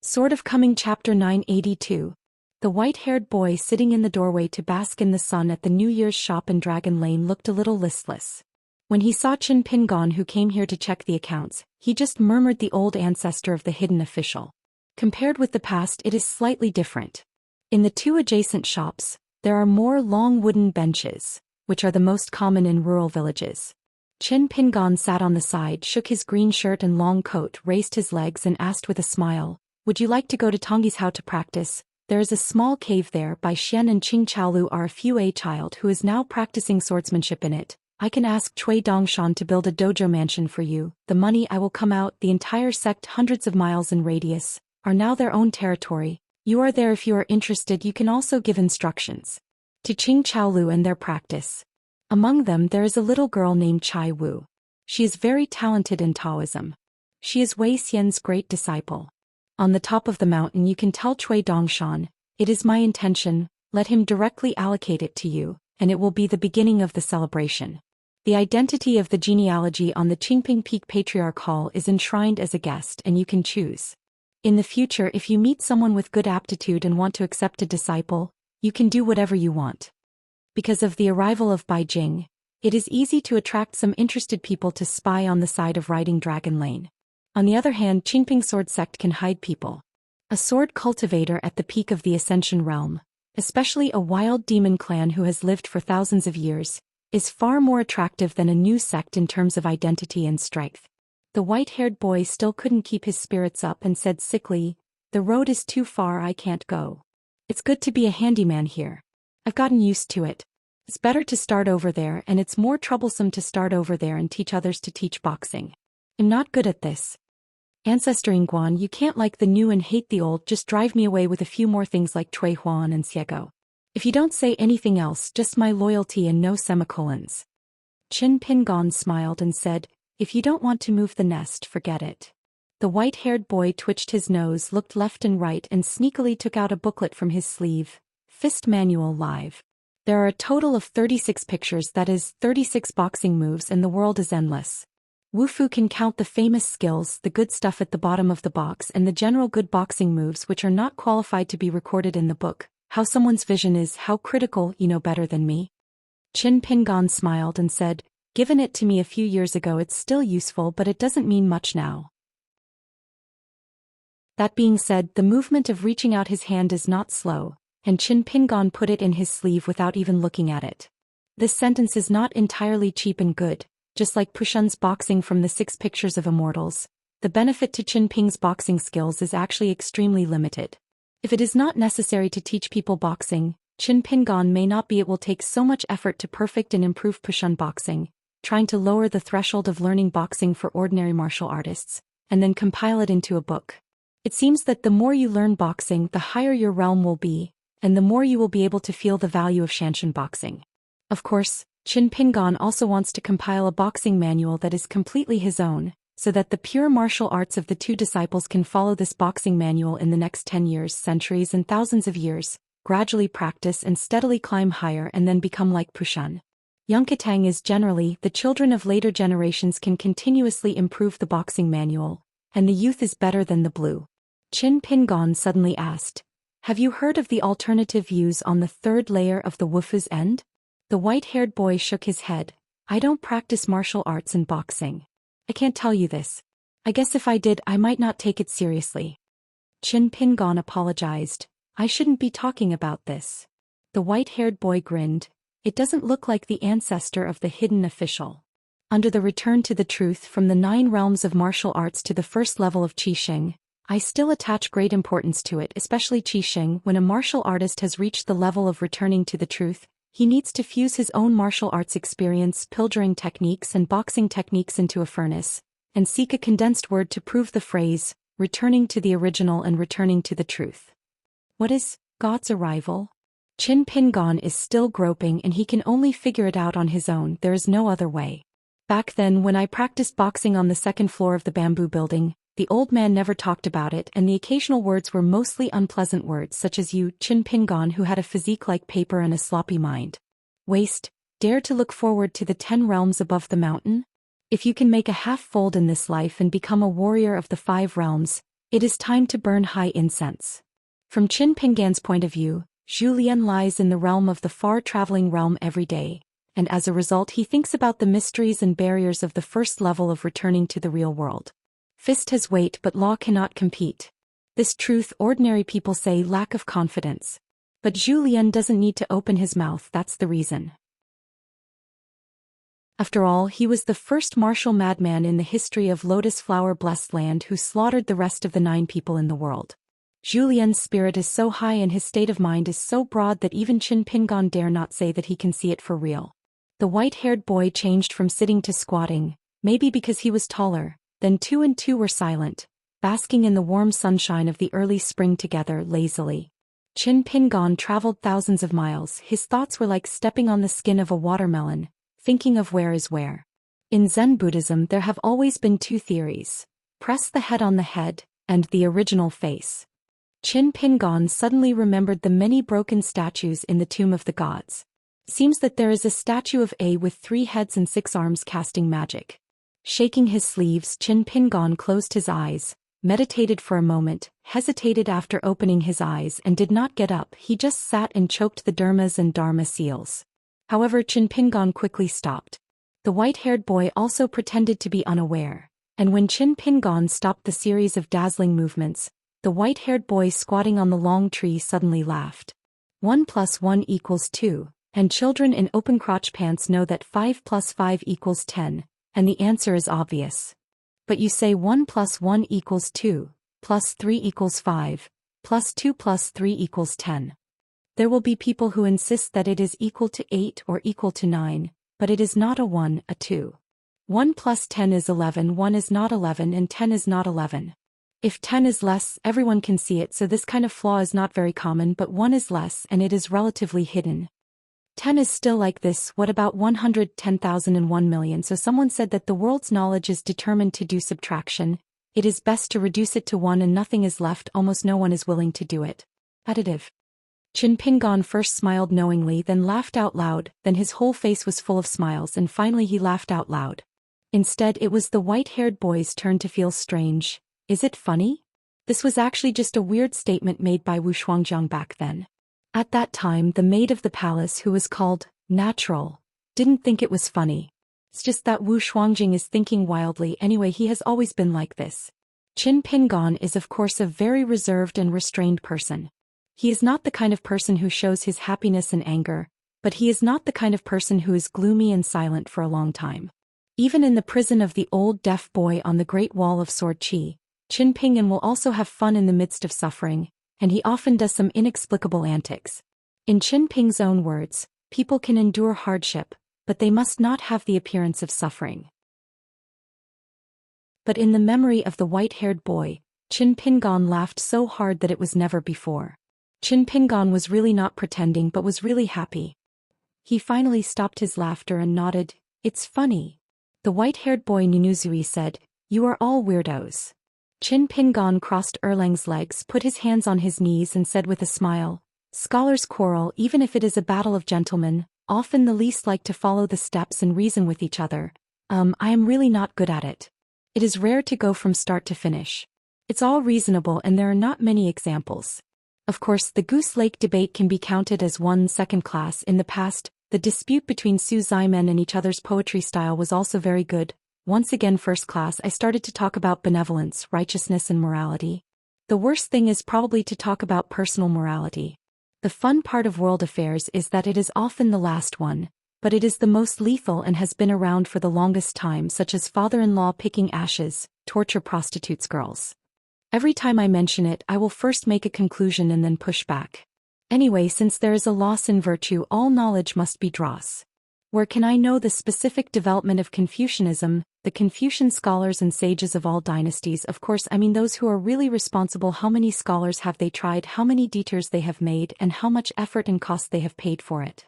Sword of Coming Chapter 982. The white-haired boy sitting in the doorway to bask in the sun at the New Year's shop in Dragon Lane looked a little listless. When he saw Qin Pingon, who came here to check the accounts, he just murmured, the old ancestor of the hidden official. Compared with the past, it is slightly different. In the two adjacent shops, there are more long wooden benches, which are the most common in rural villages. Qin Pingon sat on the side, shook his green shirt and long coat, raised his legs and asked with a smile, "Would you like to go to Tongyi's house to practice? There is a small cave there. Bai Xian and Qing Chaolu are a few. A child who is now practicing swordsmanship in it. I can ask Cui Dongshan to build a dojo mansion for you. The money I will come out. The entire sect, hundreds of miles in radius, are now their own territory. You are there if you are interested. You can also give instructions to Qing Chaolu and their practice. Among them there is a little girl named Chai Wu. She is very talented in Taoism. She is Wei Xian's great disciple. On the top of the mountain you can tell Cui Dongshan, it is my intention, let him directly allocate it to you, and it will be the beginning of the celebration. The identity of the genealogy on the Qingping Peak Patriarch Hall is enshrined as a guest, and you can choose. In the future, if you meet someone with good aptitude and want to accept a disciple, you can do whatever you want. Because of the arrival of Beijing, it is easy to attract some interested people to spy on the side of riding Dragon Lane. On the other hand, Qingping Sword Sect can hide people. A sword cultivator at the peak of the Ascension realm, especially a wild demon clan who has lived for thousands of years, is far more attractive than a new sect in terms of identity and strength. The white-haired boy still couldn't keep his spirits up and said sickly, "The road is too far, I can't go. It's good to be a handyman here. I've gotten used to it. It's better to start over there, and it's more troublesome to start over there and teach others to teach boxing. I'm not good at this. Ancestor Ingguan, you can't like the new and hate the old, just drive me away with a few more things like Cui Huan and Xiego. If you don't say anything else, just my loyalty and no semicolons." Qin Pingon smiled and said, "If you don't want to move the nest, forget it." The white-haired boy twitched his nose, looked left and right and sneakily took out a booklet from his sleeve. Fist Manual Live. There are a total of 36 pictures, that is, 36 boxing moves, and the world is endless. Wufu can count the famous skills, the good stuff at the bottom of the box, and the general good boxing moves which are not qualified to be recorded in the book. How someone's vision is, how critical, you know better than me. Qin Pingon smiled and said, "Given it to me a few years ago, it's still useful, but it doesn't mean much now." That being said, the movement of reaching out his hand is not slow, and Qin Pingon put it in his sleeve without even looking at it. This sentence is not entirely cheap and good. Just like Pushun's boxing from the 6 pictures of immortals, the benefit to Qin Ping's boxing skills is actually extremely limited. If it is not necessary to teach people boxing, Qin Pingon may not be. It will take so much effort to perfect and improve Pushun boxing, trying to lower the threshold of learning boxing for ordinary martial artists, and then compile it into a book. It seems that the more you learn boxing, the higher your realm will be, and the more you will be able to feel the value of Xianxia boxing. Of course, Qin Pingon also wants to compile a boxing manual that is completely his own, so that the pure martial arts of the two disciples can follow this boxing manual in the next 10 years, centuries and thousands of years, gradually practice and steadily climb higher and then become like Pushun. Yunkatang is generally, the children of later generations can continuously improve the boxing manual, and the youth is better than the blue. Qin Pingon suddenly asked, "Have you heard of the alternative views on the third layer of the Wufu's end?" The white-haired boy shook his head. "I don't practice martial arts and boxing. I can't tell you this. I guess if I did, I might not take it seriously." Qin Pingon apologized. "I shouldn't be talking about this." The white-haired boy grinned. "It doesn't look like the ancestor of the hidden official. Under the return to the truth from the 9 realms of martial arts to the first level of Qixing, I still attach great importance to it, especially Qixing. When a martial artist has reached the level of returning to the truth, he needs to fuse his own martial arts experience, pilgering techniques and boxing techniques into a furnace, and seek a condensed word to prove the phrase, returning to the original and returning to the truth. What is God's arrival? Qin Pingon is still groping and he can only figure it out on his own. There is no other way. Back then, when I practiced boxing on the 2nd floor of the bamboo building, the old man never talked about it, and the occasional words were mostly unpleasant words such as you, Qin Pingon, who had a physique like paper and a sloppy mind. Waste, dare to look forward to the 10 realms above the mountain? If you can make a half-fold in this life and become a warrior of the 5 realms, It is time to burn high incense. From Qin Pingan's point of view, Zhou Xian lies in the realm of the far-traveling realm every day, and as a result he thinks about the mysteries and barriers of the first level of returning to the real world. Fist has weight but law cannot compete. This truth ordinary people say lack of confidence. But Zhou Xian doesn't need to open his mouth, that's the reason. After all, he was the first martial madman in the history of Lotus Flower-blessed land who slaughtered the rest of the 9 people in the world. Zhou Lian's spirit is so high and his state of mind is so broad that even Qin Pingan dare not say that he can see it for real. The white-haired boy changed from sitting to squatting, maybe because he was taller. Then 2 and 2 were silent, basking in the warm sunshine of the early spring together lazily. Qin Pingan traveled thousands of miles. His thoughts were like stepping on the skin of a watermelon, thinking of where is where. In Zen Buddhism there have always been 2 theories: press the head on the head, and the original face. Qin Pingan suddenly remembered the many broken statues in the Tomb of the Gods. Seems that there is a statue of A with 3 heads and 6 arms casting magic. Shaking his sleeves, Qin Pingan closed his eyes, meditated for a moment, hesitated after opening his eyes and did not get up. He just sat and choked the dharmas and dharma seals. However, Qin Pingan quickly stopped. The white-haired boy also pretended to be unaware, and when Qin Pingan stopped the series of dazzling movements, the white-haired boy squatting on the long tree suddenly laughed. 1 + 1 = 2, and children in open-crotch pants know that 5 + 5 = 10, and the answer is obvious. But you say 1 + 1 = 2, + 3 = 5, + 2 + 3 = 10. There will be people who insist that it is equal to 8 or equal to 9, but it is not a 1, a 2. 1 + 10 is 11, 1 is not 11 and 10 is not 11. If 10 is less, everyone can see it, so this kind of flaw is not very common, but 1 is less and it is relatively hidden. 10 is still like this. What about 110,001 million? So someone said that the world's knowledge is determined to do subtraction. It is best to reduce it to 1 and nothing is left. Almost no one is willing to do it. Additive. Qin Pingan first smiled knowingly, then laughed out loud, then his whole face was full of smiles and finally he laughed out loud. Instead, it was the white-haired boy's turn to feel strange. Is it funny? This was actually just a weird statement made by Wu Shuangjiang back then. At that time, the maid of the palace, who was called Natural, didn't think it was funny. It's just that Wu Shuangjiang is thinking wildly anyway. He has always been like this. Qin Pingan is of course a very reserved and restrained person. He is not the kind of person who shows his happiness and anger, but he is not the kind of person who is gloomy and silent for a long time. Even in the prison of the old deaf boy on the Great Wall of Sword Qi, Qin Pingan will also have fun in the midst of suffering, and he often does some inexplicable antics. In Qin Ping's own words, people can endure hardship, but they must not have the appearance of suffering. But in the memory of the white-haired boy, Qin Pingan laughed so hard that it was never before. Qin Pingan was really not pretending but was really happy. He finally stopped his laughter and nodded. It's funny. The white-haired boy Nunuzui said, you are all weirdos. Qin Pingan crossed Erlang's legs, put his hands on his knees and said with a smile, scholars quarrel even if it is a battle of gentlemen, often the least like to follow the steps and reason with each other. I am really not good at it. It is rare to go from start to finish. It's all reasonable and there are not many examples. Of course, the Goose Lake debate can be counted as one second class. In the past, the dispute between Su Zimen and each other's poetry style was also very good. Once again first class. I started to talk about benevolence, righteousness and morality. The worst thing is probably to talk about personal morality. The fun part of world affairs is that it is often the last one, but it is the most lethal and has been around for the longest time, such as father-in-law picking ashes, torture prostitutes girls. Every time I mention it, I will first make a conclusion and then push back. Anyway, since there is a loss in virtue, all knowledge must be dross. Where can I know the specific development of Confucianism, the Confucian scholars and sages of all dynasties? Of course, I mean those who are really responsible. How many scholars have they tried, how many detours they have made, and how much effort and cost they have paid for it.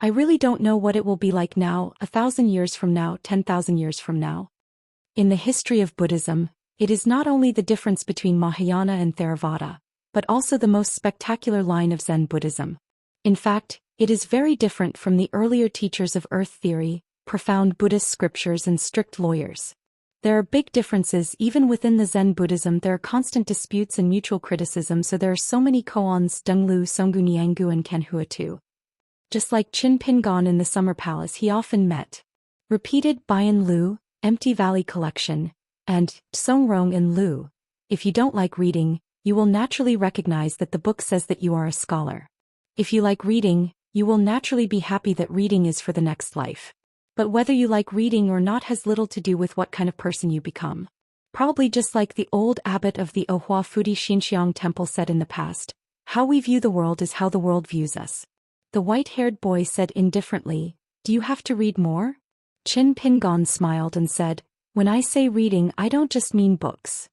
I really don't know what it will be like now, 1,000 years from now, 10,000 years from now. In the history of Buddhism, it is not only the difference between Mahayana and Theravada, but also the most spectacular line of Zen Buddhism. In fact, it is very different from the earlier teachers of earth theory, profound Buddhist scriptures and strict lawyers. There are big differences even within the Zen Buddhism. There are constant disputes and mutual criticism, so there are so many koans, Denglu, Songgu Niangu and Kenhua too. Just like Qin Pingon in the Summer Palace, he often met. Repeated Bayan Lu, Empty Valley Collection, and Songrong and Lu. If you don't like reading, you will naturally recognize that the book says that you are a scholar. If you like reading, you will naturally be happy that reading is for the next life. But whether you like reading or not has little to do with what kind of person you become. Probably just like the old abbot of the Ohua Fudi Xinxiang temple said in the past, how we view the world is how the world views us. The white-haired boy said indifferently, do you have to read more? Qin Pingon smiled and said, when I say reading, I don't just mean books.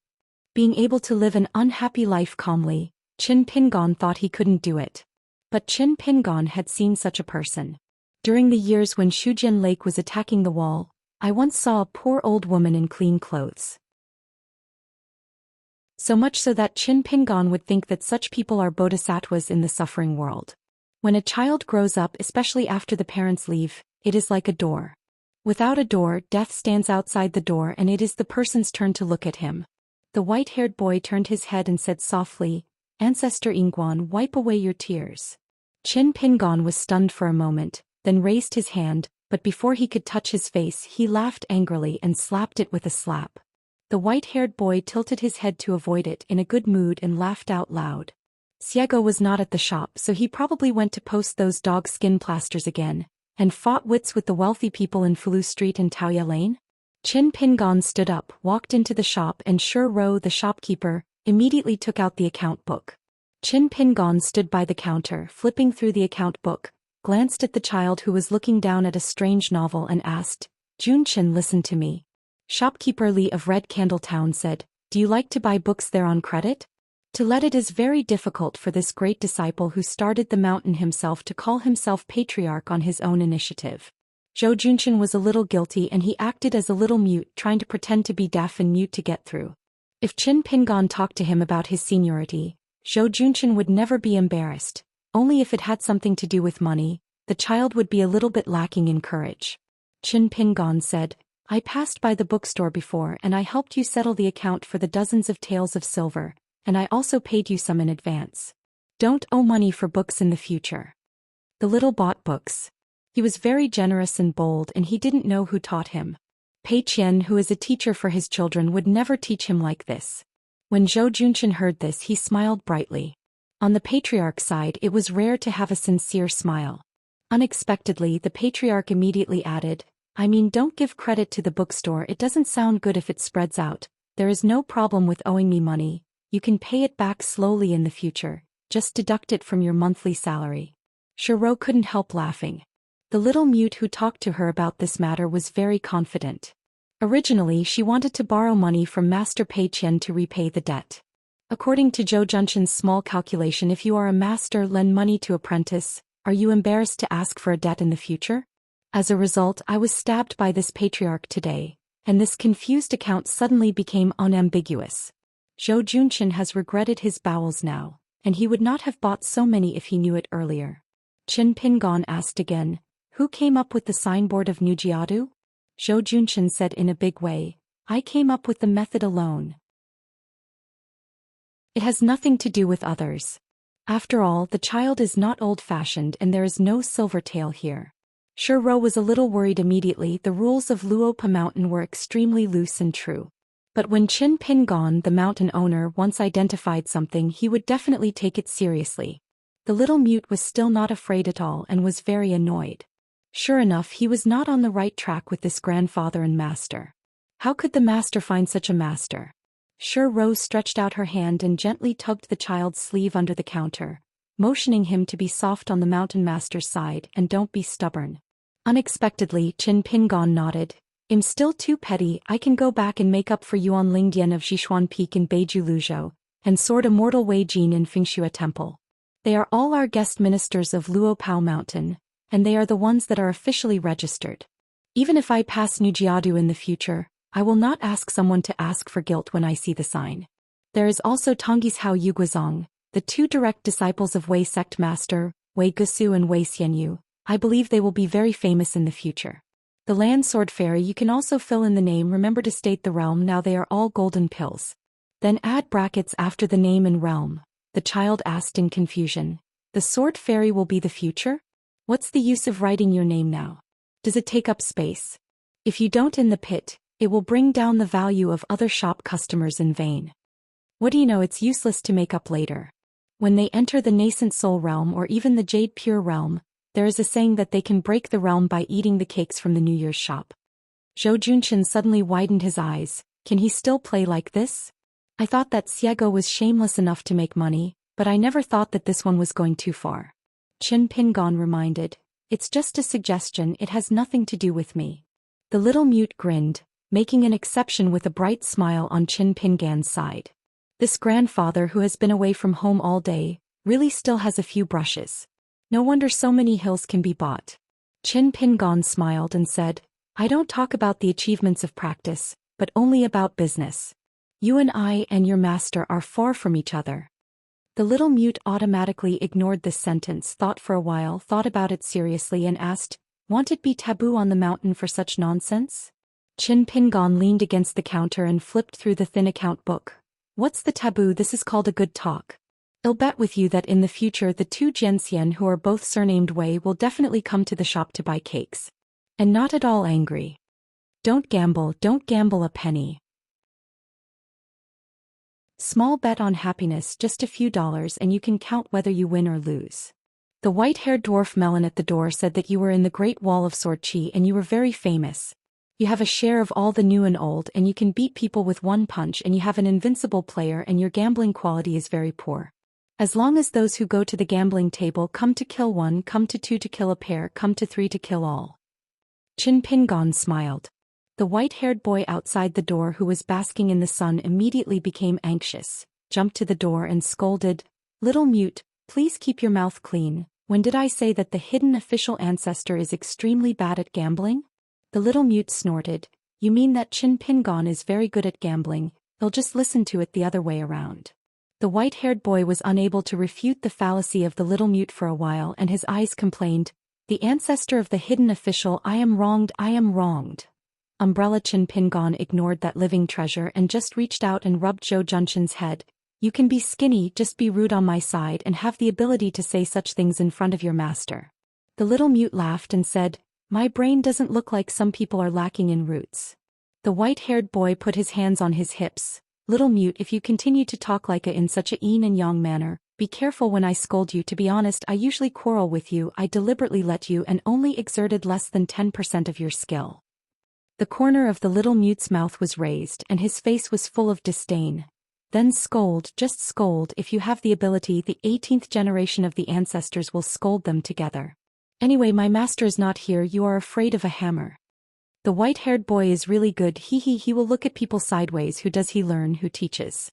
Being able to live an unhappy life calmly, Qin Pingon thought he couldn't do it. But Qin Pingon had seen such a person. During the years when Shujian Lake was attacking the wall, I once saw a poor old woman in clean clothes. So much so that Qin Pingon would think that such people are bodhisattvas in the suffering world. When a child grows up, especially after the parents leave, it is like a door. Without a door, death stands outside the door and it is the person's turn to look at him. The white-haired boy turned his head and said softly, Ancestor Ingguan, wipe away your tears. Qin Pingon was stunned for a moment, then raised his hand, but before he could touch his face he laughed angrily and slapped it with a slap. The white-haired boy tilted his head to avoid it in a good mood and laughed out loud. Xiego was not at the shop, so he probably went to post those dog skin plasters again, and fought wits with the wealthy people in Fulu Street and Taoya Lane. Qin Pingon stood up, walked into the shop and Shi Ro, the shopkeeper, immediately took out the account book. Qin Pingon stood by the counter, flipping through the account book, glanced at the child who was looking down at a strange novel and asked, Junqin, listen to me. Shopkeeper Li of Red Candle Town said, do you like to buy books there on credit? To let it is very difficult for this great disciple who started the mountain himself to call himself patriarch on his own initiative. Zhou Junqin was a little guilty and he acted as a little mute, trying to pretend to be deaf and mute to get through. If Qin Pingon talked to him about his seniority, Zhou Junqin would never be embarrassed. Only if it had something to do with money, the child would be a little bit lacking in courage. Qin Pingon said, I passed by the bookstore before and I helped you settle the account for the dozens of taels of silver, and I also paid you some in advance. Don't owe money for books in the future. The little bought books. He was very generous and bold and he didn't know who taught him. Pei Qian, who is a teacher for his children, would never teach him like this. When Zhou Junqin heard this, he smiled brightly. On the patriarch's side, it was rare to have a sincere smile. Unexpectedly, the patriarch immediately added, I mean, don't give credit to the bookstore, it doesn't sound good if it spreads out. There is no problem with owing me money. You can pay it back slowly in the future, just deduct it from your monthly salary. Shi Ro couldn't help laughing. The little mute who talked to her about this matter was very confident. Originally, she wanted to borrow money from Master Pei Qian to repay the debt. According to Zhou Junqin's small calculation, if you are a master, lend money to apprentice, are you embarrassed to ask for a debt in the future? As a result, I was stabbed by this patriarch today, and this confused account suddenly became unambiguous. Zhou Junqin has regretted his bowels now, and he would not have bought so many if he knew it earlier. Qin Pingon asked again, who came up with the signboard of Nujiadu? Zhou Junqin said in a big way, I came up with the method alone. It has nothing to do with others. After all, the child is not old-fashioned and there is no silver tail here. Shi Ro was a little worried immediately. The rules of Luopa Mountain were extremely loose and true. But when Qin Pingon, the mountain owner, once identified something, he would definitely take it seriously. The little mute was still not afraid at all and was very annoyed. Sure enough, he was not on the right track with this grandfather and master. How could the master find such a master? Shi Ro stretched out her hand and gently tugged the child's sleeve under the counter, motioning him to be soft on the mountain master's side and don't be stubborn. Unexpectedly, Qin Pingon nodded. I'm still too petty. I can go back and make up for Yuan Lingdian of Jishuan Peak in Beiju Luzhou, and Sword Immortal Wei Jin in Fengxue Temple. They are all our guest ministers of Luopao Mountain, and they are the ones that are officially registered. Even if I pass Nujiadu in the future, I will not ask someone to ask for guilt when I see the sign. There is also Tonggis Hao Yuguazong, the two direct disciples of Wei Sect Master, Wei Gusu and Wei Xianyu. I believe they will be very famous in the future. The land sword fairy. You can also fill in the name. Remember to state the realm. Now they are all golden pills. Then add brackets after the name and realm. The child asked in confusion. The sword fairy will be the future? What's the use of writing your name now? Does it take up space? If you don't in the pit, it will bring down the value of other shop customers in vain. What do you know, it's useless to make up later. When they enter the nascent soul realm or even the jade pure realm, there is a saying that they can break the realm by eating the cakes from the New Year's shop. Zhou Xian suddenly widened his eyes. Can he still play like this? I thought that Xiego was shameless enough to make money, but I never thought that this one was going too far. Qin Pingon reminded. It's just a suggestion, it has nothing to do with me. The little mute grinned, making an exception with a bright smile on Qin Pingan's side. This grandfather who has been away from home all day, really still has a few brushes. No wonder so many hills can be bought. Qin Pingon smiled and said, I don't talk about the achievements of practice, but only about business. You and I and your master are far from each other. The little mute automatically ignored this sentence, thought for a while, thought about it seriously and asked, won't it be taboo on the mountain for such nonsense? Qin Pingon leaned against the counter and flipped through the thin account book. What's the taboo? This is called a good talk. I'll bet with you that in the future the two Xianxian who are both surnamed Wei will definitely come to the shop to buy cakes. And not at all angry. Don't gamble a penny. Small bet on happiness, just a few dollars and you can count whether you win or lose. The white-haired dwarf Melon at the door said that you were in the Great Wall of Sword Chi and you were very famous. You have a share of all the new and old and you can beat people with one punch and you have an invincible player and your gambling quality is very poor. As long as those who go to the gambling table come to kill one, come to two to kill a pair, come to three to kill all. Qin Pingon smiled. The white-haired boy outside the door who was basking in the sun immediately became anxious, jumped to the door and scolded, Little mute, please keep your mouth clean. When did I say that the hidden official ancestor is extremely bad at gambling? The little mute snorted. You mean that Qin Pingon is very good at gambling, they'll just listen to it the other way around. The white-haired boy was unable to refute the fallacy of the little mute for a while and his eyes complained, The ancestor of the hidden official, I am wronged, I am wronged. Umbrella Qin Pingon ignored that living treasure and just reached out and rubbed Zhou Xian's head. You can be skinny, just be rude on my side and have the ability to say such things in front of your master. The little mute laughed and said, My brain doesn't look like some people are lacking in roots. The white-haired boy put his hands on his hips. Little mute, if you continue to talk like in such a yin and yang manner, be careful when I scold you. To be honest, I usually quarrel with you. I deliberately let you and only exerted less than 10% of your skill. The corner of the little mute's mouth was raised and his face was full of disdain. Then scold, just scold. If you have the ability, the 18th generation of the ancestors will scold them together. Anyway, my master is not here. You are afraid of a hammer. The white-haired boy is really good. He will look at people sideways. Who does he learn? Who teaches?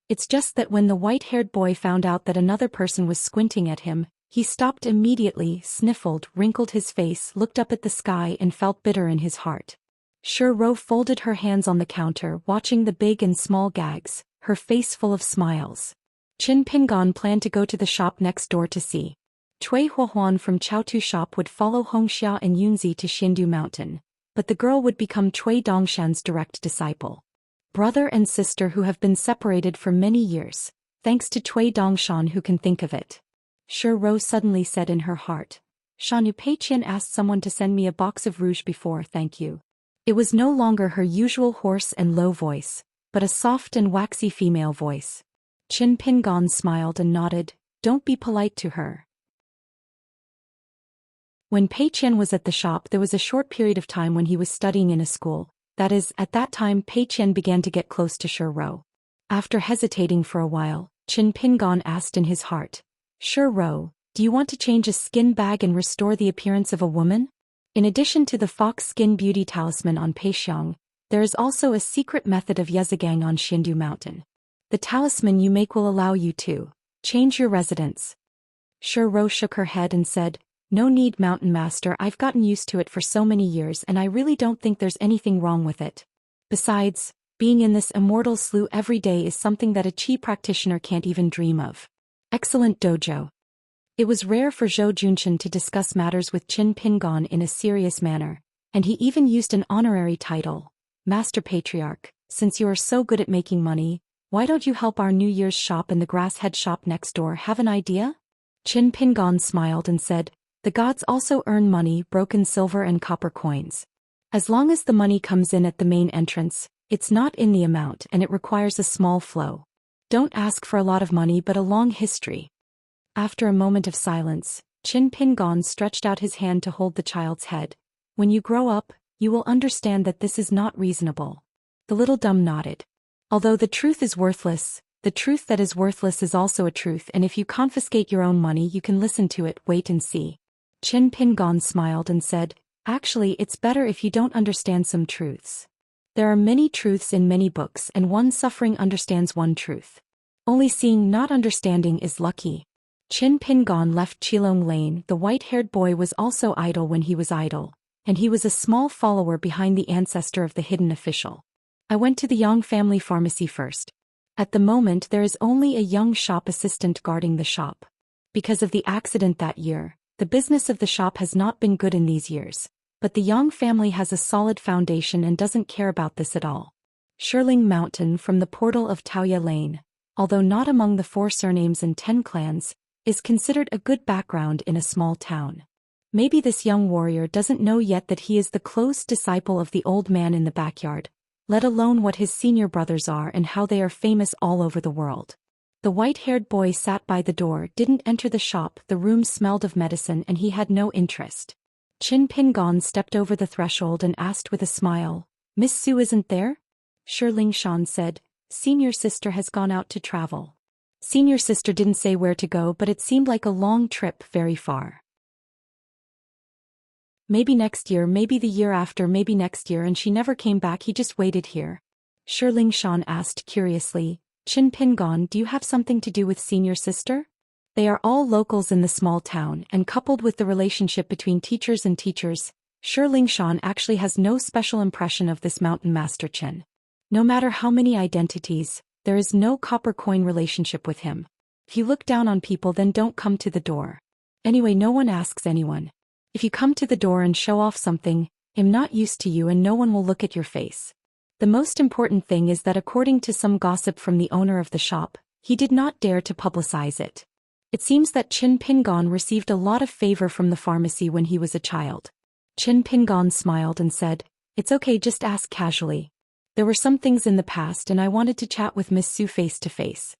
It's just that when the white-haired boy found out that another person was squinting at him, he stopped immediately, sniffled, wrinkled his face, looked up at the sky and felt bitter in his heart. Xianxia folded her hands on the counter, watching the big and small gags, her face full of smiles. Qin Pingon planned to go to the shop next door to see. Cui Huahuan from Chaotu shop would follow Hongxia and Yunzi to Xindu Mountain, but the girl would become Cui Dongshan's direct disciple. Brother and sister who have been separated for many years, thanks to Cui Dongshan who can think of it. Xianxia suddenly said in her heart. Shanu Peiqian asked someone to send me a box of rouge before, thank you. It was no longer her usual hoarse and low voice, but a soft and waxy female voice. Qin Pingon smiled and nodded, Don't be polite to her. When Peiqian was at the shop, there was a short period of time when he was studying in a school. That is, at that time Peiqian began to get close to Xianxia. After hesitating for a while, Qin Pingon asked in his heart, Xianxia, do you want to change a skin bag and restore the appearance of a woman? In addition to the fox skin beauty talisman on Peiqian, there is also a secret method of Yezigang on Xindu Mountain. The talisman you make will allow you to change your residence. Xianxia shook her head and said, No need, Mountain Master, I've gotten used to it for so many years and I really don't think there's anything wrong with it. Besides, being in this immortal slough every day is something that a Qi practitioner can't even dream of. Excellent dojo. It was rare for Zhou Xian to discuss matters with Qin Pingon in a serious manner. And he even used an honorary title, Master Patriarch. Since you are so good at making money, why don't you help our New Year's shop in the grass-head shop next door? Have an idea? Qin Pingon smiled and said, the gods also earn money, broken silver and copper coins. As long as the money comes in at the main entrance, it's not in the amount and it requires a small flow. Don't ask for a lot of money but a long history. After a moment of silence, Qin Pingon stretched out his hand to hold the child's head. When you grow up, you will understand that this is not reasonable. The little dumb nodded. Although the truth is worthless, the truth that is worthless is also a truth, and if you confiscate your own money you can listen to it, wait and see. Qin Pingon smiled and said, actually it's better if you don't understand some truths. There are many truths in many books and one suffering understands one truth. Only seeing not understanding is lucky. Qin Pingon left Qilong Lane. The white-haired boy was also idle when he was idle, and he was a small follower behind the ancestor of the hidden official. I went to the Yang family pharmacy first. At the moment there is only a young shop assistant guarding the shop. Because of the accident that year, the business of the shop has not been good in these years, but the Yang family has a solid foundation and doesn't care about this at all. Shiling Mountain from the portal of Taoya Lane, although not among the 4 surnames and 10 clans, is considered a good background in a small town. Maybe this young warrior doesn't know yet that he is the close disciple of the old man in the backyard, let alone what his senior brothers are and how they are famous all over the world. The white-haired boy sat by the door, didn't enter the shop. The room smelled of medicine and he had no interest. Qin Pingon stepped over the threshold and asked with a smile, Miss Su isn't there? Xianxia said, senior sister has gone out to travel. Senior sister didn't say where to go, but it seemed like a long trip, very far. Maybe next year, maybe the year after, maybe next year, and she never came back. He just waited here. Xianxia asked curiously, Qin Pingon, do you have something to do with senior sister? They are all locals in the small town, and coupled with the relationship between teachers and teachers, Xianxia actually has no special impression of this mountain master Qin. No matter how many identities, there is no copper coin relationship with him. If you look down on people, then don't come to the door. Anyway, no one asks anyone. If you come to the door and show off something, I'm not used to you and no one will look at your face. The most important thing is that according to some gossip from the owner of the shop, he did not dare to publicize it. It seems that Qin Pingon received a lot of favor from the pharmacy when he was a child. Qin Pingon smiled and said, it's okay, just ask casually. There were some things in the past and I wanted to chat with Miss Su face to face.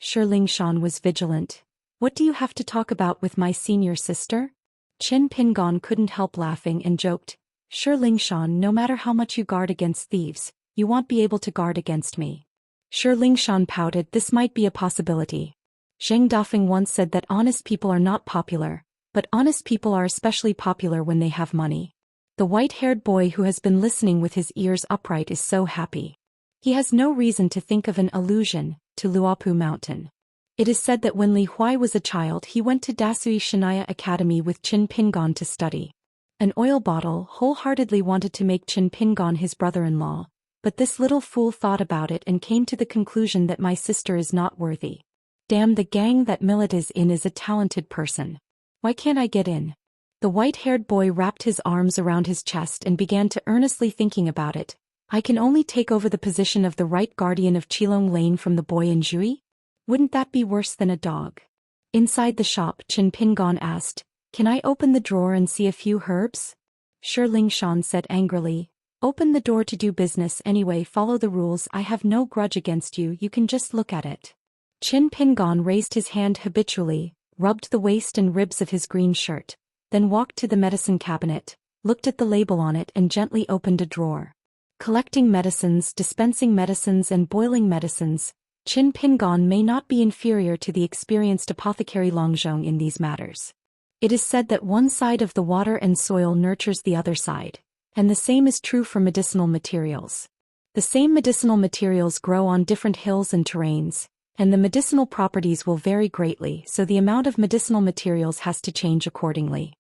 Xianxia was vigilant. What do you have to talk about with my senior sister? Qin Pingon couldn't help laughing and joked, Xianxia, no matter how much you guard against thieves, you won't be able to guard against me. Xianxia pouted, this might be a possibility. Zheng Dafeng once said that honest people are not popular, but honest people are especially popular when they have money. The white-haired boy who has been listening with his ears upright is so happy. He has no reason to think of an allusion to Luopu Mountain. It is said that when Li Huai was a child he went to Dasui Shinaya Academy with Qin Pingon to study. An oil bottle wholeheartedly wanted to make Qin Pingon his brother-in-law, but this little fool thought about it and came to the conclusion that my sister is not worthy. Damn, the gang that Millet is in is a talented person. Why can't I get in? The white-haired boy wrapped his arms around his chest and began to earnestly thinking about it. I can only take over the position of the right guardian of Qilong Lane from the boy in Jui? Wouldn't that be worse than a dog? Inside the shop, Qin Pingon asked, can I open the drawer and see a few herbs? Xianxia said angrily, open the door to do business anyway, follow the rules, I have no grudge against you, you can just look at it. Qin Pingon raised his hand habitually, rubbed the waist and ribs of his green shirt, then walked to the medicine cabinet, looked at the label on it and gently opened a drawer. Collecting medicines, dispensing medicines and boiling medicines, Qin Pingon may not be inferior to the experienced apothecary Longzhong in these matters. It is said that one side of the water and soil nurtures the other side, and the same is true for medicinal materials. The same medicinal materials grow on different hills and terrains, and the medicinal properties will vary greatly, so the amount of medicinal materials has to change accordingly.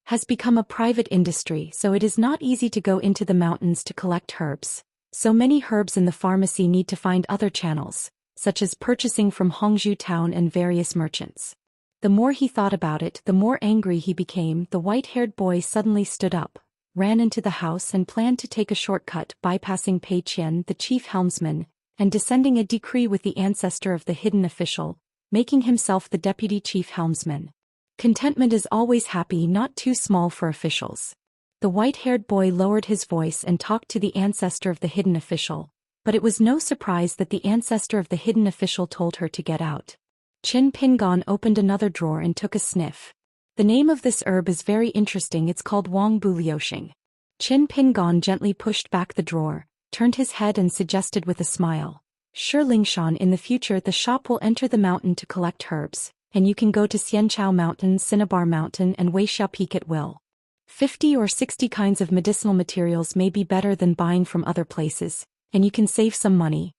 Has become a private industry, so it is not easy to go into the mountains to collect herbs. So many herbs in the pharmacy need to find other channels, such as purchasing from Hongzhou town and various merchants. The more he thought about it, the more angry he became. The white-haired boy suddenly stood up, ran into the house and planned to take a shortcut, bypassing Pei Qian, the chief helmsman, and descending a decree with the ancestor of the hidden official, making himself the deputy chief helmsman. Contentment is always happy, not too small for officials. The white-haired boy lowered his voice and talked to the ancestor of the hidden official, but it was no surprise that the ancestor of the hidden official told her to get out. Qin Pingon opened another drawer and took a sniff. The name of this herb is very interesting. It's called Wang Bu Liuxing. Qin Pingon gently pushed back the drawer, turned his head and suggested with a smile, "Sure, Lingshan, in the future the shop will enter the mountain to collect herbs, and you can go to Xianxia Mountain, Cinnabar Mountain and Wuxia Peak at will. 50 or 60 kinds of medicinal materials may be better than buying from other places, and you can save some money."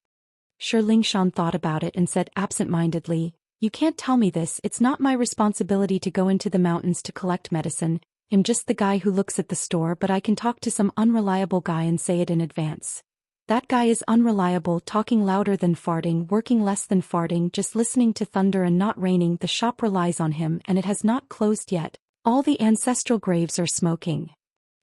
Sure, Lingshan thought about it and said absent-mindedly, "You can't tell me this. It's not my responsibility to go into the mountains to collect medicine. I'm just the guy who looks at the store, but I can talk to some unreliable guy and say it in advance. That guy is unreliable, talking louder than farting, working less than farting, just listening to thunder and not raining. The shop relies on him and it has not closed yet. All the ancestral graves are smoking."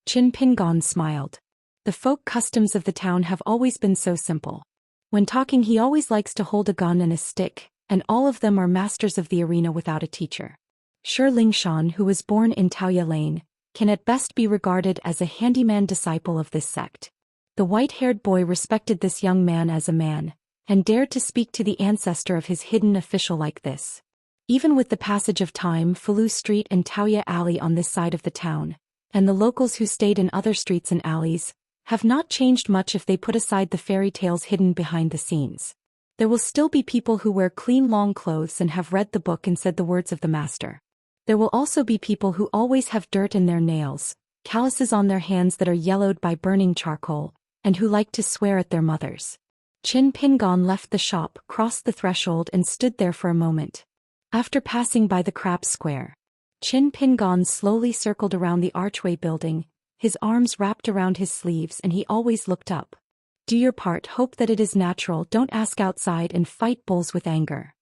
Qin Pingon smiled. The folk customs of the town have always been so simple. When talking he always likes to hold a gun and a stick, and all of them are masters of the arena without a teacher. Sure, Lingshan, who was born in Taoya Lane, can at best be regarded as a handyman disciple of this sect. The white-haired boy respected this young man as a man, and dared to speak to the ancestor of his hidden official like this. Even with the passage of time, Falu Street and Taoya Alley on this side of the town, and the locals who stayed in other streets and alleys, have not changed much if they put aside the fairy tales hidden behind the scenes. There will still be people who wear clean long clothes and have read the book and said the words of the master. There will also be people who always have dirt in their nails, calluses on their hands that are yellowed by burning charcoal, and who like to swear at their mothers. Qin Pingon left the shop, crossed the threshold and stood there for a moment. After passing by the crab square, Qin Pingon slowly circled around the archway building, his arms wrapped around his sleeves, and he always looked up. Do your part, hope that it is natural, don't ask outside and fight bulls with anger.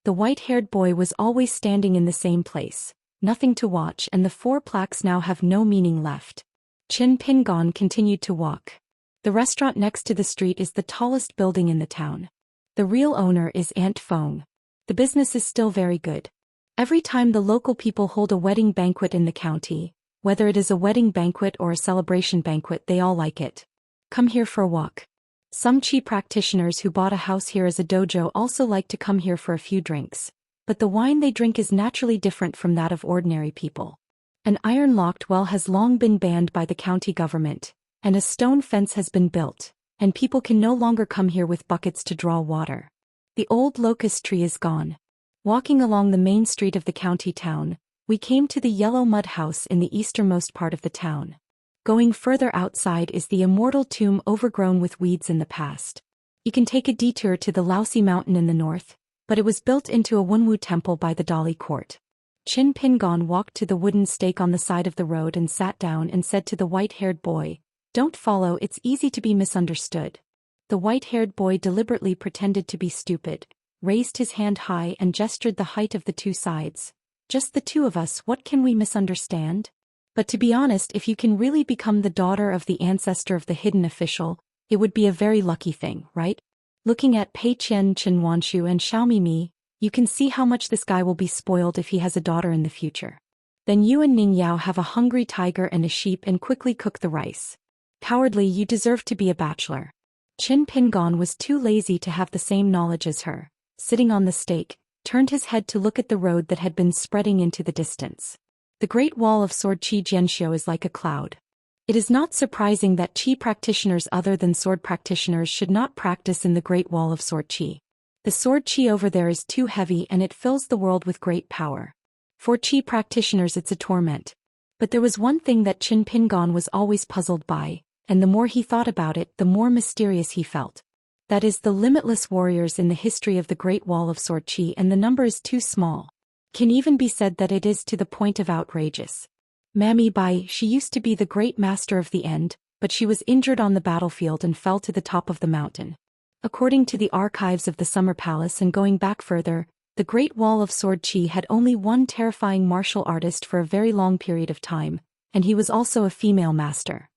The white-haired boy was always standing in the same place, nothing to watch, and the 4 plaques now have no meaning left. Qin Pingon continued to walk. The restaurant next to the street is the tallest building in the town. The real owner is Aunt Feng. The business is still very good. Every time the local people hold a wedding banquet in the county, whether it is a wedding banquet or a celebration banquet, they all like it. Come here for a walk. Some chi practitioners who bought a house here as a dojo also like to come here for a few drinks, but the wine they drink is naturally different from that of ordinary people. An iron-locked well has long been banned by the county government, and a stone fence has been built, and people can no longer come here with buckets to draw water. The old locust tree is gone. Walking along the main street of the county town, we came to the yellow mud house in the easternmost part of the town. Going further outside is the immortal tomb overgrown with weeds in the past. You can take a detour to the Laosi Mountain in the north, but it was built into a Wunwu temple by the Dali court. Qin Pingon walked to the wooden stake on the side of the road and sat down and said to the white-haired boy, "Don't follow, it's easy to be misunderstood." The white-haired boy deliberately pretended to be stupid, raised his hand high and gestured the height of the 2 sides. "Just the 2 of us, what can we misunderstand? But to be honest, if you can really become the daughter of the ancestor of the hidden official, it would be a very lucky thing, right? Looking at Pei Qian, Chen Wanshu and Xiaomi Mi, you can see how much this guy will be spoiled if he has a daughter in the future. Then you and Ning Yao have a hungry tiger and a sheep and quickly cook the rice. Cowardly, you deserve to be a bachelor." Qin Pingon was too lazy to have the same knowledge as her. Sitting on the stake, turned his head to look at the road that had been spreading into the distance. The Great Wall of Sword Qi Jianxiu is like a cloud. It is not surprising that Qi practitioners other than sword practitioners should not practice in the Great Wall of Sword Qi. The sword Qi over there is too heavy and it fills the world with great power. For Qi practitioners it's a torment. But there was one thing that Qin Pingon was always puzzled by, and the more he thought about it, the more mysterious he felt. That is the limitless warriors in the history of the Great Wall of Sword Qi, and the number is too small. Can even be said that it is to the point of outrageous. Mammy Bai, she used to be the great master of the end, but she was injured on the battlefield and fell to the top of the mountain. According to the archives of the Summer Palace and going back further, The Great Wall of Sword Qi had only one terrifying martial artist for a very long period of time, and he was also a female master.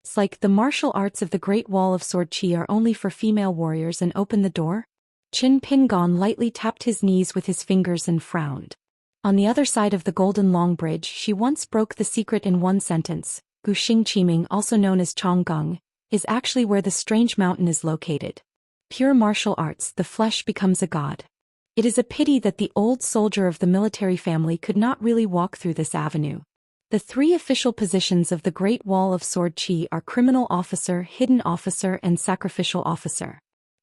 It's like the martial arts of the Great Wall of Sword Qi are only for female warriors and open the door? Qin Pingon lightly tapped his knees with his fingers and frowned. On the other side of the Golden Long Bridge she once broke the secret in one sentence. Gu Xing Qiming, also known as Chonggung, is actually where the strange mountain is located. Pure martial arts, the flesh becomes a god. It is a pity that the old soldier of the military family could not really walk through this avenue. The three official positions of the Great Wall of Sword Qi are criminal officer, hidden officer, and sacrificial officer.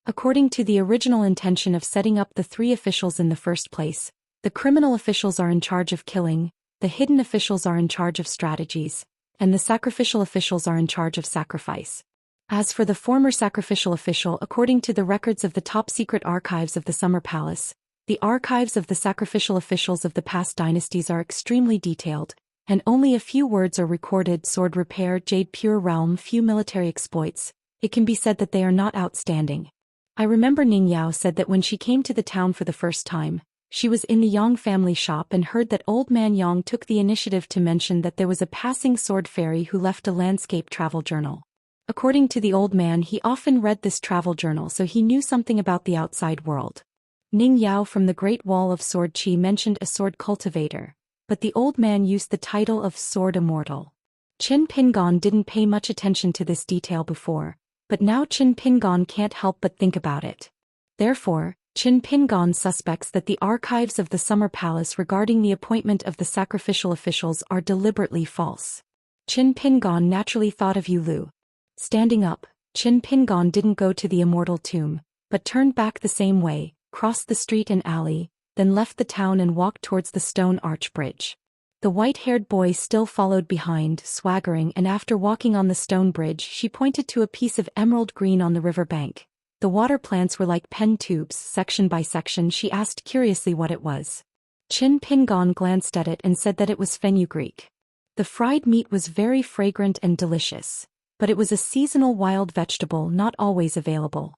According to the original intention of setting up the three officials in the first place, the criminal officials are in charge of killing, the hidden officials are in charge of strategies, and the sacrificial officials are in charge of sacrifice. As for the former sacrificial official, according to the records of the top-secret archives of the Summer Palace, the archives of the sacrificial officials of the past dynasties are extremely detailed, and only a few words are recorded: sword repair, jade pure realm, few military exploits. It can be said that they are not outstanding. I remember Ning Yao said that when she came to the town for the first time, she was in the Yang family shop and heard that old man Yang took the initiative to mention that there was a passing sword fairy who left a landscape travel journal. According to the old man, he often read this travel journal, so he knew something about the outside world. Ning Yao from the Great Wall of Sword Qi mentioned a sword cultivator, but the old man used the title of sword immortal. Qin Pingon didn't pay much attention to this detail before, but now Qin Pingon can't help but think about it. Therefore, Qin Pingon suspects that the archives of the Summer Palace regarding the appointment of the sacrificial officials are deliberately false. Qin Pingon naturally thought of Yu Lu. Standing up, Qin Pingon didn't go to the immortal tomb, but turned back the same way, crossed the street and alley, then left the town and walked towards the stone arch bridge. The white-haired boy still followed behind, swaggering, and after walking on the stone bridge she pointed to a piece of emerald green on the river bank. The water plants were like pen tubes. Section by section she asked curiously what it was. Qin Pingon glanced at it and said that it was fenugreek. The fried meat was very fragrant and delicious, but it was a seasonal wild vegetable not always available.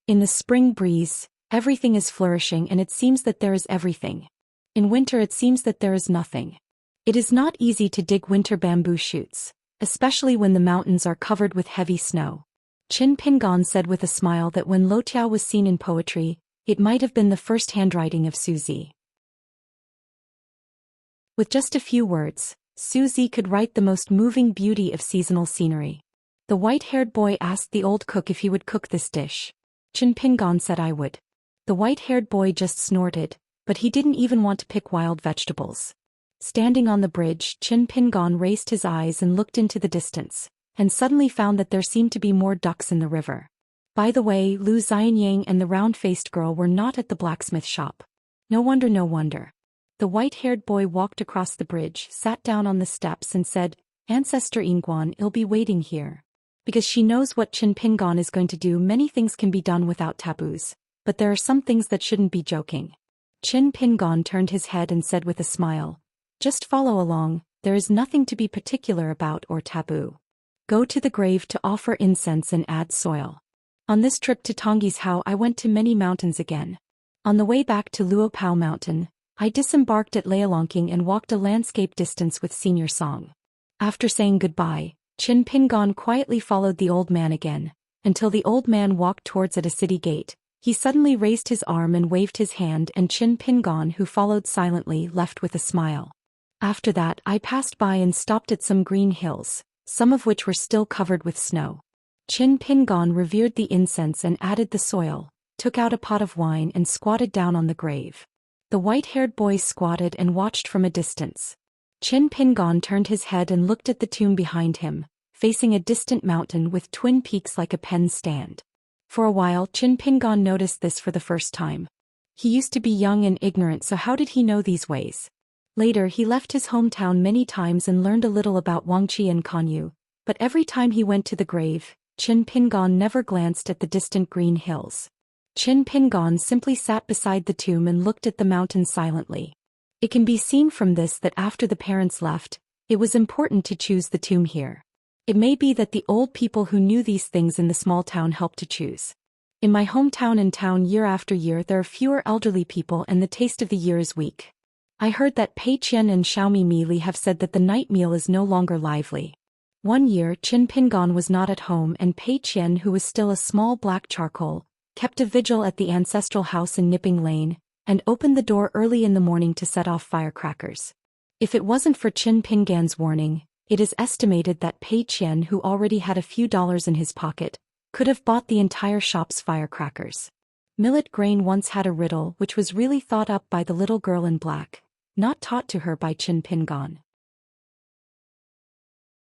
In the spring breeze, everything is flourishing and it seems that there is everything. In winter it seems that there is nothing. It is not easy to dig winter bamboo shoots, especially when the mountains are covered with heavy snow. Qin Pingon said with a smile that when Lo Tiao was seen in poetry, it might have been the first handwriting of Suzy. With just a few words, Suzy could write the most moving beauty of seasonal scenery. The white-haired boy asked the old cook if he would cook this dish. Qin Pingon said I would. The white-haired boy just snorted, but he didn't even want to pick wild vegetables. Standing on the bridge, Qin Pingon raised his eyes and looked into the distance, and suddenly found that there seemed to be more ducks in the river. By the way, Lu Xianyang and the round-faced girl were not at the blacksmith shop. No wonder, no wonder. The white-haired boy walked across the bridge, sat down on the steps and said, Ancestor Yingguan, I'll be waiting here. Because she knows what Qin Pingon is going to do. Many things can be done without taboos, but there are some things that shouldn't be joking. Qin Pingon turned his head and said with a smile, just follow along, there is nothing to be particular about or taboo. Go to the grave to offer incense and add soil. On this trip to Tonggishao I went to many mountains again. On the way back to Luopao Mountain, I disembarked at Lialongqing and walked a landscape distance with Senior Song. After saying goodbye, Qin Pingon quietly followed the old man again, until the old man walked towards at a city gate. He suddenly raised his arm and waved his hand, and Qin Pingon, who followed silently, left with a smile. After that I passed by and stopped at some green hills, some of which were still covered with snow. Qin Pingon revered the incense and added the soil, took out a pot of wine and squatted down on the grave. The white-haired boy squatted and watched from a distance. Qin Pingon turned his head and looked at the tomb behind him, facing a distant mountain with twin peaks like a pen stand. For a while Qin Pingon noticed this for the first time. He used to be young and ignorant, so how did he know these ways? Later he left his hometown many times and learned a little about Wangqi and Kanyu, but every time he went to the grave, Qin Pingon never glanced at the distant green hills. Qin Pingon simply sat beside the tomb and looked at the mountain silently. It can be seen from this that after the parents left, it was important to choose the tomb here. It may be that the old people who knew these things in the small town helped to choose. In my hometown and town year after year there are fewer elderly people and the taste of the year is weak. I heard that Pei Qian and Xiaomi Li have said that the night meal is no longer lively. One year Qin Pingon was not at home and Pei Qian, who was still a small black charcoal, kept a vigil at the ancestral house in Nipping Lane, and opened the door early in the morning to set off firecrackers. If it wasn't for Qin Pingan's warning, it is estimated that Pei Qian, who already had a few dollars in his pocket, could have bought the entire shop's firecrackers. Millet grain once had a riddle which was really thought up by the little girl in black, not taught to her by Qin Pingan.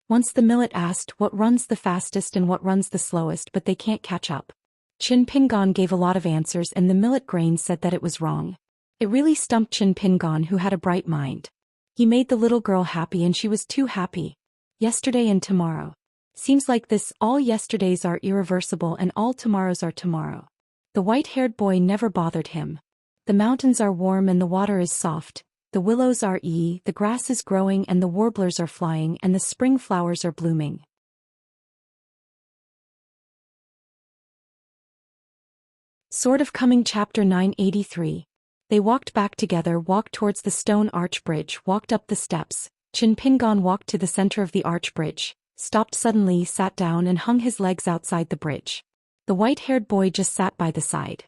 Once the millet asked what runs the fastest and what runs the slowest, but they can't catch up. Qin Pingan gave a lot of answers and the millet grain said that it was wrong. It really stumped Qin Pingan, who had a bright mind. He made the little girl happy and she was too happy. Yesterday and tomorrow. Seems like this, all yesterdays are irreversible and all tomorrows are tomorrow. The white-haired boy never bothered him. The mountains are warm and the water is soft. The willows are the grass is growing and the warblers are flying and the spring flowers are blooming. Sort of Coming Chapter 983. They walked back together, walked towards the stone arch bridge, walked up the steps. Qin Pingan walked to the center of the arch bridge, stopped suddenly, sat down and hung his legs outside the bridge. The white-haired boy just sat by the side.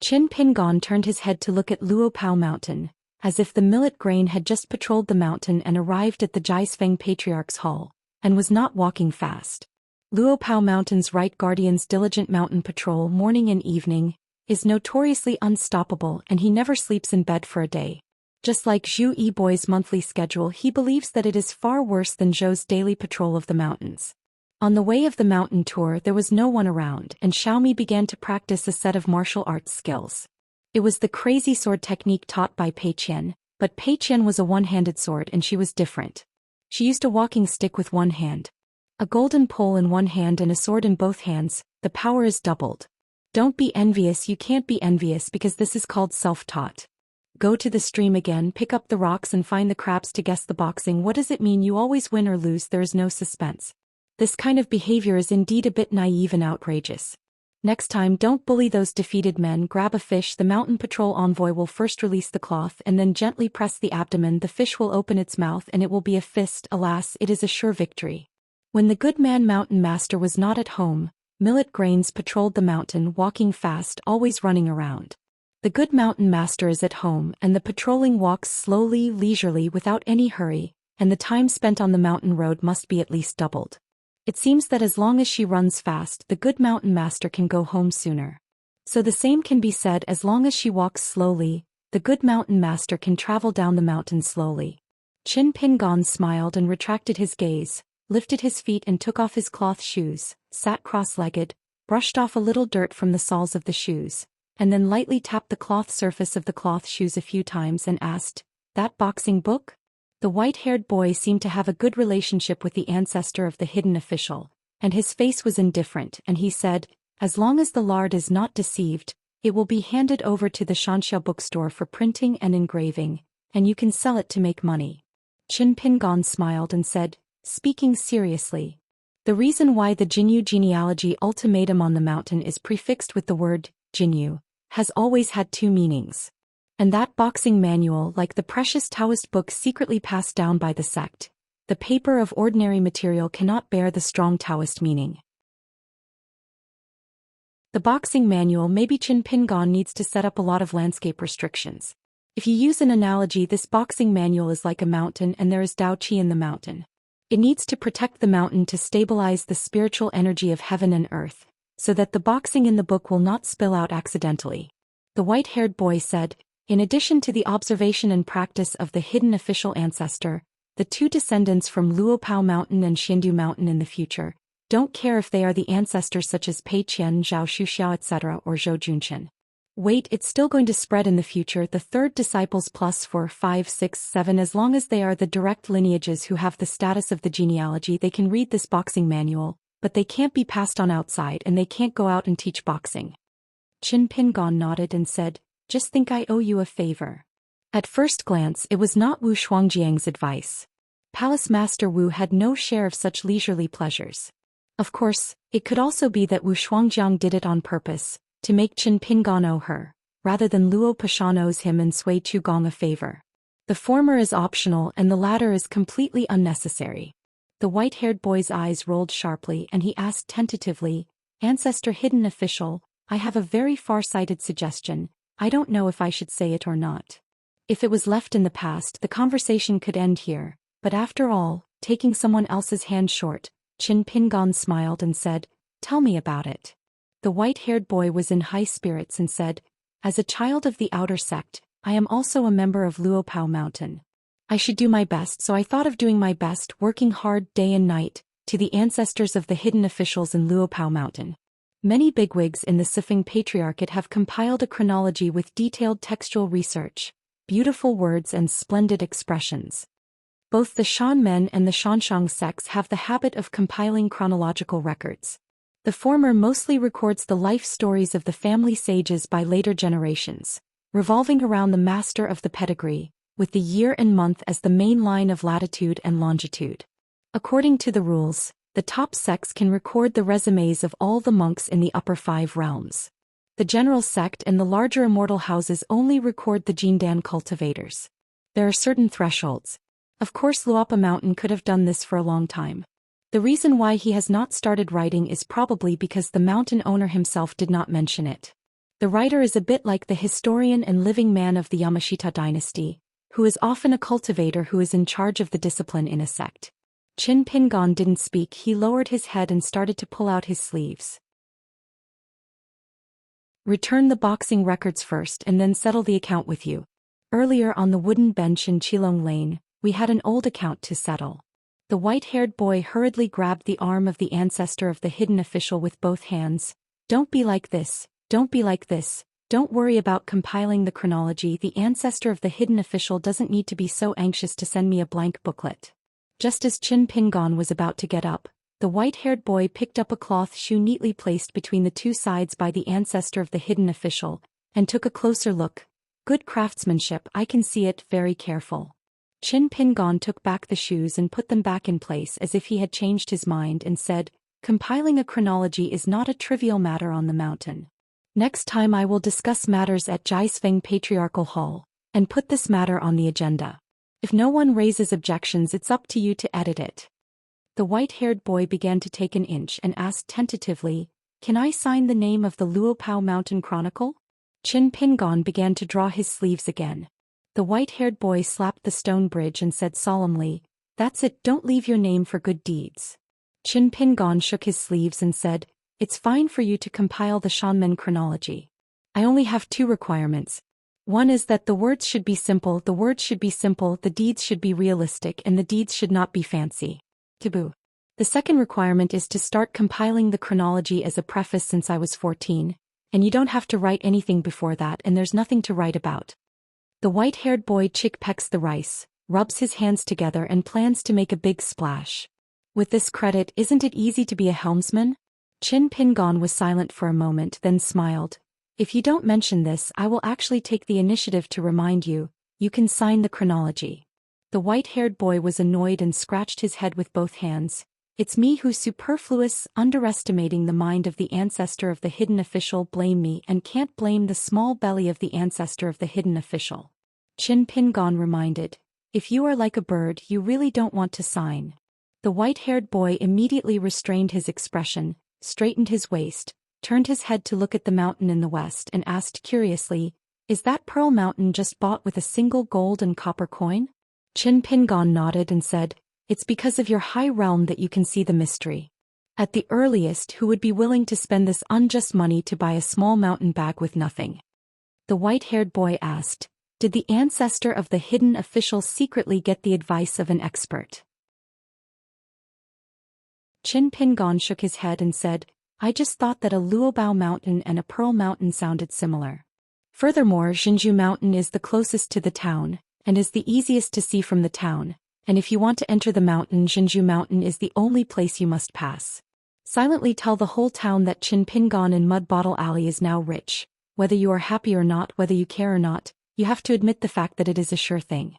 Qin Pingan turned his head to look at Luopao Mountain, as if the millet grain had just patrolled the mountain and arrived at the Jiasfeng Patriarch's hall, and was not walking fast. Luopao Mountain's right guardian's diligent mountain patrol morning and evening is notoriously unstoppable and he never sleeps in bed for a day. Just like Zhu Yiboi's monthly schedule, he believes that it is far worse than Zhou's daily patrol of the mountains. On the way of the mountain tour there was no one around and Xiaomi began to practice a set of martial arts skills. It was the crazy sword technique taught by Pei Qian, but Pei Qian was a one-handed sword and she was different. She used a walking stick with one hand, a golden pole in one hand and a sword in both hands. The power is doubled. Don't be envious, you can't be envious because this is called self-taught. Go to the stream again, pick up the rocks and find the crabs to guess the boxing. What does it mean? You always win or lose, there is no suspense. This kind of behavior is indeed a bit naive and outrageous. Next time don't bully those defeated men. Grab a fish. The mountain patrol envoy will first release the cloth and then gently press the abdomen. The fish will open its mouth and it will be a fist. Alas, it is a sure victory. When the good man mountain master was not at home, millet grains patrolled the mountain, walking fast, always running around. The good mountain master is at home and the patrolling walks slowly, leisurely, without any hurry, and the time spent on the mountain road must be at least doubled. It seems that as long as she runs fast, the good mountain master can go home sooner. So the same can be said, as long as she walks slowly, the good mountain master can travel down the mountain slowly. Qin Pingan smiled and retracted his gaze, lifted his feet and took off his cloth shoes, sat cross-legged, brushed off a little dirt from the soles of the shoes, and then lightly tapped the cloth surface of the cloth shoes a few times and asked, "That boxing book?" The white-haired boy seemed to have a good relationship with the ancestor of the hidden official, and his face was indifferent, and he said, "As long as the lard is not deceived, it will be handed over to the Xianxia bookstore for printing and engraving, and you can sell it to make money." Qin Pingan smiled and said, speaking seriously, "The reason why the Jinyu genealogy ultimatum on the mountain is prefixed with the word Jinyu has always had two meanings. And that boxing manual, like the precious Taoist book secretly passed down by the sect, the paper of ordinary material cannot bear the strong Taoist meaning. The boxing manual, maybe Qin Pingan needs to set up a lot of landscape restrictions. If you use an analogy, this boxing manual is like a mountain and there is Dao Qi in the mountain. It needs to protect the mountain to stabilize the spiritual energy of heaven and earth, so that the boxing in the book will not spill out accidentally." The white-haired boy said, "In addition to the observation and practice of the hidden official ancestor, the two descendants from Luopao Mountain and Xindu Mountain in the future don't care if they are the ancestors such as Pei Qian, Zhao Xian, etc. or Zhou Xian. Wait, it's still going to spread in the future. The third disciples plus 4, 5, 6, 7, as long as they are the direct lineages who have the status of the genealogy, they can read this boxing manual, but they can't be passed on outside and they can't go out and teach boxing." Qin Pingan nodded and said, "Just think I owe you a favor." At first glance it was not Wu Shuangjiang's advice. Palace Master Wu had no share of such leisurely pleasures. Of course, it could also be that Wu Shuangjiang did it on purpose, to make Qin Pingan owe her, rather than Luo Pashan owes him and Sui Qugong a favor. The former is optional and the latter is completely unnecessary. The white-haired boy's eyes rolled sharply and he asked tentatively, Ancestor Hidden Official, I have a very far-sighted suggestion. I don't know if I should say it or not. If it was left in the past, the conversation could end here, but after all, taking someone else's hand short, Qin Pingan smiled and said, Tell me about it. The white-haired boy was in high spirits and said, As a child of the outer sect, I am also a member of Luopao Mountain. I should do my best, so I thought of doing my best, working hard day and night, to the ancestors of the hidden officials in Luopao Mountain. Many bigwigs in the Sifeng Patriarchate have compiled a chronology with detailed textual research, beautiful words and splendid expressions. Both the Shan men and the Xianxia sects have the habit of compiling chronological records. The former mostly records the life stories of the family sages by later generations, revolving around the master of the pedigree, with the year and month as the main line of latitude and longitude. According to the rules, the top sects can record the resumes of all the monks in the upper 5 realms. The general sect and the larger immortal houses only record the Jindan cultivators. There are certain thresholds. Of course, Luopa Mountain could have done this for a long time. The reason why he has not started writing is probably because the mountain owner himself did not mention it. The writer is a bit like the historian and living man of the Yamashita dynasty, who is often a cultivator who is in charge of the discipline in a sect. Qin Pingan didn't speak. He lowered his head and started to pull out his sleeves. Return the boxing records first and then settle the account with you. Earlier on the wooden bench in Qilong Lane, we had an old account to settle. The white-haired boy hurriedly grabbed the arm of the ancestor of the hidden official with both hands. Don't be like this. Don't be like this. Don't worry about compiling the chronology. The ancestor of the hidden official doesn't need to be so anxious to send me a blank booklet. Just as Qin Pingan was about to get up, the white-haired boy picked up a cloth shoe neatly placed between the two sides by the ancestor of the hidden official, and took a closer look. Good craftsmanship, I can see it, very careful. Qin Pingan took back the shoes and put them back in place as if he had changed his mind and said, Compiling a chronology is not a trivial matter on the mountain. Next time I will discuss matters at Jiasfeng Patriarchal Hall, and put this matter on the agenda. If no one raises objections, it's up to you to edit it. The white-haired boy began to take an inch and asked tentatively, Can I sign the name of the Luopao Mountain Chronicle? Qin Pingan began to draw his sleeves again. The white-haired boy slapped the stone bridge and said solemnly, That's it, don't leave your name for good deeds. Qin Pingan shook his sleeves and said, It's fine for you to compile the Shanmen chronology. I only have 2 requirements. One is that the words should be simple, the deeds should be realistic, and the deeds should not be fancy. Taboo. The second requirement is to start compiling the chronology as a preface since I was 14, and you don't have to write anything before that, and there's nothing to write about. The white-haired boy chick-pecks the rice, rubs his hands together and plans to make a big splash. With this credit, isn't it easy to be a helmsman? Qin Pingan was silent for a moment, then smiled. If you don't mention this, I will actually take the initiative to remind you. You can sign the chronology. The white-haired boy was annoyed and scratched his head with both hands. It's me who's superfluous, underestimating the mind of the ancestor of the hidden official. Blame me and can't blame the small belly of the ancestor of the hidden official. Qin Pingan reminded. If you are like a bird, you really don't want to sign. The white-haired boy immediately restrained his expression, straightened his waist, turned his head to look at the mountain in the west and asked curiously, Is that Pearl Mountain just bought with a single gold and copper coin? Qin Pingan nodded and said, It's because of your high realm that you can see the mystery. At the earliest, who would be willing to spend this unjust money to buy a small mountain bag with nothing? The white-haired boy asked, Did the ancestor of the hidden official secretly get the advice of an expert? Qin Pingan shook his head and said, I just thought that a Luobao Mountain and a Pearl Mountain sounded similar. Furthermore, Xinju Mountain is the closest to the town, and is the easiest to see from the town, and if you want to enter the mountain, Xinju Mountain is the only place you must pass. Silently tell the whole town that Qin Pingan in Mud Bottle Alley is now rich. Whether you are happy or not, whether you care or not, you have to admit the fact that it is a sure thing.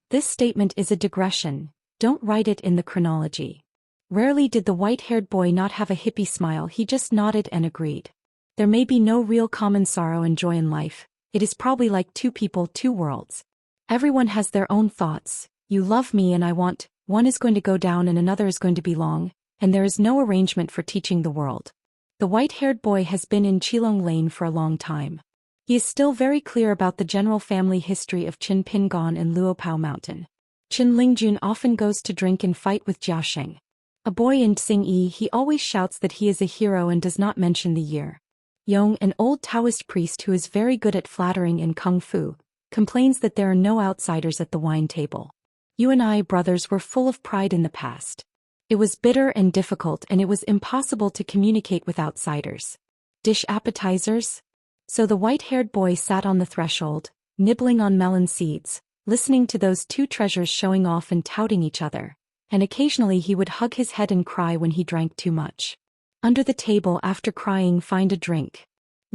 This statement is a digression. Don't write it in the chronology. Rarely did the white-haired boy not have a hippie smile. He just nodded and agreed. There may be no real common sorrow and joy in life. It is probably like two people, two worlds. Everyone has their own thoughts. You love me and I want, one is going to go down and another is going to belong, and there is no arrangement for teaching the world. The white-haired boy has been in Qilong Lane for a long time. He is still very clear about the general family history of Qin Pingan and Luopao Mountain. Qin Lingjun often goes to drink and fight with Zhou Xian. A boy in Xingyi, he always shouts that he is a hero and does not mention the year. Yong, an old Taoist priest who is very good at flattering and kung fu, complains that there are no outsiders at the wine table. You and I, brothers, were full of pride in the past. It was bitter and difficult and it was impossible to communicate with outsiders. Dish appetizers? So the white-haired boy sat on the threshold, nibbling on melon seeds, listening to those two treasures showing off and touting each other, and occasionally he would hug his head and cry when he drank too much. Under the table after crying find a drink.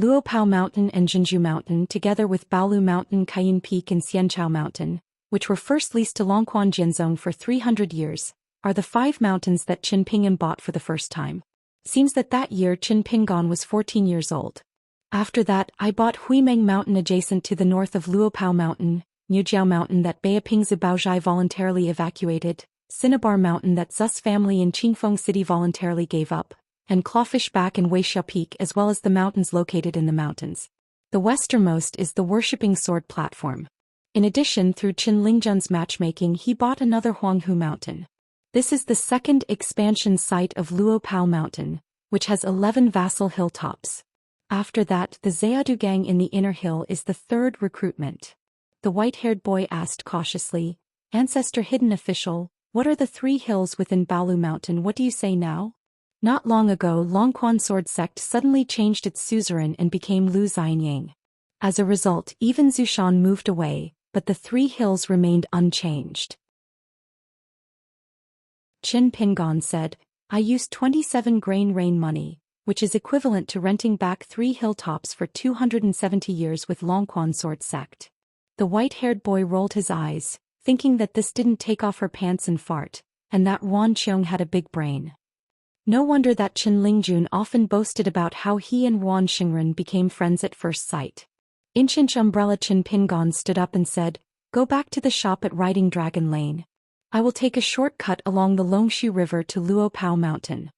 Luopao Mountain and Jinju Mountain together with Baolu Mountain, Cayenne Peak and Xianxia Mountain, which were first leased to Longquan Jianzong for 300 years, are the 5 mountains that Qin Pingan bought for the first time. Seems that year Qin Pingan was 14 years old. After that, I bought Huimeng Mountain adjacent to the north of Luopao Mountain, Nujiao Mountain that Beipingzi Baozhai voluntarily evacuated, Cinnabar Mountain that Zus family in Qingfeng City voluntarily gave up, and Clawfish Back and Weixia Peak as well as the mountains located in the mountains. The westernmost is the Worshipping Sword platform. In addition, through Qin Lingjun's matchmaking he bought another Huanghu Mountain. This is the second expansion site of Luopao Mountain, which has 11 vassal hilltops. After that, the Zayadu Gang in the inner hill is the third recruitment. The white-haired boy asked cautiously, Ancestor Hidden Official, what are the 3 hills within Baolu Mountain? What do you say now? Not long ago, Longquan Sword Sect suddenly changed its suzerain and became Lu Xianyang. As a result, even Zhou Xian moved away, but the 3 hills remained unchanged. Qin Pingan said, I used 27 grain rain money, which is equivalent to renting back 3 hilltops for 270 years with Longquan Sword Sect. The white-haired boy rolled his eyes, thinking that this didn't take off her pants and fart, and that Wan Qiong had a big brain. No wonder that Qin Lingjun often boasted about how he and Wan Xingren became friends at first sight. Inch Umbrella Qin Pingan stood up and said, Go back to the shop at Riding Dragon Lane. I will take a shortcut along the Longshu River to Luopao Mountain.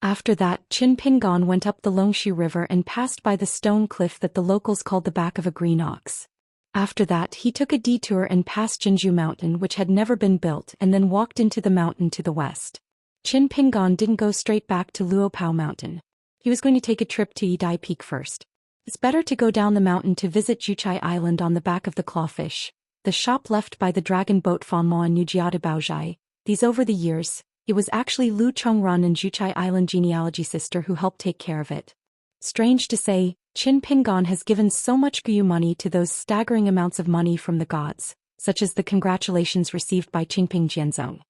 After that, Qin Pingan went up the Longshu River and passed by the stone cliff that the locals called the back of a green ox. After that, he took a detour and passed Jinju Mountain, which had never been built, and then walked into the mountain to the west. Qin Pingan didn't go straight back to Luopao Mountain. He was going to take a trip to Yidai Peak first. It's better to go down the mountain to visit Juchai Island on the back of the Clawfish, the shop left by the dragon boat Fanmo and Nujiada Baozhai. These over the years, it was actually Lu Chongrun and Juchai Island genealogy sister who helped take care of it. Strange to say, Qin Pingan has given so much Guyu money to those staggering amounts of money from the gods, such as the congratulations received by Qingping Jianzong.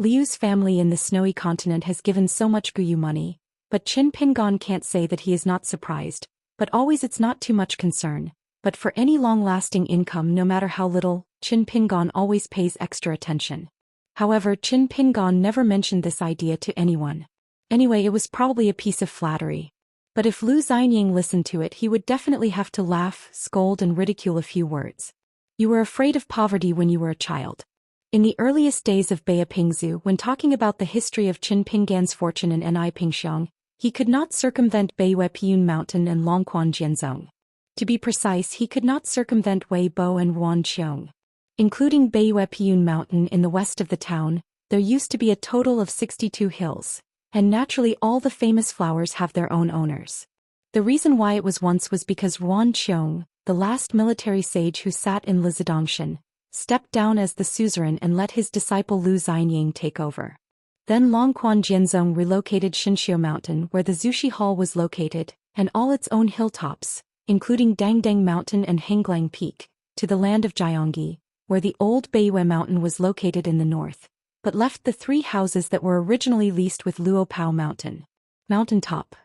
Liu's family in the snowy continent has given so much Guyu money, but Qin Pingan can't say that he is not surprised, but always it's not too much concern. But for any long-lasting income, no matter how little, Qin Pingan always pays extra attention. However, Qin Pingan never mentioned this idea to anyone. Anyway, it was probably a piece of flattery. But if Lu Xianyang listened to it, he would definitely have to laugh, scold and ridicule a few words. You were afraid of poverty when you were a child. In the earliest days of Beipingzu, when talking about the history of Qin Pingan's fortune in Ni Pingxiang, he could not circumvent Beiyue Piyun Mountain and Longquan Jianzong. To be precise, he could not circumvent Wei Bo and Wan Qiong. Including Beiyue Piyun Mountain in the west of the town, there used to be a total of 62 hills, and naturally all the famous flowers have their own owners. The reason why it was once was because Wan Qiong, the last military sage who sat in Lizidongshan, stepped down as the suzerain and let his disciple Lu Xianyang take over. Then Longquan Jianzong relocated Xianxia Mountain where the Zushi Hall was located, and all its own hilltops, including Dangdang Mountain and Henglang Peak, to the land of Jiangyi, where the old Beiyue Mountain was located in the north, but left the 3 houses that were originally leased with Luopao Mountain. Mountaintop.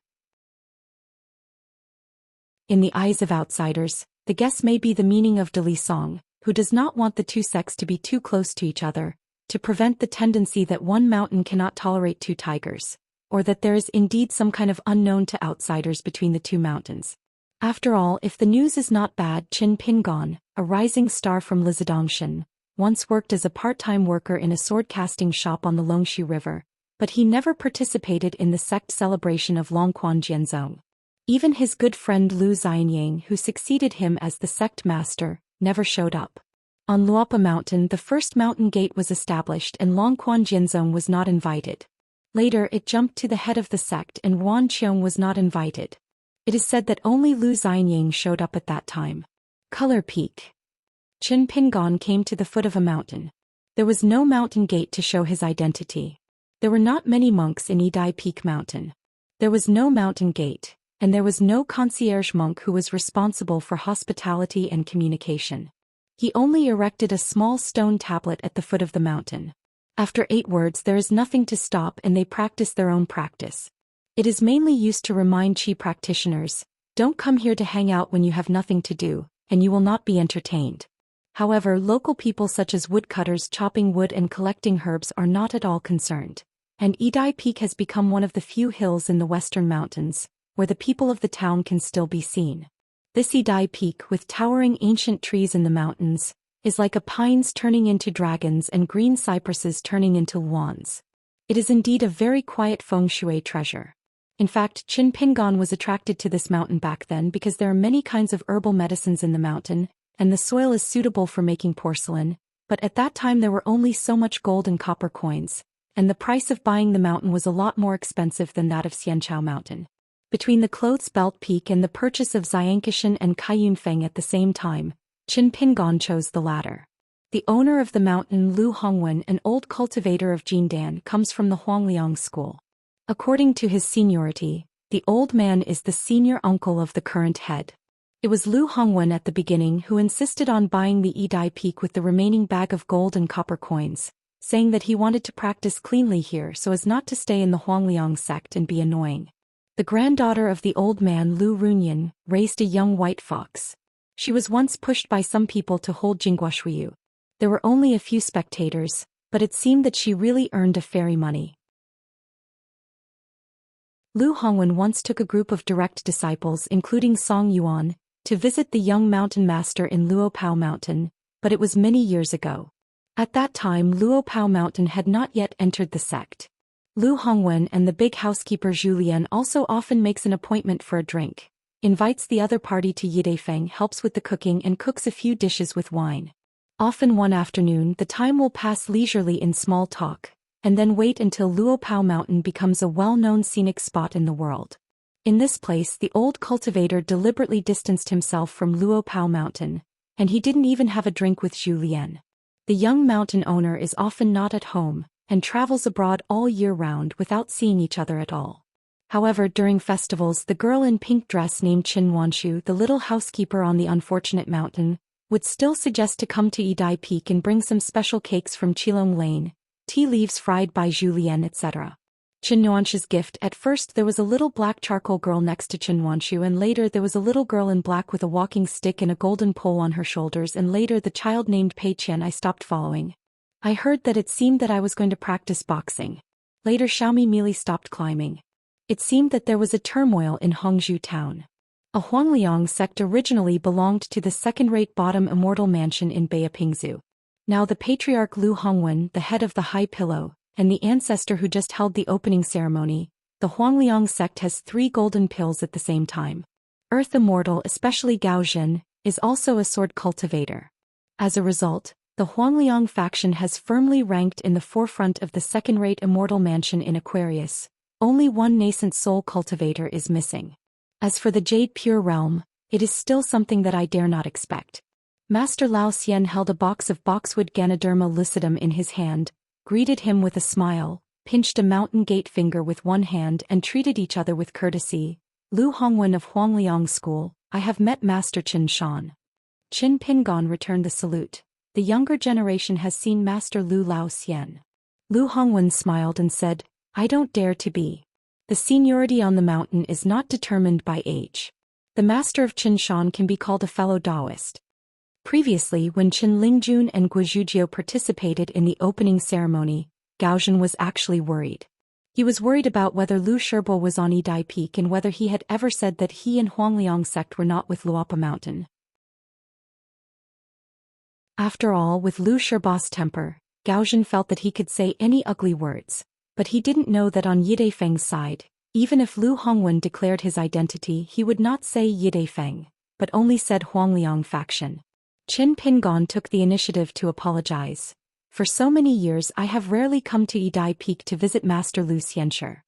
In the eyes of outsiders, the guess may be the meaning of Dali Song, who does not want the 2 sects to be too close to each other, to prevent the tendency that one mountain cannot tolerate 2 tigers. or that there is indeed some kind of unknown to outsiders between the two mountains. After all, if the news is not bad, Qin Pingon, a rising star from Lizidongshan, once worked as a part-time worker in a sword-casting shop on the Longxi River, but he never participated in the sect celebration of Longquan Jianzong. Even his good friend Lu Xianyang, who succeeded him as the sect master, never showed up. On Luopa Mountain, the first mountain gate was established and Longquan Jianzong was not invited. Later it jumped to the head of the sect and Wan Qiong was not invited. It is said that only Lu Xianyang showed up at that time. Color Peak. Qin Pingon came to the foot of a mountain. There was no mountain gate to show his identity. There were not many monks in Yidai Peak Mountain. There was no mountain gate, and there was no concierge monk who was responsible for hospitality and communication. He only erected a small stone tablet at the foot of the mountain. After 8 words there is nothing to stop and they practice their own practice. It is mainly used to remind Qi practitioners, don't come here to hang out when you have nothing to do, and you will not be entertained. However, local people such as woodcutters chopping wood and collecting herbs are not at all concerned. And Yidai Peak has become one of the few hills in the western mountains, where the people of the town can still be seen. This Yidai Peak, with towering ancient trees in the mountains, is like a pines turning into dragons and green cypresses turning into wands. It is indeed a very quiet feng shui treasure. In fact, Qin Pingon was attracted to this mountain back then because there are many kinds of herbal medicines in the mountain, and the soil is suitable for making porcelain, but at that time there were only so much gold and copper coins, and the price of buying the mountain was a lot more expensive than that of Xianxia Mountain. Between the Clothes Belt Peak and the purchase of Xianxia and Kaiyunfeng at the same time, Qin Pingon chose the latter. The owner of the mountain, Lu Hongwen, an old cultivator of Jindan, comes from the Huangliang school. According to his seniority, the old man is the senior uncle of the current head. It was Lu Hongwen at the beginning who insisted on buying the Yidai Peak with the remaining bag of gold and copper coins, saying that he wanted to practice cleanly here so as not to stay in the Huangliang sect and be annoying. The granddaughter of the old man, Lu Runyan, raised a young white fox. She was once pushed by some people to hold Jingguoshuiyu. There were only a few spectators, but it seemed that she really earned a fairy money. Lu Hongwen once took a group of direct disciples including Song Yuan, to visit the young mountain master in Luopao Mountain, but it was many years ago. At that time Luopao Mountain had not yet entered the sect. Lu Hongwen and the big housekeeper Zhou Xian also often makes an appointment for a drink, invites the other party to Yidai, helps with the cooking and cooks a few dishes with wine. Often one afternoon the time will pass leisurely in small talk, and then wait until Luopao Mountain becomes a well-known scenic spot in the world. In this place the old cultivator deliberately distanced himself from Luopao Mountain, and he didn't even have a drink with Zhou Lian. The young mountain owner is often not at home, and travels abroad all year round without seeing each other at all. However, during festivals the girl in pink dress named Qin Wanshu, the little housekeeper on the unfortunate mountain, would still suggest to come to Yidai Peak and bring some special cakes from Qilong Lane, tea leaves fried by Zhou Lian, etc. Qin Wanshu's gift. At first there was a little black charcoal girl next to Qin Wanshu, and later there was a little girl in black with a walking stick and a golden pole on her shoulders, and later the child named Pei Qian. I stopped following. I heard that it seemed that I was going to practice boxing. Later Xiaomi Meili stopped climbing. It seemed that there was a turmoil in Hongzhou town. A Huangliang sect originally belonged to the second-rate bottom immortal mansion in Beipingzu. Now the patriarch Lu Hongwen, the head of the High Pillow, and the ancestor who just held the opening ceremony, the Huangliang sect has 3 golden pills at the same time. Earth Immortal, especially Gao Zhen, is also a sword cultivator. As a result, the Huangliang faction has firmly ranked in the forefront of the second-rate immortal mansion in Aquarius. Only one nascent soul cultivator is missing. As for the Jade Pure Realm, it is still something that I dare not expect. Master Lao Xian held a box of boxwood Ganoderma lucidum in his hand, greeted him with a smile, pinched a mountain gate finger with one hand and treated each other with courtesy. Lu Hongwen of Huangliang School, I have met Master Qin Shan. Qin Pingon returned the salute. The younger generation has seen Master Lu Lao Xian. Lu Hongwen smiled and said, I don't dare to be. The seniority on the mountain is not determined by age. The master of Qin Shan can be called a fellow Taoist. Previously, when Qin Lingjun and Guo Zhujiu participated in the opening ceremony, Gao Zhen was actually worried. He was worried about whether Lu Sherbo was on Yidai Peak and whether he had ever said that he and Huangliang sect were not with Luopa Mountain. After all, with Lu Sherbo's temper, Gao Zhen felt that he could say any ugly words, but he didn't know that on Yidai Feng's side, even if Lu Hongwen declared his identity, he would not say Yidai Feng, but only said Huangliang faction. Qin Pingon took the initiative to apologize. For so many years I have rarely come to Yidai Peak to visit Master Lu Xianxia.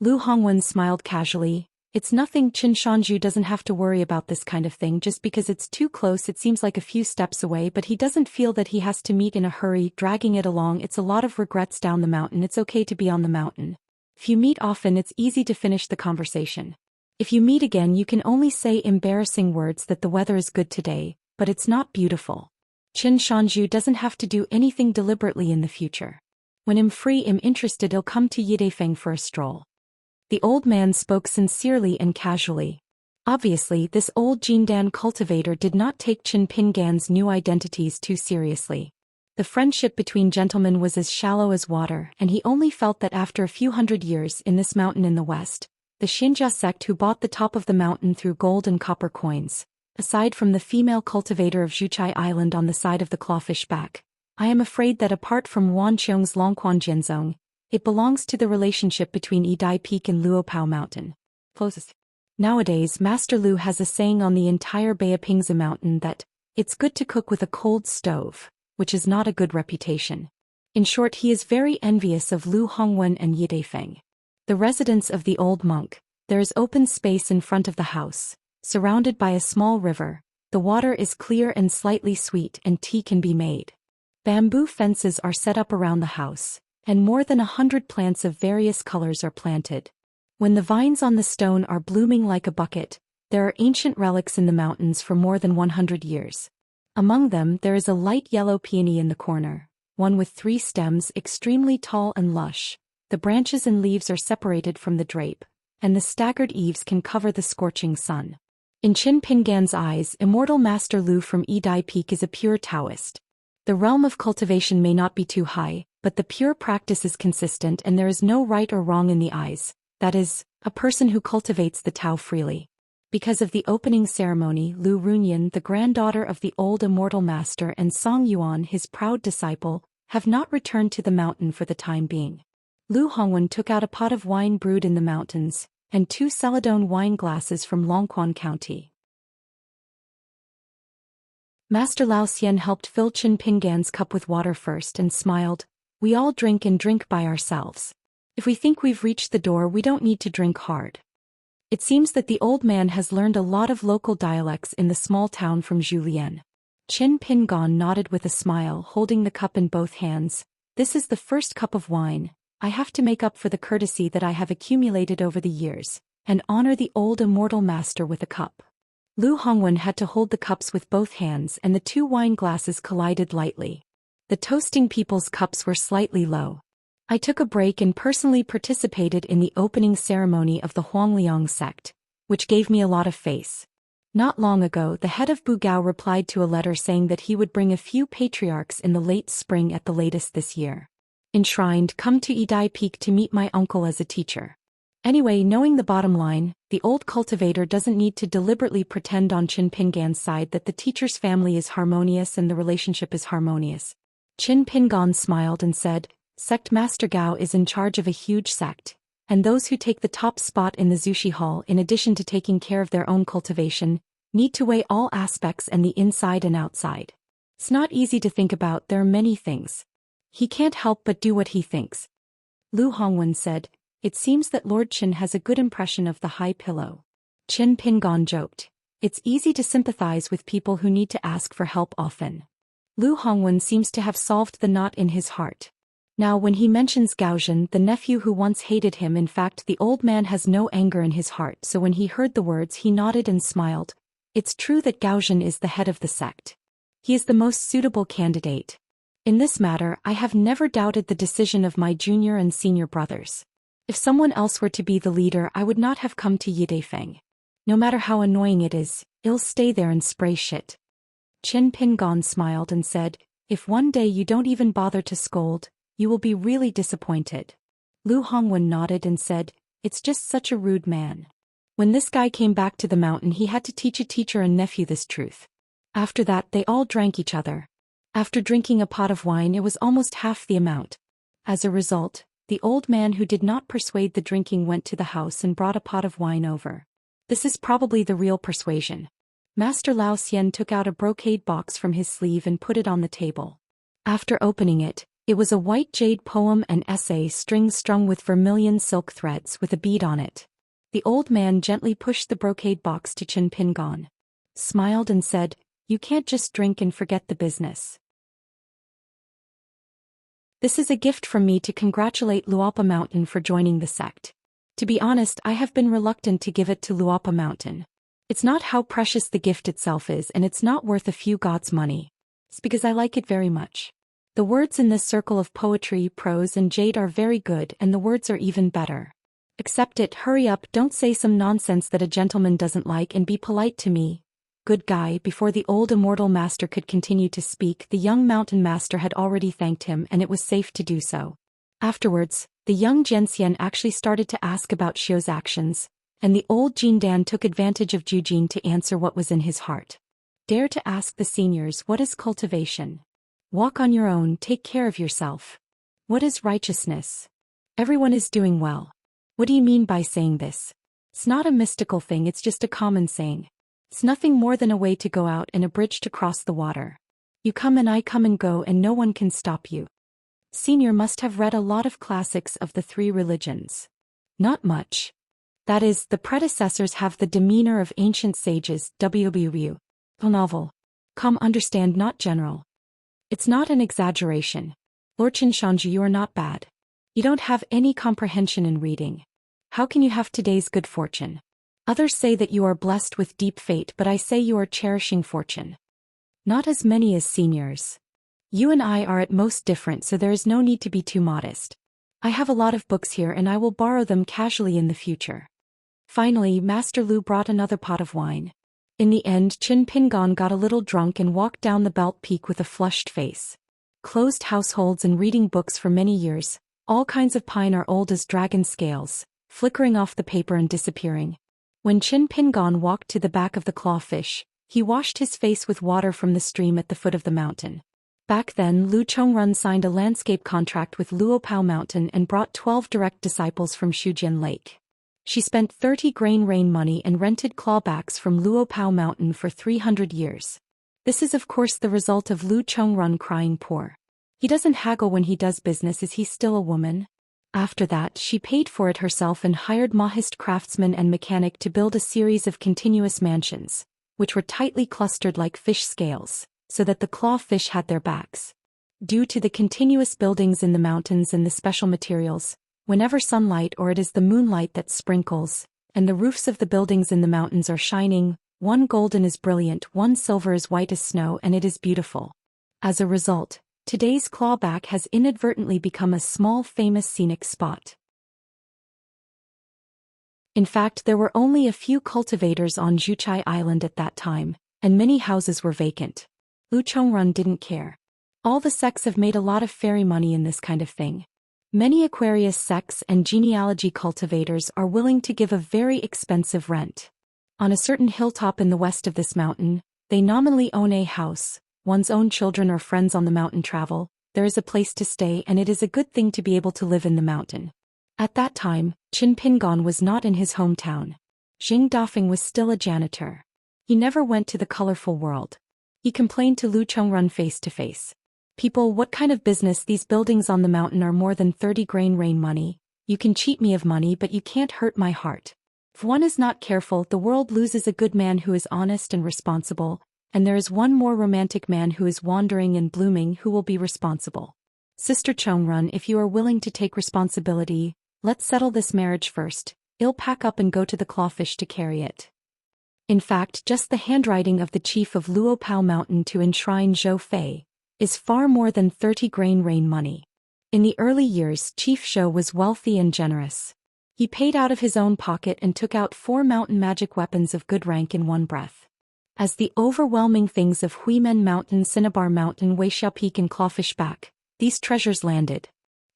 Lu Hongwen smiled casually. It's nothing. Qin Shanju doesn't have to worry about this kind of thing just because it's too close. It seems like a few steps away, but he doesn't feel that he has to meet in a hurry, dragging it along. It's a lot of regrets down the mountain. It's okay to be on the mountain. If you meet often, it's easy to finish the conversation. If you meet again, you can only say embarrassing words that the weather is good today, but it's not beautiful. Qin Shanju doesn't have to do anything deliberately in the future. When I'm free, I'm interested, I'll come to Yidai Feng for a stroll. The old man spoke sincerely and casually. Obviously, this old Jindan cultivator did not take Qin Pingan's new identities too seriously. The friendship between gentlemen was as shallow as water, and he only felt that after a few hundred years in this mountain in the west, the Xianxia sect who bought the top of the mountain through gold and copper coins, aside from the female cultivator of Zhuchai Island on the side of the clawfish back, I am afraid that apart from Wan Qiong's Longquan Jianzong, it belongs to the relationship between Yidai Peak and Luopao Mountain. Nowadays, Master Lu has a saying on the entire Beipingzi Mountain that, it's good to cook with a cold stove, which is not a good reputation. In short, he is very envious of Lu Hongwen and Yidai Feng. The residence of the old monk, there is open space in front of the house, surrounded by a small river. The water is clear and slightly sweet, and tea can be made. Bamboo fences are set up around the house, and more than 100 plants of various colors are planted. When the vines on the stone are blooming like a bucket, there are ancient relics in the mountains for more than 100 years. Among them there is a light yellow peony in the corner, one with 3 stems, extremely tall and lush. The branches and leaves are separated from the drape, and the staggered eaves can cover the scorching sun. In Qin Pingan's eyes, immortal Master Lu from Yidai Peak is a pure Taoist. The realm of cultivation may not be too high, but the pure practice is consistent and there is no right or wrong in the eyes, that is, a person who cultivates the Tao freely. Because of the opening ceremony, Lu Runyan, the granddaughter of the old immortal master, and Song Yuan, his proud disciple, have not returned to the mountain for the time being. Lu Hongwen took out a pot of wine brewed in the mountains, and 2 Celadone wine glasses from Longquan County. Master Lao Xian helped fill Qin Pingan's cup with water first and smiled. We all drink and drink by ourselves. If we think we've reached the door, we don't need to drink hard. It seems that the old man has learned a lot of local dialects in the small town from Zhou Xian. Qin Pingan nodded with a smile, holding the cup in both hands. This is the first cup of wine. I have to make up for the courtesy that I have accumulated over the years, and honor the old immortal master with a cup. Lu Hongwen had to hold the cups with both hands, and the 2 wine glasses collided lightly. The toasting people's cups were slightly low. I took a break and personally participated in the opening ceremony of the Huangliang sect, which gave me a lot of face. Not long ago, the head of Bugao replied to a letter saying that he would bring a few patriarchs in the late spring at the latest this year. Enshrined, come to Yidai Peak to meet my uncle as a teacher. Anyway, knowing the bottom line, the old cultivator doesn't need to deliberately pretend on Qin Pingan's side that the teacher's family is harmonious and the relationship is harmonious. Qin Pingan smiled and said, Sect Master Gao is in charge of a huge sect, and those who take the top spot in the Zushi Hall, in addition to taking care of their own cultivation, need to weigh all aspects and the inside and outside. It's not easy to think about, there are many things. He can't help but do what he thinks. Lu Hongwen said, It seems that Lord Qin has a good impression of the high pillow. Qin Pingan joked, It's easy to sympathize with people who need to ask for help often. Lu Hongwen seems to have solved the knot in his heart. Now when he mentions Gao Zhen, the nephew who once hated him, in fact the old man has no anger in his heart, so when he heard the words he nodded and smiled. It's true that Gao Zhen is the head of the sect. He is the most suitable candidate. In this matter, I have never doubted the decision of my junior and senior brothers. If someone else were to be the leader, I would not have come to Yidai Feng. No matter how annoying it is, I'll stay there and spray shit. Qin Pingan smiled and said, If one day you don't even bother to scold, you will be really disappointed. Lu Hongwen nodded and said, "It's just such a rude man. When this guy came back to the mountain he had to teach a teacher and nephew this truth." After that they all drank each other. After drinking a pot of wine it was almost half the amount. As a result, the old man who did not persuade the drinking went to the house and brought a pot of wine over. This is probably the real persuasion. Master Lao Xian took out a brocade box from his sleeve and put it on the table. After opening it, it was a white jade poem and essay string strung with vermilion silk threads with a bead on it. The old man gently pushed the brocade box to Qin Pingon, smiled and said, "You can't just drink and forget the business. This is a gift from me to congratulate Luopa Mountain for joining the sect. To be honest, I have been reluctant to give it to Luopa Mountain. It's not how precious the gift itself is, and it's not worth a few gods' money. It's because I like it very much. The words in this circle of poetry, prose and jade are very good, and the words are even better. Accept it, hurry up, don't say some nonsense that a gentleman doesn't like, and be polite to me. Good guy." Before the old immortal master could continue to speak, the young mountain master had already thanked him, and it was safe to do so. Afterwards, the young Xian actually started to ask about Xiu's actions, and the old Jindan took advantage of Jujin to answer what was in his heart. Dare to ask the seniors, what is cultivation? Walk on your own, take care of yourself. What is righteousness? Everyone is doing well. What do you mean by saying this? It's not a mystical thing, it's just a common saying. It's nothing more than a way to go out and a bridge to cross the water. You come and I come and go and no one can stop you. Senior must have read a lot of classics of the three religions. Not much. That is, the predecessors have the demeanor of ancient sages. W.B. Ryu. A novel. Come, understand, not general. It's not an exaggeration. Lord Xianxia, you are not bad. You don't have any comprehension in reading. How can you have today's good fortune? Others say that you are blessed with deep fate, but I say you are cherishing fortune. Not as many as seniors. You and I are at most different, so there is no need to be too modest. I have a lot of books here and I will borrow them casually in the future. Finally, Master Lu brought another pot of wine. In the end, Qin Pingon got a little drunk and walked down the belt peak with a flushed face. Closed households and reading books for many years. All kinds of pine are old as dragon scales, flickering off the paper and disappearing. When Qin Pingon walked to the back of the clawfish, he washed his face with water from the stream at the foot of the mountain. Back then, Lu Chongrun signed a landscape contract with Luopao Mountain and brought 12 direct disciples from Shujian Lake. She spent 30 grain rain money and rented clawbacks from Luopao Mountain for 300 years. This is of course the result of Lu Chongrun crying poor. He doesn't haggle when he does business. Is he still a woman? After that, she paid for it herself and hired Mahist craftsman and mechanic to build a series of continuous mansions, which were tightly clustered like fish scales, so that the clawfish had their backs. Due to the continuous buildings in the mountains and the special materials, whenever sunlight or it is the moonlight that sprinkles, and the roofs of the buildings in the mountains are shining, one golden is brilliant, one silver is white as snow, and it is beautiful. As a result, today's clawback has inadvertently become a small famous scenic spot. In fact, there were only a few cultivators on Zhuchai Island at that time, and many houses were vacant. Lu Chongrun didn't care. All the sects have made a lot of fairy money in this kind of thing. Many Aquarius sects and genealogy cultivators are willing to give a very expensive rent. On a certain hilltop in the west of this mountain, they nominally own a house. One's own children or friends on the mountain travel, there is a place to stay, and it is a good thing to be able to live in the mountain. At that time, Qin Pingon was not in his hometown. Xing Dafeng was still a janitor. He never went to the colorful world. He complained to Lu Chongrun face to face. People, what kind of business? These buildings on the mountain are more than 30 grain rain money. You can cheat me of money, but you can't hurt my heart. If one is not careful, the world loses a good man who is honest and responsible, and there is one more romantic man who is wandering and blooming who will be responsible. Sister Chongrun, if you are willing to take responsibility, let's settle this marriage first. I'll pack up and go to the clawfish to carry it. In fact, just the handwriting of the chief of Luopao Mountain to enshrine Zhou Fei is far more than 30 grain rain money. In the early years, Chief Zhou was wealthy and generous. He paid out of his own pocket and took out 4 mountain magic weapons of good rank in one breath. As the overwhelming things of Huimen Mountain, Cinnabar Mountain, Weishao Peak and Clawfish Back, these treasures landed.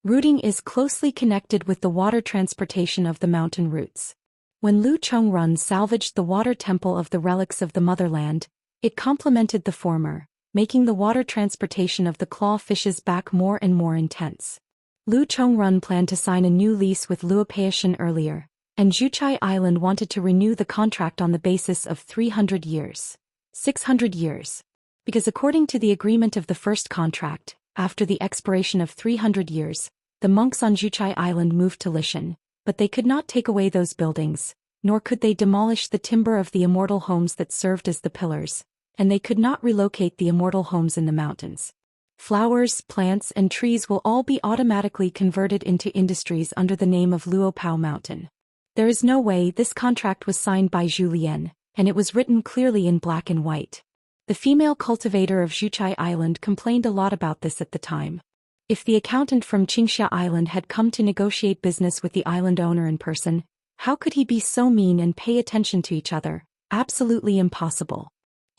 Rooting is closely connected with the water transportation of the mountain roots. When Lu Chongrun salvaged the water temple of the relics of the motherland, it complemented the former, making the water transportation of the claw fish's back more and more intense. Lu Chongrun planned to sign a new lease with Luopeishan earlier, and Zhuchai Island wanted to renew the contract on the basis of 300 years. 600 years. Because according to the agreement of the first contract, after the expiration of 300 years, the monks on Zhuchai Island moved to Lishan, but they could not take away those buildings, nor could they demolish the timber of the immortal homes that served as the pillars, and they could not relocate the immortal homes in the mountains. Flowers, plants, and trees will all be automatically converted into industries under the name of Luopao Mountain. There is no way this contract was signed by Zhou Xian, and it was written clearly in black and white. The female cultivator of Zhuchai Island complained a lot about this at the time. If the accountant from Xianxia Island had come to negotiate business with the island owner in person, how could he be so mean and pay attention to each other? Absolutely impossible.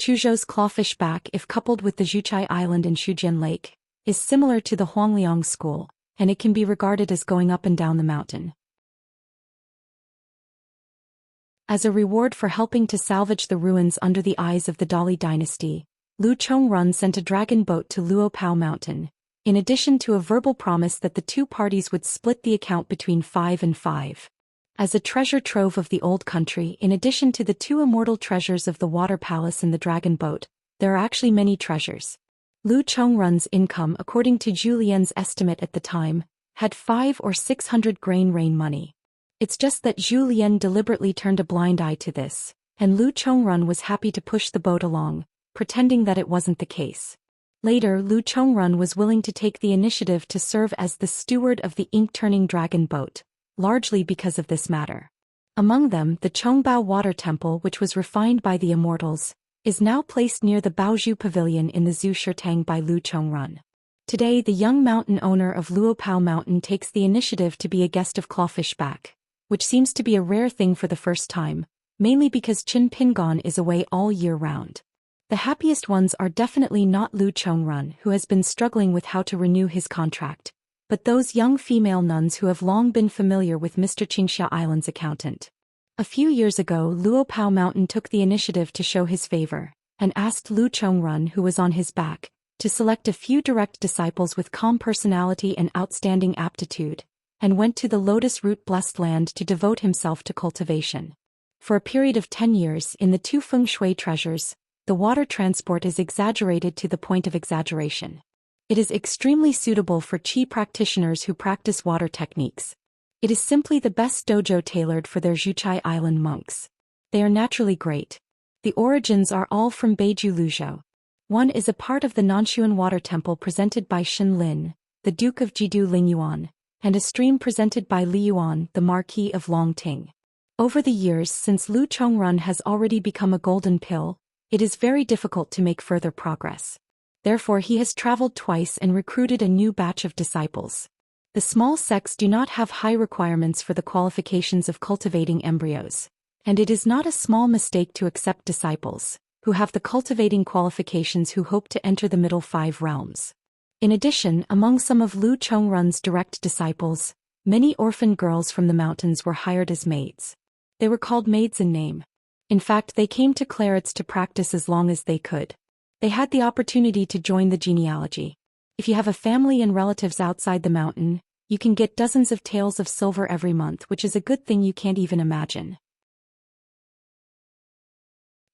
Chuzhou's clawfish back, if coupled with the Zhuchai Island and Shujian Lake, is similar to the Huangliang school, and it can be regarded as going up and down the mountain. As a reward for helping to salvage the ruins under the eyes of the Dali dynasty, Lu Chongrun sent a dragon boat to Luopao Mountain, in addition to a verbal promise that the two parties would split the account between 5 and 5. As a treasure trove of the old country, in addition to the two immortal treasures of the water palace and the dragon boat, there are actually many treasures. Lu Chongrun's income, according to Julien's estimate at the time, had 500 or 600 grain rain money. It's just that Julien deliberately turned a blind eye to this, and Lu Chongrun was happy to push the boat along, pretending that it wasn't the case. Later, Lu Chongrun was willing to take the initiative to serve as the steward of the ink-turning dragon boat, largely because of this matter. Among them, the Chongbao Water Temple, which was refined by the immortals, is now placed near the Baozhu Pavilion in the Zhu Shirtang by Lu Chongrun. Today, the young mountain owner of Luopao Mountain takes the initiative to be a guest of Clawfish Back, which seems to be a rare thing for the first time, mainly because Qin Pingon is away all year round. The happiest ones are definitely not Lu Chongrun, who has been struggling with how to renew his contract, but those young female nuns who have long been familiar with Mr. Xianxia Island's accountant. A few years ago, Luopao Mountain took the initiative to show his favor, and asked Lu Chongrun, who was on his back, to select a few direct disciples with calm personality and outstanding aptitude, and went to the Lotus Root Blessed Land to devote himself to cultivation. For a period of 10 years, in the two feng shui treasures, the water transport is exaggerated to the point of exaggeration. It is extremely suitable for qi practitioners who practice water techniques. It is simply the best dojo tailored for their Zhuchai Island monks. They are naturally great. The origins are all from Beiju Luzhou. One is a part of the Nanshuan water temple presented by Shen Lin, the Duke of Jidu Lingyuan, and a stream presented by Li Yuan, the Marquis of Longting. Over the years, since Lu Chongrun has already become a golden pill, it is very difficult to make further progress. Therefore, he has traveled twice and recruited a new batch of disciples. The small sects do not have high requirements for the qualifications of cultivating embryos, and it is not a small mistake to accept disciples who have the cultivating qualifications who hope to enter the middle 5 realms. In addition, among some of Lu Chongrun's direct disciples, many orphan girls from the mountains were hired as maids. They were called maids in name. In fact, they came to Clarets to practice as long as they could. They had the opportunity to join the genealogy. If you have a family and relatives outside the mountain, you can get dozens of taels of silver every month, which is a good thing you can't even imagine.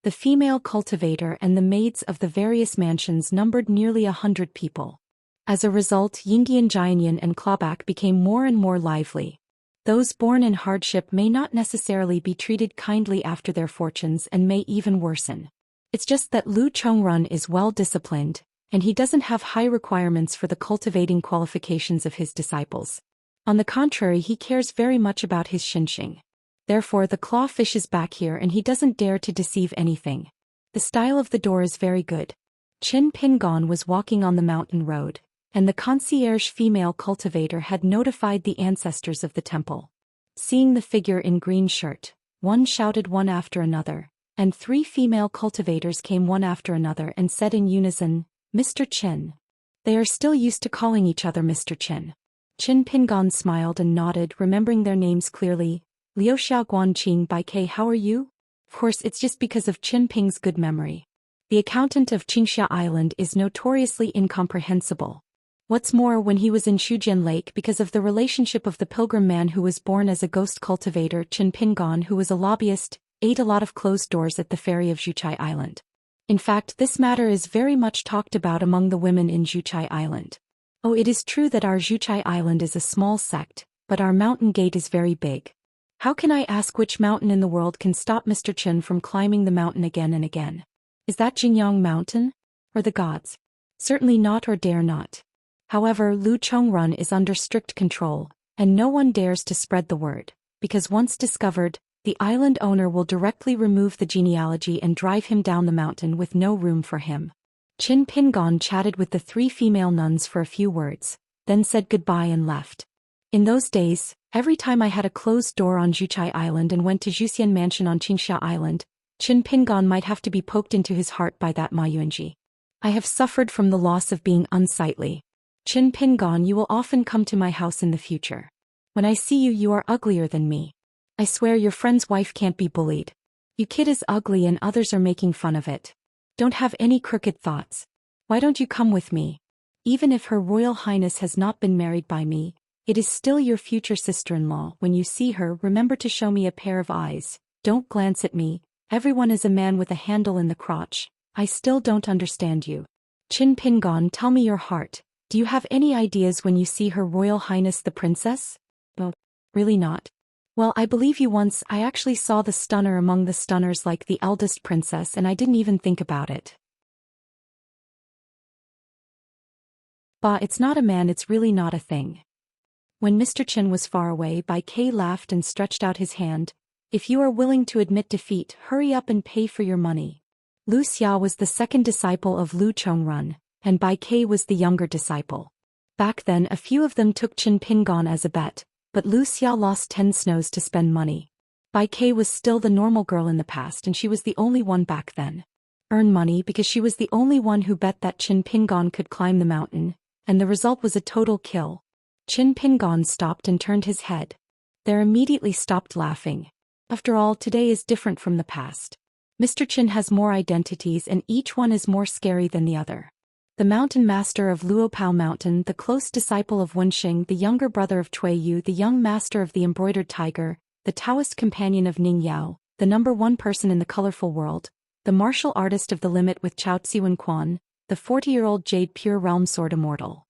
The female cultivator and the maids of the various mansions numbered nearly 100 people. As a result, Yingyan Jianyan and Clawback became more and more lively. Those born in hardship may not necessarily be treated kindly after their fortunes and may even worsen. It's just that Lu Chongrun is well disciplined, and he doesn't have high requirements for the cultivating qualifications of his disciples. On the contrary, he cares very much about his Xinxing. Therefore, the clawfish is back here and he doesn't dare to deceive anything. The style of the door is very good. Qin Pingon was walking on the mountain road, and the concierge female cultivator had notified the ancestors of the temple. Seeing the figure in green shirt, one shouted one after another, and 3 female cultivators came one after another and said in unison, "Mr. Qin." They are still used to calling each other Mr. Qin. Qin Pingan smiled and nodded, remembering their names clearly. Liu Xiao Guanqing Bai Ke, how are you? Of course, it's just because of Qin Ping's good memory. The accountant of Xianxia Island is notoriously incomprehensible. What's more, when he was in Shujian Lake, because of the relationship of the pilgrim man who was born as a ghost cultivator, Qin Pingan, who was a lobbyist, ate a lot of closed doors at the ferry of Zhuchai Island. In fact, this matter is very much talked about among the women in Zhuchai Island. Oh, it is true that our Zhuchai Island is a small sect, but our mountain gate is very big. How can I ask which mountain in the world can stop Mr. Qin from climbing the mountain again and again? Is that Jingyang Mountain? Or the gods? Certainly not, or dare not. However, Lu Chongrun is under strict control, and no one dares to spread the word, because once discovered, the island owner will directly remove the genealogy and drive him down the mountain with no room for him. Qin Pingan chatted with the 3 female nuns for a few words, then said goodbye and left. In those days, every time I had a closed door on Zhuchai Island and went to Zhou Xian Mansion on Xianxia Island, Qin Pingan might have to be poked into his heart by that Ma Yuanji. I have suffered from the loss of being unsightly. Qin Pingan, you will often come to my house in the future. When I see you, you are uglier than me. I swear your friend's wife can't be bullied. You kid is ugly and others are making fun of it. Don't have any crooked thoughts. Why don't you come with me? Even if Her Royal Highness has not been married by me, it is still your future sister-in-law. When you see her, remember to show me a pair of eyes. Don't glance at me. Everyone is a man with a handle in the crotch. I still don't understand you. Qin Pingan, tell me your heart. Do you have any ideas when you see Her Royal Highness the Princess? Oh, really not. Well, I believe you once. I actually saw the stunner among the stunners, like the eldest princess, and I didn't even think about it. Bah, it's not a man, it's really not a thing. When Mr. Qin was far away, Bai Ke laughed and stretched out his hand. If you are willing to admit defeat, hurry up and pay for your money. Lu Xia was the second disciple of Lu Chongrun, and Bai Ke was the younger disciple. Back then, a few of them took Qin Pingan as a bet, but Lu Xia lost 10 snows to spend money. Bai Ke was still the normal girl in the past, and she was the only one back then. Earn money because she was the only one who bet that Qin Pingan could climb the mountain, and the result was a total kill. Qin Pingan stopped and turned his head. They immediately stopped laughing. After all, today is different from the past. Mr. Qin has more identities and each one is more scary than the other. The mountain master of Luopao Mountain, the close disciple of Wenxing, the younger brother of Cui Yu, the young master of the embroidered tiger, the Taoist companion of Ning Yao, the #1 person in the colorful world, the martial artist of the limit with Chao Tsiwen Quan, the 40-year-old jade pure realm sword immortal.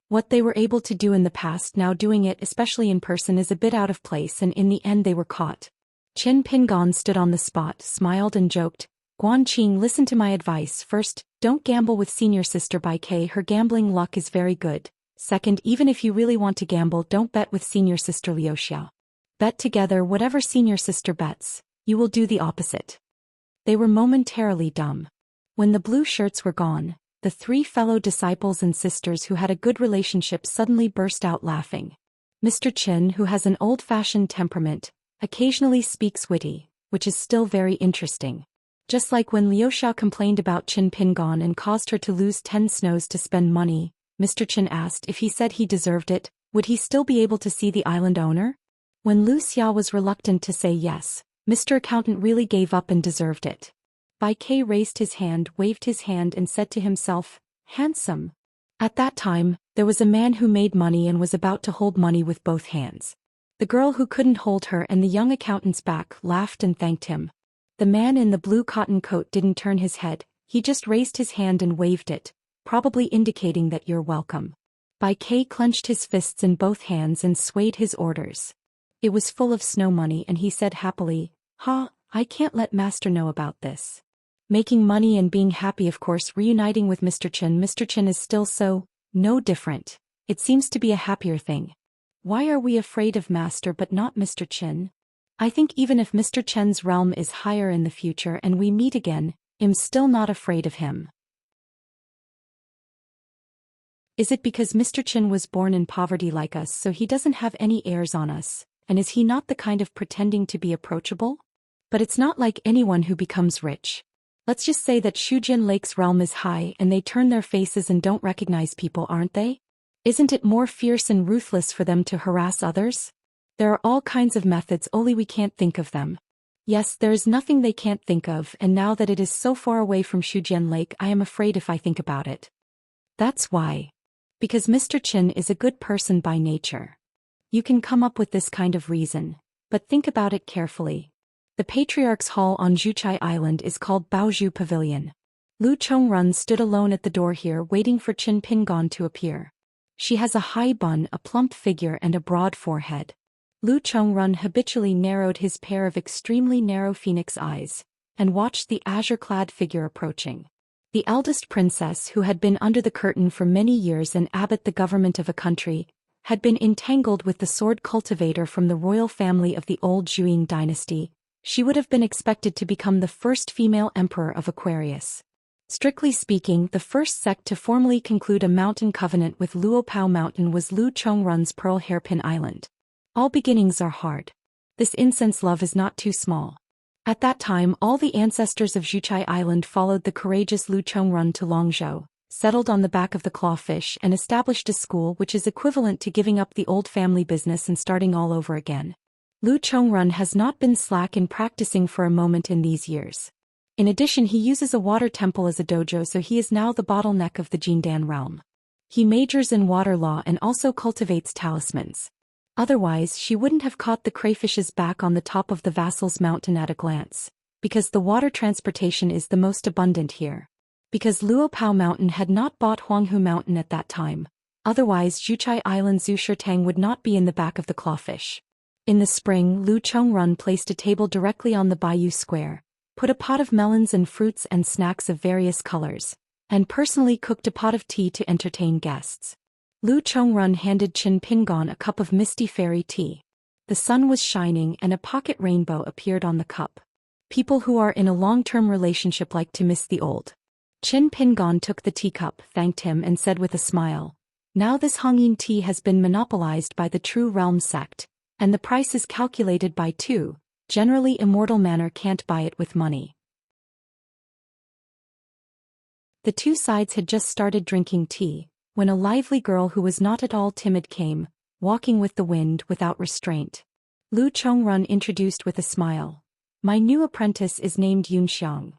What they were able to do in the past, now doing it, especially in person, is a bit out of place, and in the end they were caught. Qin Pingan stood on the spot, smiled and joked. Guanqing, listen to my advice. First, don't gamble with senior sister Bai Ke. Her gambling luck is very good. Second, even if you really want to gamble, don't bet with senior sister Liu Xiao. Bet together. Whatever senior sister bets, you will do the opposite. They were momentarily dumb. When the blue shirts were gone, the 3 fellow disciples and sisters who had a good relationship suddenly burst out laughing. Mr. Qin, who has an old-fashioned temperament, occasionally speaks witty, which is still very interesting. Just like when Liu Xiao complained about Qin Pingan and caused her to lose 10 snows to spend money, Mr. Qin asked if he said he deserved it, would he still be able to see the island owner? When Lu Xia was reluctant to say yes, Mr. Accountant really gave up and deserved it. Bai Ke raised his hand, waved his hand and said to himself, handsome. At that time, there was a man who made money and was about to hold money with both hands. The girl who couldn't hold her and the young accountant's back laughed and thanked him. The man in the blue cotton coat didn't turn his head, he just raised his hand and waved it, probably indicating that you're welcome. Bai Ke clenched his fists in both hands and swayed his orders. It was full of snow money and he said happily, "Ha, I can't let master know about this." Making money and being happy, of course, reuniting with Mr. Qin. Mr. Qin is still so, no different. It seems to be a happier thing. Why are we afraid of master but not Mr. Qin? I think even if Mr. Chen's realm is higher in the future and we meet again, I'm still not afraid of him. Is it because Mr. Qin was born in poverty like us, so he doesn't have any heirs on us, and is he not the kind of pretending to be approachable? But it's not like anyone who becomes rich. Let's just say that Shujian Lake's realm is high and they turn their faces and don't recognize people, aren't they? Isn't it more fierce and ruthless for them to harass others? There are all kinds of methods, only we can't think of them. Yes, there is nothing they can't think of, and now that it is so far away from Shujian Lake, I am afraid if I think about it. That's why. Because Mr. Qin is a good person by nature. You can come up with this kind of reason, but think about it carefully. The Patriarch's Hall on Zhuchai Island is called Baozhu Pavilion. Lu Chongrun stood alone at the door here waiting for Qin Pingon to appear. She has a high bun, a plump figure and a broad forehead. Lu Chongrun habitually narrowed his pair of extremely narrow phoenix eyes, and watched the azure-clad figure approaching. The eldest princess, who had been under the curtain for many years and abbot the government of a country, had been entangled with the sword cultivator from the royal family of the old Zhuing dynasty. She would have been expected to become the first female emperor of Aquarius. Strictly speaking, the first sect to formally conclude a mountain covenant with Luopao Mountain was Lu Chongrun's Pearl Hairpin Island. All beginnings are hard. This incense love is not too small. At that time, all the ancestors of Zhuchai Island followed the courageous Lu Chongrun to Longzhou, settled on the back of the clawfish and established a school which is equivalent to giving up the old family business and starting all over again. Lu Chongrun has not been slack in practicing for a moment in these years. In addition, he uses a water temple as a dojo, so he is now the bottleneck of the Jindan realm. He majors in water law and also cultivates talismans. Otherwise, she wouldn't have caught the crayfish's back on the top of the Vassal's mountain at a glance, because the water transportation is the most abundant here. Because Luopao Mountain had not bought Huanghu Mountain at that time, otherwise Zhuchai Island Zhushirtang would not be in the back of the clawfish. In the spring, Lu Chongrun placed a table directly on the Bayou Square, put a pot of melons and fruits and snacks of various colors, and personally cooked a pot of tea to entertain guests. Lu Chongrun handed Qin Pingon a cup of misty fairy tea. The sun was shining and a pocket rainbow appeared on the cup. People who are in a long-term relationship like to miss the old. Qin Pingon took the teacup, thanked him and said with a smile, "Now this Hongyin tea has been monopolized by the True Realm sect, and the price is calculated by 2. Generally immortal manner can't buy it with money." The two sides had just started drinking tea, when a lively girl who was not at all timid came, walking with the wind without restraint. Lu Chongrun introduced with a smile. "My new apprentice is named Yunxiang.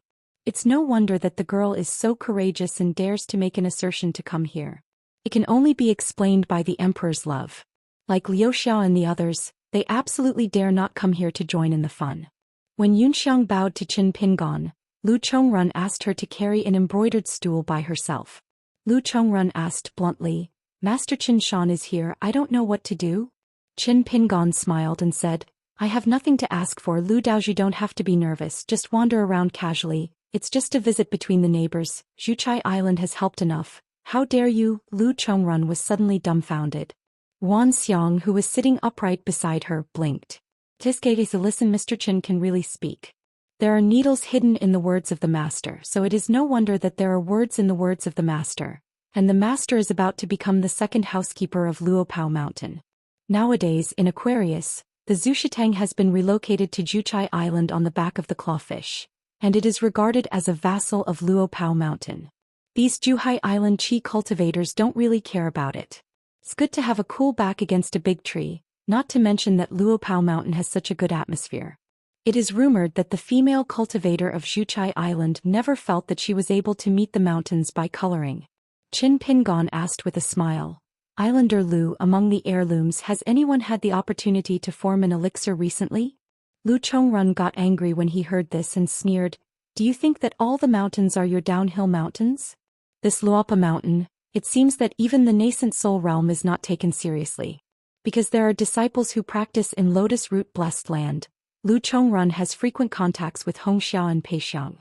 It's no wonder that the girl is so courageous and dares to make an assertion to come here. It can only be explained by the emperor's love. Like Liu Xiao and the others, they absolutely dare not come here to join in the fun." When Yunxiang bowed to Qin Pingon, Lu Chongrun asked her to carry an embroidered stool by herself. Lu Chongrun asked bluntly, "Master Qin Shan is here, I don't know what to do?" Qin Pingon smiled and said, "I have nothing to ask for, Lu Daozhu, don't have to be nervous, just wander around casually, it's just a visit between the neighbors, Zhuchai Island has helped enough, how dare you?" Lu Chongrun was suddenly dumbfounded. Wan Xiang, who was sitting upright beside her, blinked. "Tiskete, listen, Mr. Qin can really speak. There are needles hidden in the words of the master, so it is no wonder that there are words in the words of the master, and the master is about to become the second housekeeper of Luopao Mountain. Nowadays, in Aquarius, the Zhushitang has been relocated to Zhuchai Island on the back of the clawfish, and it is regarded as a vassal of Luopao Mountain. These Zhuhai Island chi cultivators don't really care about it. It's good to have a cool back against a big tree, not to mention that Luopao Mountain has such a good atmosphere. It is rumored that the female cultivator of Zhuchai Island never felt that she was able to meet the mountains by coloring." Qin Pingon asked with a smile, "Islander Lu, among the heirlooms, has anyone had the opportunity to form an elixir recently?" Lu Chongrun got angry when he heard this and sneered, "Do you think that all the mountains are your downhill mountains? This Luopa Mountain, it seems that even the nascent soul realm is not taken seriously. Because there are disciples who practice in lotus root blessed land, Lu Chongrun has frequent contacts with Hongxia and Peixiang."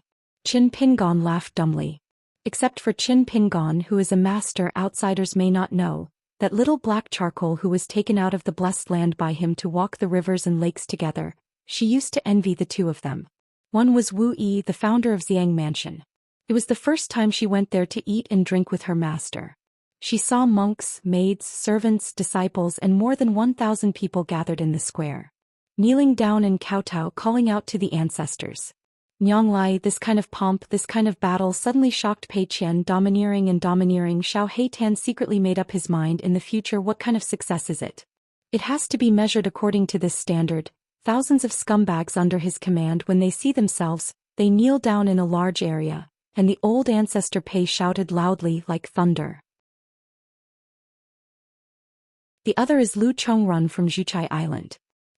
Qin Pingon laughed dumbly. Except for Qin Pingon, who is a master, outsiders may not know that little black charcoal who was taken out of the blessed land by him to walk the rivers and lakes together, she used to envy the two of them. One was Wu Yi, the founder of Xiang Mansion. It was the first time she went there to eat and drink with her master. She saw monks, maids, servants, disciples and more than 1,000 people gathered in the square, kneeling down and kowtow, calling out to the ancestors. Nyonglai, this kind of pomp, this kind of battle suddenly shocked Pei Qian. Domineering and domineering. Xiao Heitan secretly made up his mind. In the future, what kind of success is it? It has to be measured according to this standard. Thousands of scumbags under his command, when they see themselves, they kneel down in a large area, and the old ancestor Pei shouted loudly like thunder. The other is Lu Chongrun from Zhuchai Island.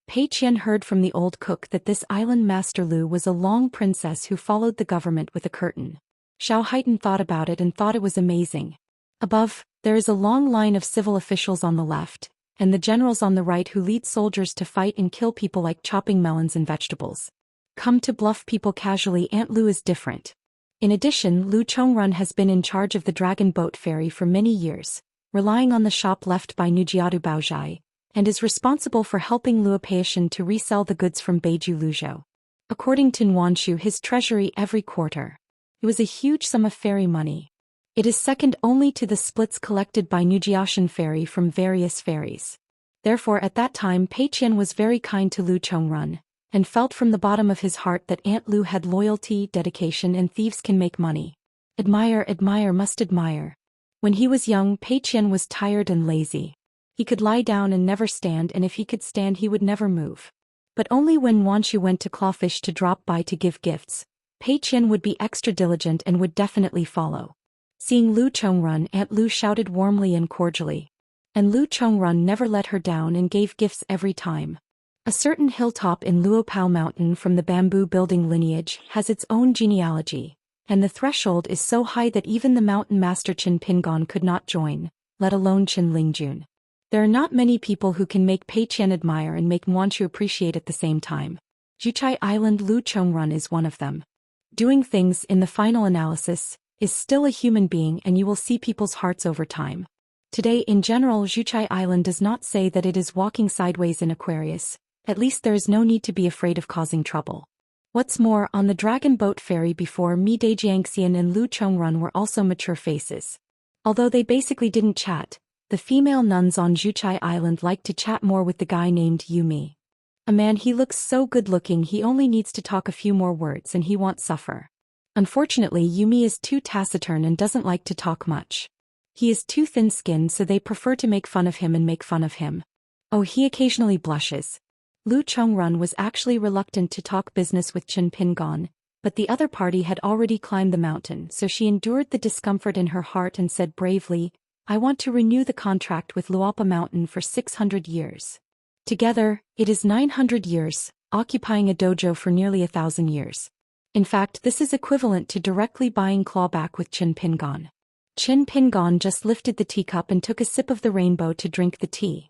Pei Qian heard from the old cook that this island master Lu was a long princess who followed the government with a curtain. Xiao Heitan thought about it and thought it was amazing. Above, there is a long line of civil officials on the left, and the generals on the right who lead soldiers to fight and kill people like chopping melons and vegetables. Come to bluff people casually. Aunt Lu is different. In addition, Lu Chongrun has been in charge of the dragon boat ferry for many years, relying on the shop left by Nujiadu Baozhai, and is responsible for helping Luo Peishan to resell the goods from Beiju Luzhou. According to Nuanshu, his treasury every quarter. It was a huge sum of ferry money. It is second only to the splits collected by Nujiashan ferry from various ferries. Therefore at that time Pei Qian was very kind to Lu Chongrun, and felt from the bottom of his heart that Aunt Lu had loyalty, dedication, and thieves can make money. Admire, admire, must admire. When he was young, Pei Qian was tired and lazy. He could lie down and never stand, and if he could stand he would never move. But only when Nuanshu went to Clawfish to drop by to give gifts, Pei Qian would be extra diligent and would definitely follow. Seeing Lu Chongrun, Aunt Lu shouted warmly and cordially. And Lu Chongrun never let her down and gave gifts every time. A certain hilltop in Luopao Mountain from the bamboo building lineage has its own genealogy, and the threshold is so high that even the mountain master Qin Pingon could not join, let alone Qin Lingjun. There are not many people who can make Pei Qian admire and make Nuanshu appreciate at the same time. Zhuchai Island Lu Chongrun is one of them. Doing things, in the final analysis, is still a human being, and you will see people's hearts over time. Today in general, Zhuchai Island does not say that it is walking sideways in Aquarius. At least there is no need to be afraid of causing trouble. What's more, on the dragon boat ferry before me, Xianxian and Lu Chongrun were also mature faces. Although they basically didn't chat, the female nuns on Zhuchai Island liked to chat more with the guy named Yumi. A man, he looks so good looking, he only needs to talk a few more words and he won't suffer. Unfortunately, Yumi is too taciturn and doesn't like to talk much. He is too thin-skinned, so they prefer to make fun of him and make fun of him. Oh, he occasionally blushes. Lu Chongrun was actually reluctant to talk business with Qin Pingon, but the other party had already climbed the mountain, so she endured the discomfort in her heart and said bravely, I want to renew the contract with Luopa Mountain for 600 years. Together, it is 900 years, occupying a dojo for nearly 1,000 years. In fact, this is equivalent to directly buying clawback with Qin Pingon. Qin Pingon just lifted the teacup and took a sip of the rainbow to drink the tea.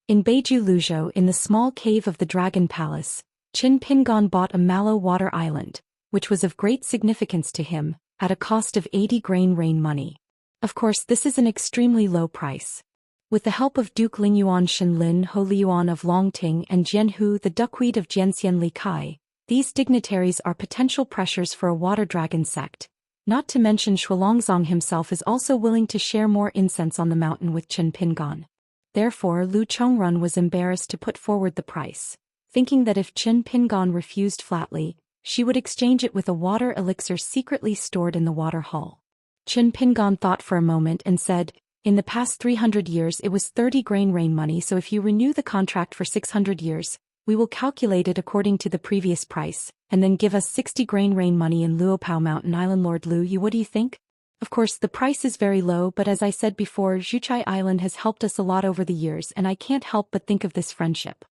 In Beiju Luzhou, in the small cave of the Dragon Palace, Qin Pingon bought a mallow water island, which was of great significance to him, at a cost of 80 grain rain money. Of course, this is an extremely low price. With the help of Duke Lingyuan Shenlin Ho Liuan of Longting and Jianhu the duckweed of Jianxian Li Kai, these dignitaries are potential pressures for a water dragon sect. Not to mention Shualongzong himself is also willing to share more incense on the mountain with Qin Pingon. Therefore, Lu Chongrun was embarrassed to put forward the price, thinking that if Qin Pingon refused flatly, she would exchange it with a water elixir secretly stored in the water hull. Qin Pingon thought for a moment and said, in the past 300 years it was 30 grain rain money, so if you renew the contract for 600 years, we will calculate it according to the previous price, and then give us 60 grain rain money in Luopao Mountain Island. Lord Lu, what do you think? Of course the price is very low, but as I said before, Zhuchai Island has helped us a lot over the years, and I can't help but think of this friendship.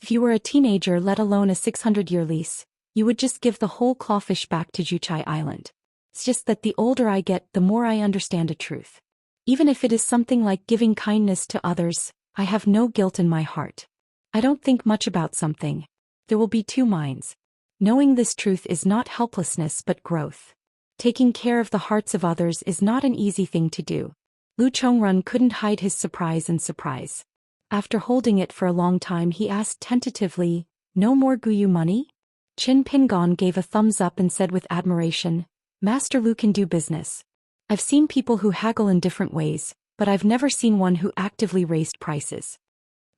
If you were a teenager, let alone a 600-year lease, you would just give the whole clawfish back to Zhuchai Island. It's just that the older I get, the more I understand a truth. Even if it is something like giving kindness to others, I have no guilt in my heart. I don't think much about something. There will be two minds. Knowing this truth is not helplessness but growth. Taking care of the hearts of others is not an easy thing to do. Lu Chongrun couldn't hide his surprise. After holding it for a long time, he asked tentatively, no more Guyu money? Qin Pingon gave a thumbs up and said with admiration, Master Lu can do business. I've seen people who haggle in different ways, but I've never seen one who actively raised prices.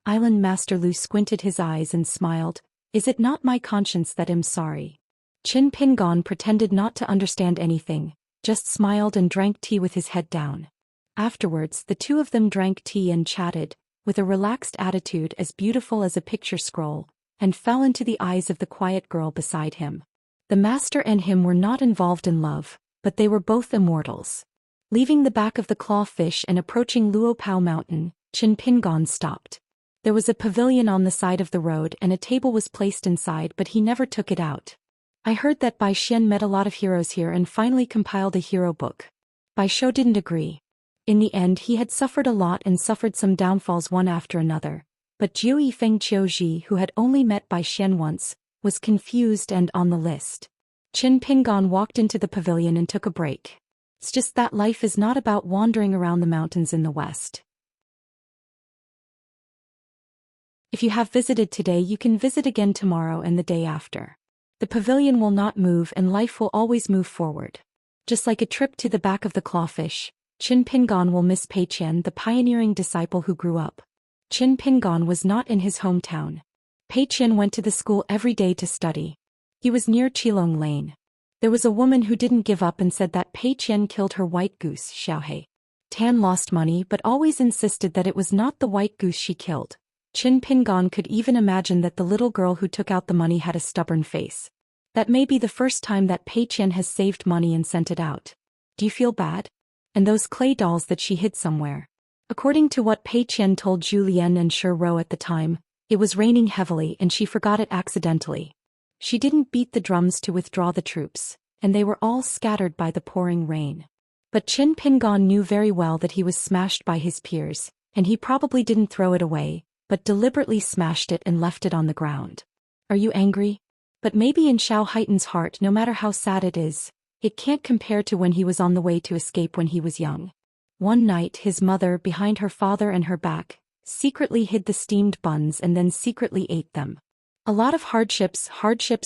Island Master Lu squinted his eyes and smiled, Is it not my conscience that am sorry? Qin Pingon pretended not to understand anything, just smiled and drank tea with his head down. Afterwards, the two of them drank tea and chatted, with a relaxed attitude as beautiful as a picture scroll, and fell into the eyes of the quiet girl beside him. The master and him were not involved in love, but they were both immortals. Leaving the back of the clawfish and approaching Luopao Mountain, Qin Pingon stopped. There was a pavilion on the side of the road and a table was placed inside, but he never took it out. I heard that Bai Xian met a lot of heroes here and finally compiled a hero book. Bai Shou didn't agree. In the end he had suffered a lot and suffered some downfalls one after another, but Jiu Yifeng Qiuji, who had only met Bai Xian once, was confused and on the list. Qin Pingon walked into the pavilion and took a break. It's just that life is not about wandering around the mountains in the west. If you have visited today, you can visit again tomorrow and the day after. The pavilion will not move and life will always move forward. Just like a trip to the back of the clawfish, Qin Pingon will miss Pei Qian, the pioneering disciple who grew up. Qin Pingon was not in his hometown. Pei Qian went to the school every day to study. He was near Qilong Lane. There was a woman who didn't give up and said that Pei Qian killed her white goose, Xiaohe. Tan lost money but always insisted that it was not the white goose she killed. Qin Pingon could even imagine that the little girl who took out the money had a stubborn face. That may be the first time that Pei Qian has saved money and sent it out. Do you feel bad? And those clay dolls that she hid somewhere. According to what Pei Qian told Zhu Lian and Shi Rou at the time, it was raining heavily and she forgot it accidentally. She didn't beat the drums to withdraw the troops, and they were all scattered by the pouring rain. But Qin Pingon knew very well that he was smashed by his peers, and he probably didn't throw it away, but deliberately smashed it and left it on the ground. Are you angry? But maybe in Xiao Haitan's heart, no matter how sad it is, it can't compare to when he was on the way to escape when he was young. One night his mother, behind her father and her back, secretly hid the steamed buns and then secretly ate them. A lot of hardships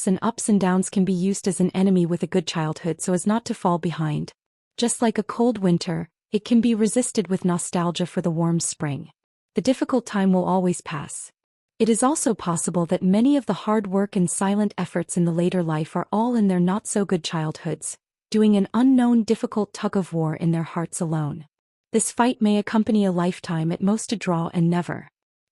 and ups and downs can be used as an enemy with a good childhood so as not to fall behind. Just like a cold winter, it can be resisted with nostalgia for the warm spring. The difficult time will always pass. It is also possible that many of the hard work and silent efforts in the later life are all in their not-so-good childhoods, doing an unknown difficult tug-of-war in their hearts alone. This fight may accompany a lifetime, at most a draw and never.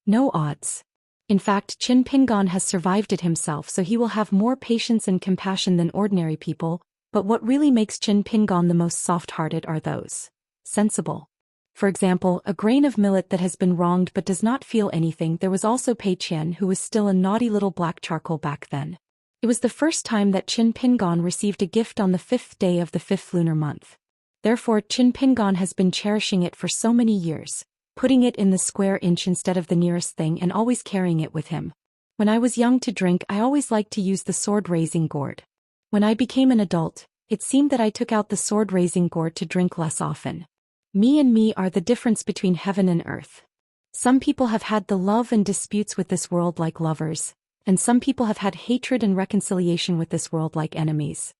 No odds. In fact, Qin Pingon has survived it himself, so he will have more patience and compassion than ordinary people, but what really makes Qin Pingon the most soft-hearted are those sensible. For example, a grain of millet that has been wronged but does not feel anything. There was also Pei Qian, who was still a naughty little black charcoal back then. It was the first time that Qin Pingon received a gift on the 5th day of the 5th lunar month. Therefore, Qin Pingon has been cherishing it for so many years, putting it in the square inch instead of the nearest thing and always carrying it with him. When I was young to drink, I always liked to use the sword-raising gourd. When I became an adult, it seemed that I took out the sword-raising gourd to drink less often. Me and me are the difference between heaven and earth. Some people have had the love and disputes with this world like lovers, and some people have had hatred and reconciliation with this world like enemies.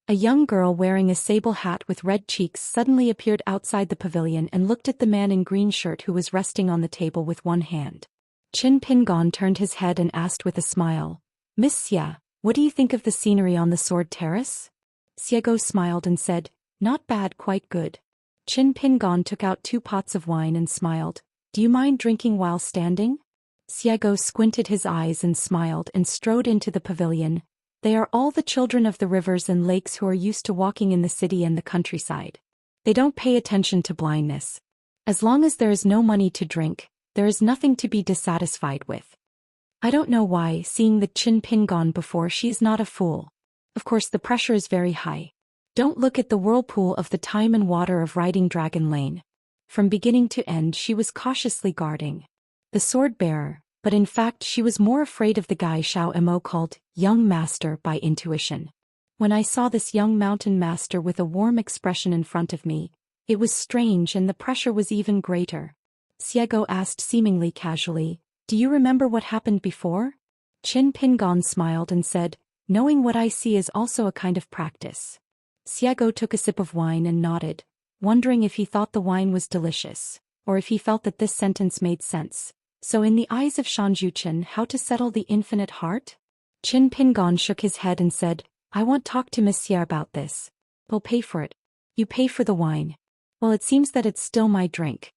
A young girl wearing a sable hat with red cheeks suddenly appeared outside the pavilion and looked at the man in green shirt who was resting on the table with one hand. Qin Pingon turned his head and asked with a smile, "Miss Xia, what do you think of the scenery on the sword terrace?" Xiego smiled and said, "Not bad, quite good." Qin Pingon took out 2 pots of wine and smiled, "Do you mind drinking while standing?" Xiego squinted his eyes and smiled and strode into the pavilion. They are all the children of the rivers and lakes who are used to walking in the city and the countryside. They don't pay attention to blindness. As long as there is no money to drink, there is nothing to be dissatisfied with. I don't know why, seeing the Qin Pingon before, she is not a fool. Of course the pressure is very high. Don't look at the whirlpool of the time and water of riding Dragon Lane. From beginning to end she was cautiously guarding the sword-bearer, but in fact she was more afraid of the guy Xiao Mo called young master by intuition. When I saw this young mountain master with a warm expression in front of me, it was strange and the pressure was even greater. Xiego asked seemingly casually, "Do you remember what happened before?" Qin Pingon smiled and said, "Knowing what I see is also a kind of practice." Xiego took a sip of wine and nodded, wondering if he thought the wine was delicious, or if he felt that this sentence made sense. So in the eyes of Xianxia, how to settle the infinite heart? Qin Pingon shook his head and said, I won't talk to Monsieur about this. We'll pay for it. You pay for the wine. Well, it seems that it's still my drink.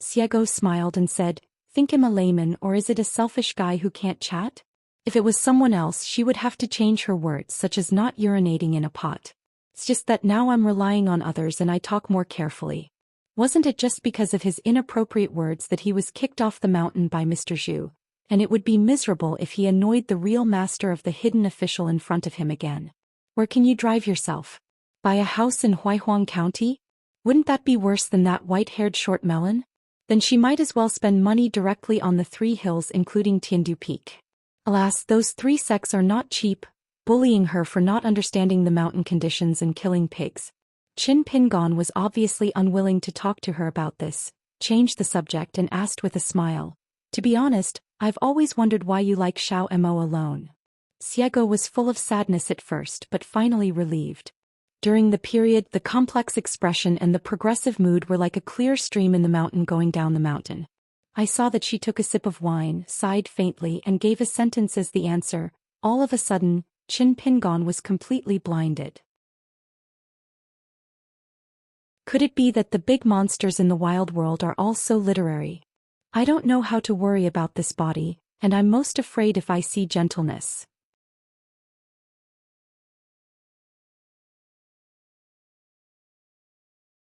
Xiego smiled and said, think him a layman, or is it a selfish guy who can't chat? If it was someone else, she would have to change her words, such as not urinating in a pot. It's just that now I'm relying on others and I talk more carefully. Wasn't it just because of his inappropriate words that he was kicked off the mountain by Mr. Zhou? And it would be miserable if he annoyed the real master of the hidden official in front of him again. Where can you drive yourself? Buy a house in Huaihuang County? Wouldn't that be worse than that white-haired short melon? Then she might as well spend money directly on the 3 hills including Tiandu Peak. Alas, those 3 sects are not cheap, bullying her for not understanding the mountain conditions and killing pigs. Qin Pingon was obviously unwilling to talk to her about this, changed the subject and asked with a smile, to be honest, I've always wondered why you like Xiao Mo alone. Xiego was full of sadness at first but finally relieved. During the period, the complex expression and the progressive mood were like a clear stream in the mountain going down the mountain. I saw that she took a sip of wine, sighed faintly and gave a sentence as the answer. All of a sudden, Qin Pingon was completely blinded. Could it be that the big monsters in the wild world are all so literary? I don't know how to worry about this body, and I'm most afraid if I see gentleness.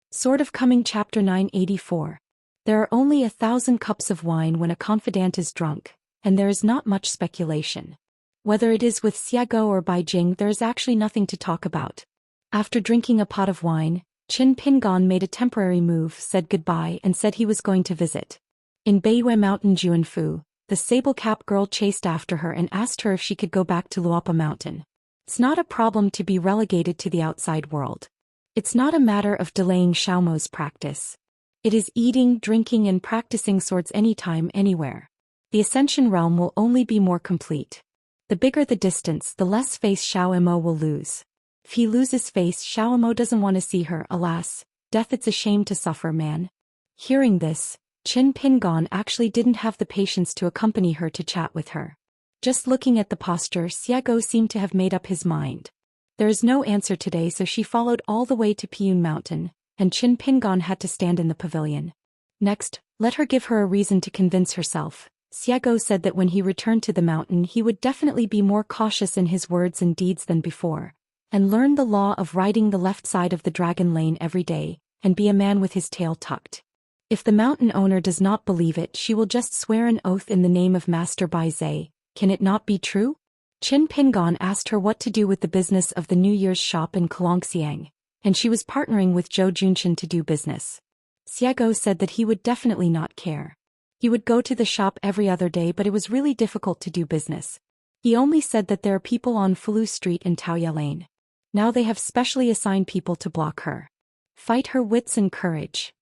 Sort of Coming Chapter 984. There are only 1,000 cups of wine when a confidant is drunk, and there is not much speculation. Whether it is with Xiego or Beijing, there is actually nothing to talk about. After drinking a pot of wine, Qin Pingon made a temporary move, said goodbye and said he was going to visit. In Beiyue Mountain Juanfu, the sable-cap girl chased after her and asked her if she could go back to Luopa Mountain. It's not a problem to be relegated to the outside world. It's not a matter of delaying Xiaomo's practice. It is eating, drinking and practicing swords anytime, anywhere. The Ascension realm will only be more complete. The bigger the distance, the less face Xiao Mo will lose. If he loses face, Xiao Mo doesn't want to see her, alas. Death, it's a shame to suffer, man. Hearing this, Qin Pingon actually didn't have the patience to accompany her to chat with her. Just looking at the posture, Xiego seemed to have made up his mind. There is no answer today, so she followed all the way to Piyun Mountain, and Qin Pingon had to stand in the pavilion. Next, let her give her a reason to convince herself. Xiego said that when he returned to the mountain he would definitely be more cautious in his words and deeds than before, and learn the law of riding the left side of the dragon lane every day, and be a man with his tail tucked. If the mountain owner does not believe it, she will just swear an oath in the name of Master Bai Zai. Can it not be true? Qin Pingon asked her what to do with the business of the New Year's shop in Cultivation, and she was partnering with Zhou Xian to do business. Xiego said that he would definitely not care. He would go to the shop every other day, but it was really difficult to do business. He only said that there are people on Fulu Street and Taoya Lane. Now they have specially assigned people to block her. Fight her wits and courage.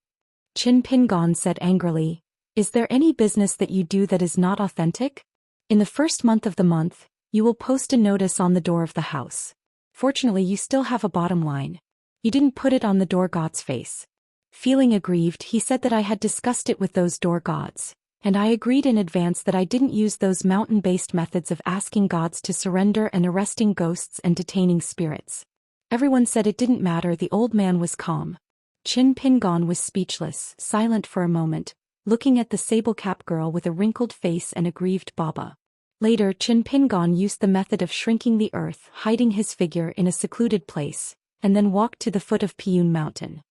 Qin Pingon said angrily, is there any business that you do that is not authentic? In the first month of the month, you will post a notice on the door of the house. Fortunately, you still have a bottom line. You didn't put it on the door god's face. Feeling aggrieved, he said that I had discussed it with those door gods, and I agreed in advance that I didn't use those mountain-based methods of asking gods to surrender and arresting ghosts and detaining spirits. Everyone said it didn't matter. The old man was calm. Qin Pingon was speechless, silent for a moment, looking at the sable-cap girl with a wrinkled face and a grieved baba. Later, Qin Pingon used the method of shrinking the earth, hiding his figure in a secluded place, and then walked to the foot of Piyun Mountain.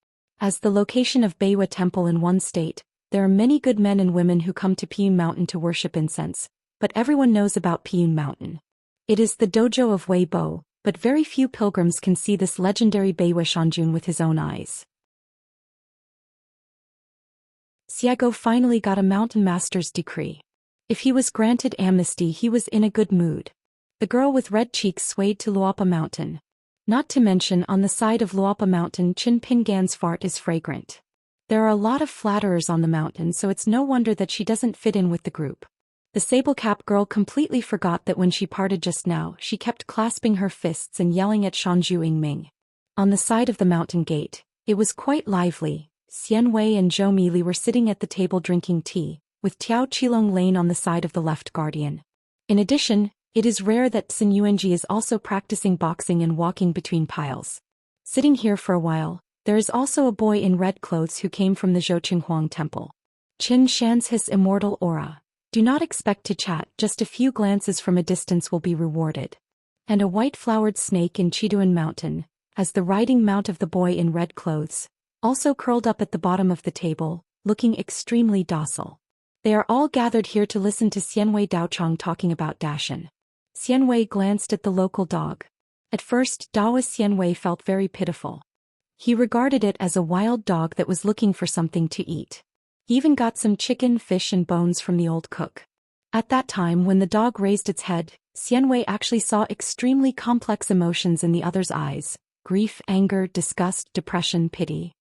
As the location of Beiyue Temple in one state, there are many good men and women who come to Piyun Mountain to worship incense, but everyone knows about Piyun Mountain. It is the dojo of Weibo, but very few pilgrims can see this legendary Beiyue Shanjun with his own eyes. Xiego finally got a mountain master's decree. If he was granted amnesty, he was in a good mood. The girl with red cheeks swayed to Luopa Mountain. Not to mention, on the side of Luopa Mountain, Qin Pingan's fart is fragrant. There are a lot of flatterers on the mountain, so it's no wonder that she doesn't fit in with the group. The sable-cap girl completely forgot that when she parted just now, she kept clasping her fists and yelling at Shanzhu Yingming. On the side of the mountain gate, it was quite lively. Xian Wei and Zhou Mili were sitting at the table drinking tea, with Tiao Qilong Lane on the side of the left guardian. In addition, it is rare that Sun Yuanji is also practicing boxing and walking between piles. Sitting here for a while, there is also a boy in red clothes who came from the Zhou temple. Qin Shan's his immortal aura. Do not expect to chat, just a few glances from a distance will be rewarded. And a white-flowered snake in Chiduan Mountain, as the riding mount of the boy in red clothes, also curled up at the bottom of the table, looking extremely docile. They are all gathered here to listen to Xianwei Daochong talking about Dashan. Xianwei glanced at the local dog. At first, Daoist Xianwei felt very pitiful. He regarded it as a wild dog that was looking for something to eat. He even got some chicken, fish and bones from the old cook. At that time when the dog raised its head, Xianwei actually saw extremely complex emotions in the other's eyes: grief, anger, disgust, depression, pity.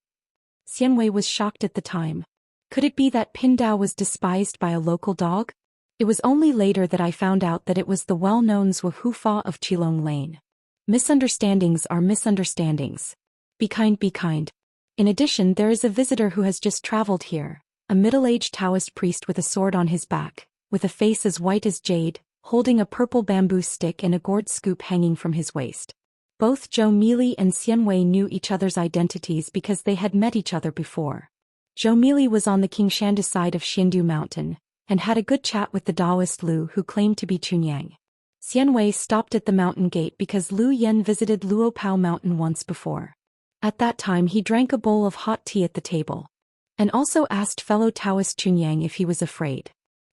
Xianwei was shocked at the time. Could it be that Pindao was despised by a local dog? It was only later that I found out that it was the well-known Zhou Hufa of Qilong Lane. Misunderstandings are misunderstandings. Be kind, be kind. In addition, there is a visitor who has just traveled here, a middle-aged Taoist priest with a sword on his back, with a face as white as jade, holding a purple bamboo stick and a gourd scoop hanging from his waist. Both Zhou Mili and Xianwei knew each other's identities because they had met each other before. Zhou Mili was on the Qingshan side of Xindu Mountain, and had a good chat with the Taoist Lu who claimed to be Chunyang. Xianwei stopped at the mountain gate because Lu Yen visited Luopao Mountain once before. At that time he drank a bowl of hot tea at the table, and also asked fellow Taoist Chunyang if he was afraid.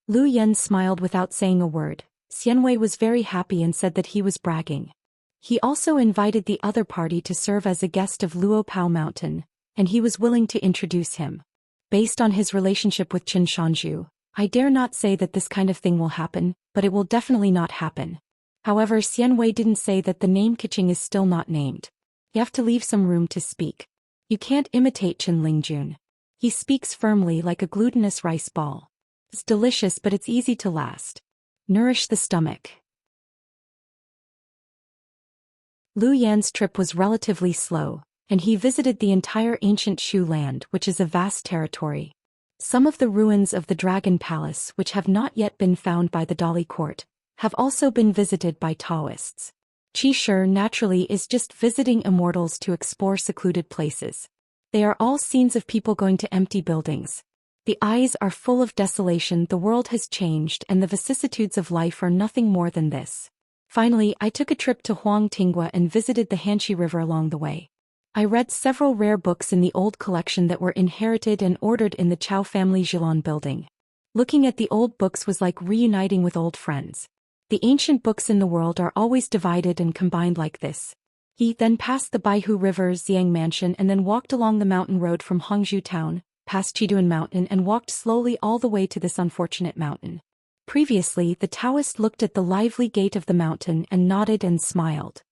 Lu Yen smiled without saying a word. Xianwei was very happy and said that he was bragging. He also invited the other party to serve as a guest of Luopao Mountain, and he was willing to introduce him. Based on his relationship with Qin Shanju, I dare not say that this kind of thing will happen, but it will definitely not happen. However, Xianwei didn't say that the name Keqing is still not named. You have to leave some room to speak. You can't imitate Qin Lingjun. He speaks firmly like a glutinous rice ball. It's delicious, but it's easy to last. Nourish the stomach. Lu Yan's trip was relatively slow, and he visited the entire ancient Shu land, which is a vast territory. Some of the ruins of the Dragon Palace, which have not yet been found by the Dali court, have also been visited by Taoists. Qi Shi naturally is just visiting immortals to explore secluded places. They are all scenes of people going to empty buildings. The eyes are full of desolation. The world has changed and the vicissitudes of life are nothing more than this. Finally, I took a trip to Huang Tingwa and visited the Hanxi River along the way. I read several rare books in the old collection that were inherited and ordered in the Chao family Zhilon building. Looking at the old books was like reuniting with old friends. The ancient books in the world are always divided and combined like this. He then passed the Baihu River Xiang Mansion and then walked along the mountain road from Hangzhou town, past Chiduan Mountain and walked slowly all the way to this unfortunate mountain. Previously, the Taoist looked at the lively gate of the mountain and nodded and smiled.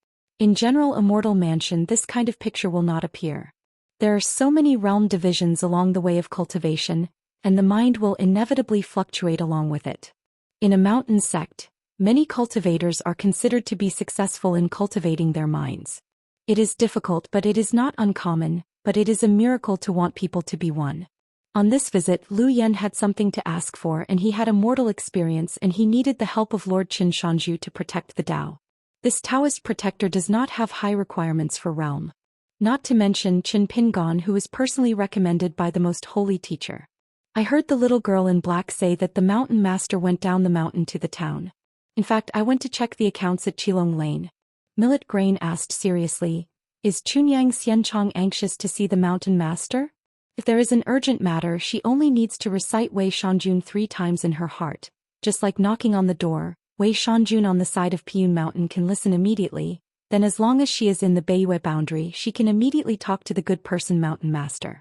In general immortal mansion this kind of picture will not appear. There are so many realm divisions along the way of cultivation, and the mind will inevitably fluctuate along with it. In a mountain sect, many cultivators are considered to be successful in cultivating their minds. It is difficult but it is not uncommon, but it is a miracle to want people to be one. On this visit Lu Yen had something to ask for and he had a mortal experience and he needed the help of Lord Qin Shanju to protect the Tao. This Taoist protector does not have high requirements for realm. Not to mention Qin Pingon, who is personally recommended by the most holy teacher. I heard the little girl in black say that the mountain master went down the mountain to the town. In fact, I went to check the accounts at Qilong Lane. Millet Grain asked seriously, "Is Chunyang Xianchong anxious to see the mountain master? If there is an urgent matter, she only needs to recite Wei Shanjun 3 times in her heart, just like knocking on the door. Wei Shanjun on the side of Piyun Mountain can listen immediately, then as long as she is in the Beiyue boundary she can immediately talk to the good person mountain master."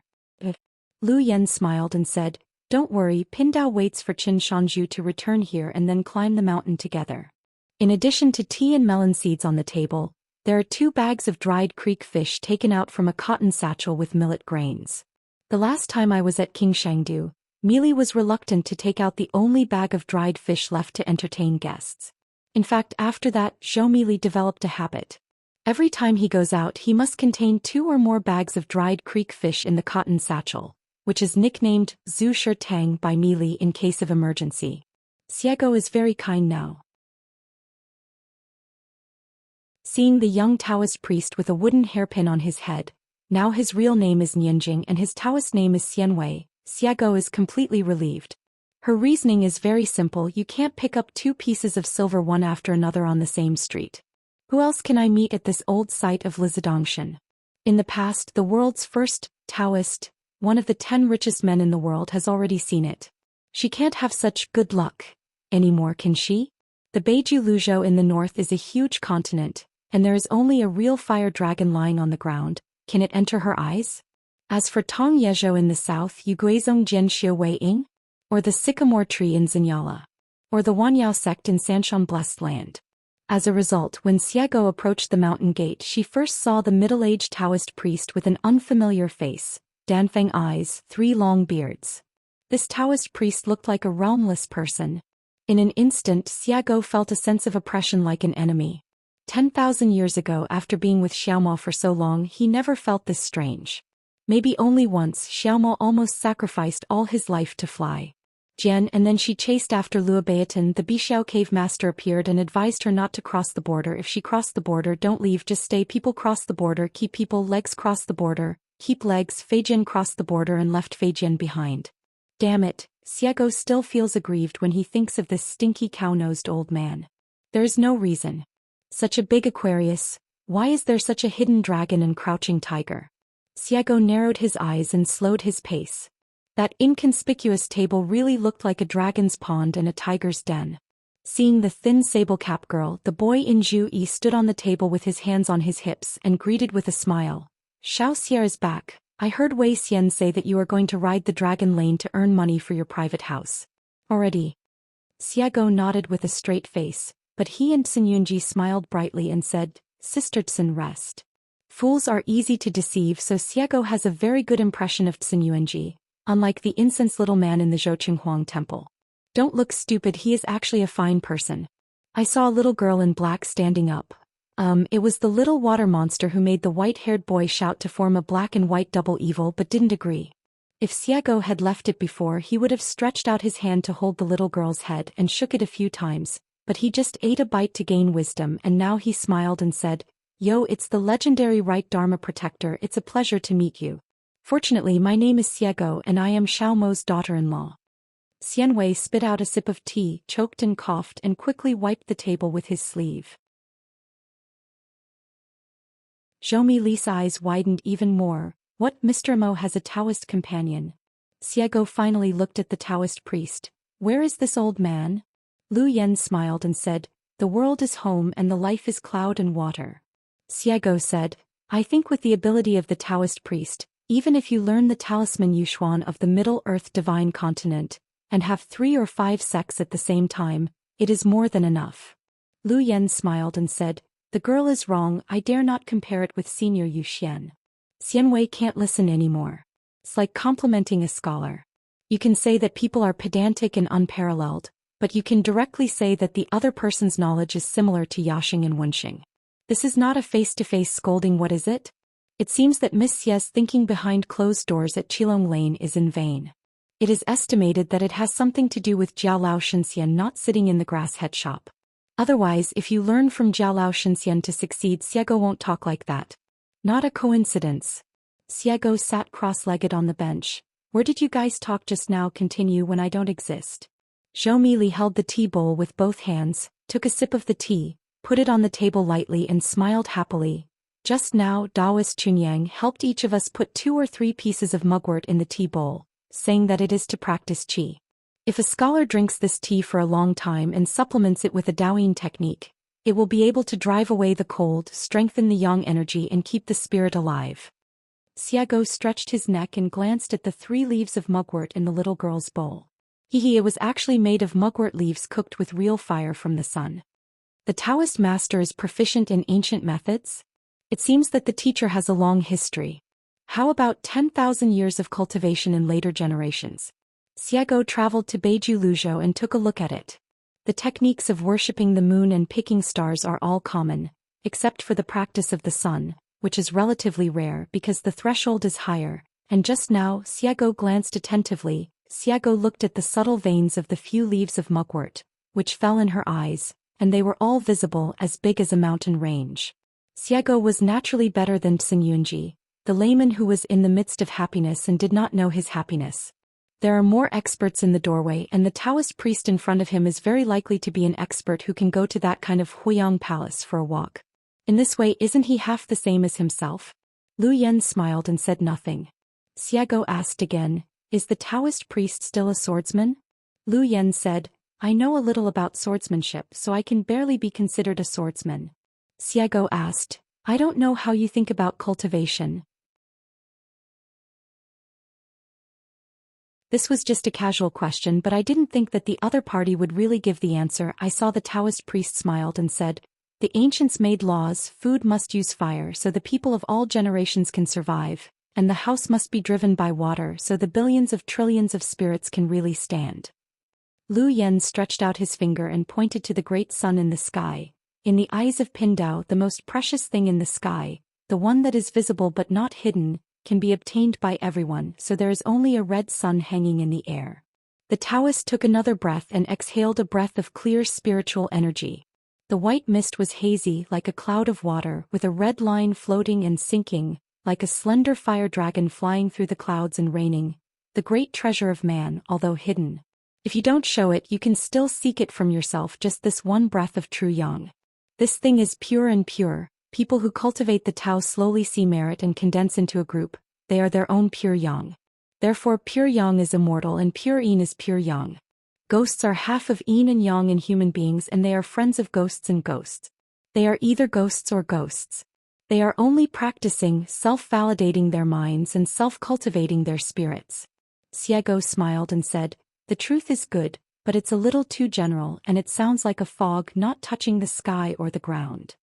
Lu Yen smiled and said, "Don't worry, Pindao waits for Qin Shanju to return here and then climb the mountain together." In addition to tea and melon seeds on the table, there are 2 bags of dried creek fish taken out from a cotton satchel with millet grains. The last time I was at King Shangdu, Meili was reluctant to take out the only bag of dried fish left to entertain guests. In fact, after that, Zhou Meili developed a habit. Every time he goes out he must contain 2 or more bags of dried creek fish in the cotton satchel, which is nicknamed Zhou Xian by Meili in case of emergency. Xiego is very kind now. Seeing the young Taoist priest with a wooden hairpin on his head, now his real name is Nianjing and his Taoist name is Xianwei, Xiego is completely relieved. Her reasoning is very simple: you can't pick up two pieces of silver one after another on the same street. Who else can I meet at this old site of Lizidongshan? In the past, the world's first Taoist, one of the 10 richest men in the world, has already seen it. She can't have such good luck anymore, can she? The Beiju Luzhou in the north is a huge continent, and there is only a real fire dragon lying on the ground. Can it enter her eyes? As for Tong Yezhou in the south, Yuguizong Jianxia Wei Ying? Or the sycamore tree in Xinyala? Or the Wanyao sect in Sanshan Blessed Land? As a result, when Xiego approached the mountain gate, she first saw the middle-aged Taoist priest with an unfamiliar face, Danfeng eyes, 3 long beards. This Taoist priest looked like a realmless person. In an instant, Xiego felt a sense of oppression like an enemy. 10,000 years ago, after being with Xiaomo for so long, he never felt this strange. Maybe only once, Xiaomo almost sacrificed all his life to fly. Jian, and then she chased after Luobeatin. The Bixiao cave master appeared and advised her not to cross the border. If she crossed the border, don't leave, just stay. People cross the border, keep people. Legs cross the border, keep legs. Feijian crossed the border and left Feijian behind. Damn it, Xiego still feels aggrieved when he thinks of this stinky cow-nosed old man. There is no reason. Such a big Aquarius, why is there such a hidden dragon and crouching tiger? Xiego narrowed his eyes and slowed his pace. That inconspicuous table really looked like a dragon's pond and a tiger's den. Seeing the thin sable-cap girl, the boy in Zhu Yi stood on the table with his hands on his hips and greeted with a smile. Xiaoxia is back. I heard Wei Xian say that you are going to ride the dragon lane to earn money for your private house. Already? Xiego nodded with a straight face, but he and Xinyunji smiled brightly and said, Sister Tsun, rest. Fools are easy to deceive, so Xiego has a very good impression of Xinyunji. Unlike the incense little man in the Zhoqinghuang temple. Don't look stupid, he is actually a fine person. I saw a little girl in black standing up. It was the little water monster who made the white-haired boy shout to form a black and white double evil but didn't agree. If Xiego had left it before, he would have stretched out his hand to hold the little girl's head and shook it a few times, but he just ate a bite to gain wisdom, and now he smiled and said, Yo, it's the legendary Right Dharma Protector, it's a pleasure to meet you. Fortunately, my name is Xiego and I am Xiaomo's daughter-in-law. Xianwei spit out a sip of tea, choked and coughed, and quickly wiped the table with his sleeve. Zhou Li's eyes widened even more. What, Mr. Mo has a Taoist companion? Xiego finally looked at the Taoist priest. Where is this old man? Lu Yen smiled and said, The world is home and the life is cloud and water. Xiego said, I think with the ability of the Taoist priest, even if you learn the talisman Yushuan of the Middle Earth divine continent, and have 3 or 5 sects at the same time, it is more than enough. Lu Yen smiled and said, The girl is wrong, I dare not compare it with Senior Zhou Xian. Xianwei can't listen anymore. It's like complimenting a scholar. You can say that people are pedantic and unparalleled, but you can directly say that the other person's knowledge is similar to Yaxing and Wenxing. This is not a face-to-face scolding, what is it? It seems that Miss Xie's thinking behind closed doors at Qilong Lane is in vain. It is estimated that it has something to do with Jialao Shenxian not sitting in the grass head shop. Otherwise, if you learn from Jialao Shenxian to succeed, Xiego won't talk like that. Not a coincidence. Xiego sat cross-legged on the bench. Where did you guys talk just now? Continue when I don't exist. Zhou Mili held the tea bowl with both hands, took a sip of the tea, put it on the table lightly and smiled happily. Just now, Taoist Chunyang helped each of us put 2 or 3 pieces of mugwort in the tea bowl, saying that it is to practice qi. If a scholar drinks this tea for a long time and supplements it with a Daoyin technique, it will be able to drive away the cold, strengthen the yang energy and keep the spirit alive. Xiego stretched his neck and glanced at the 3 leaves of mugwort in the little girl's bowl. It was actually made of mugwort leaves cooked with real fire from the sun. The Taoist master is proficient in ancient methods? It seems that the teacher has a long history. How about 10,000 years of cultivation in later generations? Xiego traveled to Beiju Luzhou and took a look at it. The techniques of worshipping the moon and picking stars are all common, except for the practice of the sun, which is relatively rare because the threshold is higher, And just now, Xiago glanced attentively. Xiago looked at the subtle veins of the few leaves of mugwort, which fell in her eyes, and they were all visible as big as a mountain range. Xiago was naturally better than Xinyunji, the layman who was in the midst of happiness and did not know his happiness. There are more experts in the doorway, and the Taoist priest in front of him is very likely to be an expert who can go to that kind of Huiyang palace for a walk. In this way, isn't he half the same as himself? Lu Yen smiled and said nothing. Xiago asked again, is the Taoist priest still a swordsman? Lu Yen said, I know a little about swordsmanship, so I can barely be considered a swordsman. Xiago asked, I don't know how you think about cultivation. This was just a casual question, but I didn't think that the other party would really give the answer. I saw the Taoist priest smiled and said, the ancients made laws, food must use fire so the people of all generations can survive, and the house must be driven by water so the billions of trillions of spirits can really stand. Lu Yen stretched out his finger and pointed to the great sun in the sky. In the eyes of Pindao, the most precious thing in the sky, the one that is visible but not hidden, can be obtained by everyone, so there is only a red sun hanging in the air. The Taoist took another breath and exhaled a breath of clear spiritual energy. The white mist was hazy like a cloud of water, with a red line floating and sinking, like a slender fire dragon flying through the clouds and raining, the great treasure of man, although hidden. If you don't show it, you can still seek it from yourself, just this one breath of true yang. This thing is pure and pure. People who cultivate the Tao slowly see merit and condense into a group. They are their own pure yang. Therefore pure yang is immortal and pure yin is pure yang. Ghosts are half of yin and yang in human beings, and they are friends of ghosts and ghosts. They are either ghosts or ghosts. They are only practicing, self-validating their minds and self-cultivating their spirits. Xiago smiled and said, the truth is good, but it's a little too general and it sounds like a fog not touching the sky or the ground.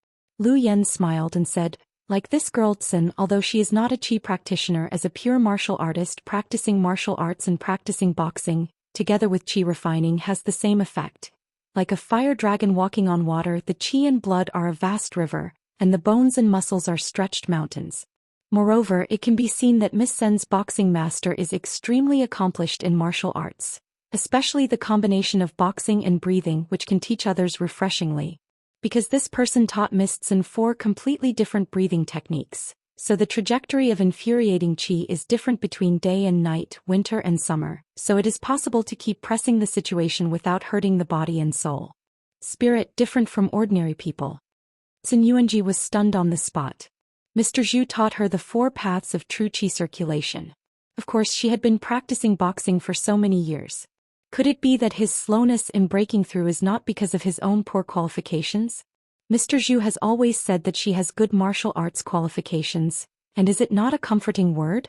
Lu Yen smiled and said, like this girl Tsin, although she is not a Qi practitioner, as a pure martial artist practicing martial arts and practicing boxing, together with Qi refining, has the same effect. Like a fire dragon walking on water, the Qi and blood are a vast river, and the bones and muscles are stretched mountains. Moreover, it can be seen that Miss Sen's boxing master is extremely accomplished in martial arts, especially the combination of boxing and breathing, which can teach others refreshingly. Because this person taught Miss Sen 4 completely different breathing techniques, so the trajectory of infuriating qi is different between day and night, winter and summer, so it is possible to keep pressing the situation without hurting the body and soul. Spirit different from ordinary people. Sun Yuanji was stunned on the spot. Mr. Zhu taught her the 4 paths of true qi circulation. Of course, she had been practicing boxing for so many years. Could it be that his slowness in breaking through is not because of his own poor qualifications? Mr. Zhu has always said that she has good martial arts qualifications, and is it not a comforting word?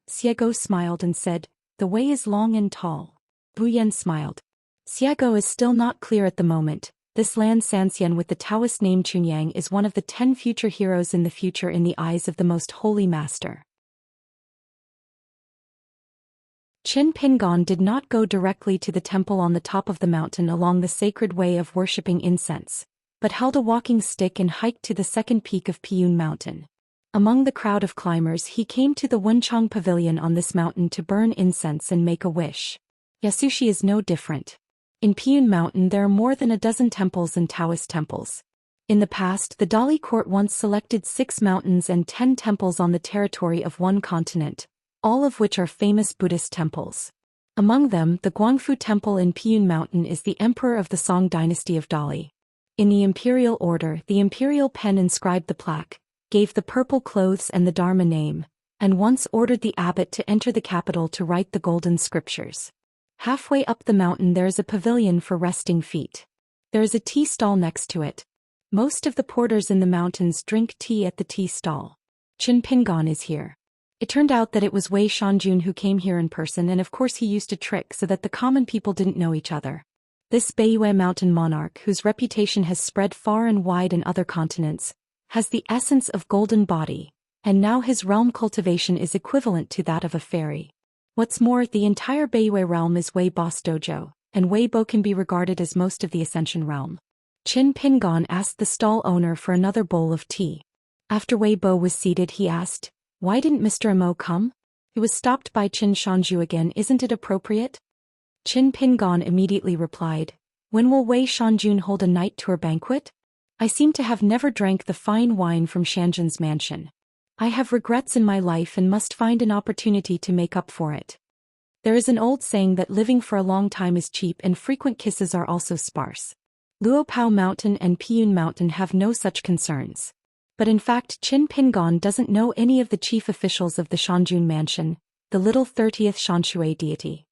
Xiago smiled and said, the way is long and tall. Bu Yan smiled. Xiago is still not clear at the moment. This land Xianxia with the Taoist name Chunyang is one of the 10 future heroes in the future in the eyes of the most holy master. Qin Pingon did not go directly to the temple on the top of the mountain along the sacred way of worshipping incense, but held a walking stick and hiked to the second peak of Piyun Mountain. Among the crowd of climbers, he came to the Wenchang Pavilion on this mountain to burn incense and make a wish. Yasushi is no different. In Piyun Mountain there are more than a dozen temples and Taoist temples. In the past, the Dali court once selected 6 mountains and 10 temples on the territory of one continent, all of which are famous Buddhist temples. Among them, the Guangfu Temple in Piyun Mountain is the emperor of the Song dynasty of Dali. In the imperial order, the imperial pen inscribed the plaque, gave the purple clothes and the Dharma name, and once ordered the abbot to enter the capital to write the golden scriptures. Halfway up the mountain there is a pavilion for resting feet. There is a tea stall next to it. Most of the porters in the mountains drink tea at the tea stall. Qin Pingon is here. It turned out that it was Wei Shanjun who came here in person, and of course he used a trick so that the common people didn't know each other. This Beiyue mountain monarch, whose reputation has spread far and wide in other continents, has the essence of golden body, and now his realm cultivation is equivalent to that of a fairy. What's more, the entire Beiyue realm is Wei Boss Dojo, and Wei Bo can be regarded as most of the Ascension realm. Qin Pingon asked the stall owner for another bowl of tea. After Wei Bo was seated, he asked, why didn't Mr. Mo come? He was stopped by Qin Shanju again. Isn't it appropriate? Qin Pingon immediately replied, when will Wei Shanjun hold a night tour banquet? I seem to have never drank the fine wine from Shanjun's mansion. I have regrets in my life and must find an opportunity to make up for it. There is an old saying that living for a long time is cheap and frequent kisses are also sparse. Luopao Mountain and Piyun Mountain have no such concerns. But in fact Qin Pingon doesn't know any of the chief officials of the Shanjun mansion, the little 30th Shanshui deity.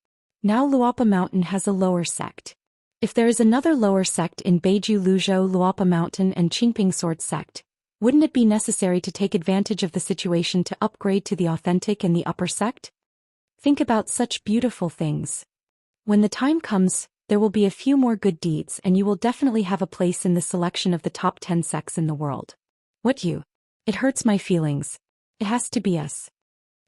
Now Luopa Mountain has a lower sect. If there is another lower sect in Beiju Luzhou Luopa Mountain and Qingping Sword sect, wouldn't it be necessary to take advantage of the situation to upgrade to the authentic and the upper sect? Think about such beautiful things. When the time comes, there will be a few more good deeds and you will definitely have a place in the selection of the top 10 sects in the world. What you? It hurts my feelings. It has to be us.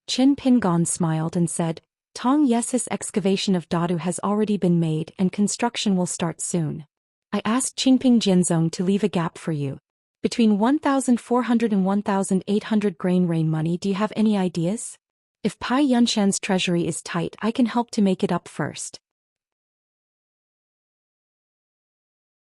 Qin Pingon smiled and said, Tong Yes's excavation of Dadu has already been made and construction will start soon. I asked Qingping Jianzong to leave a gap for you. Between 1,400 and 1,800 grain rain money. Do you have any ideas? If Pai Yunshan's treasury is tight, I can help to make it up first.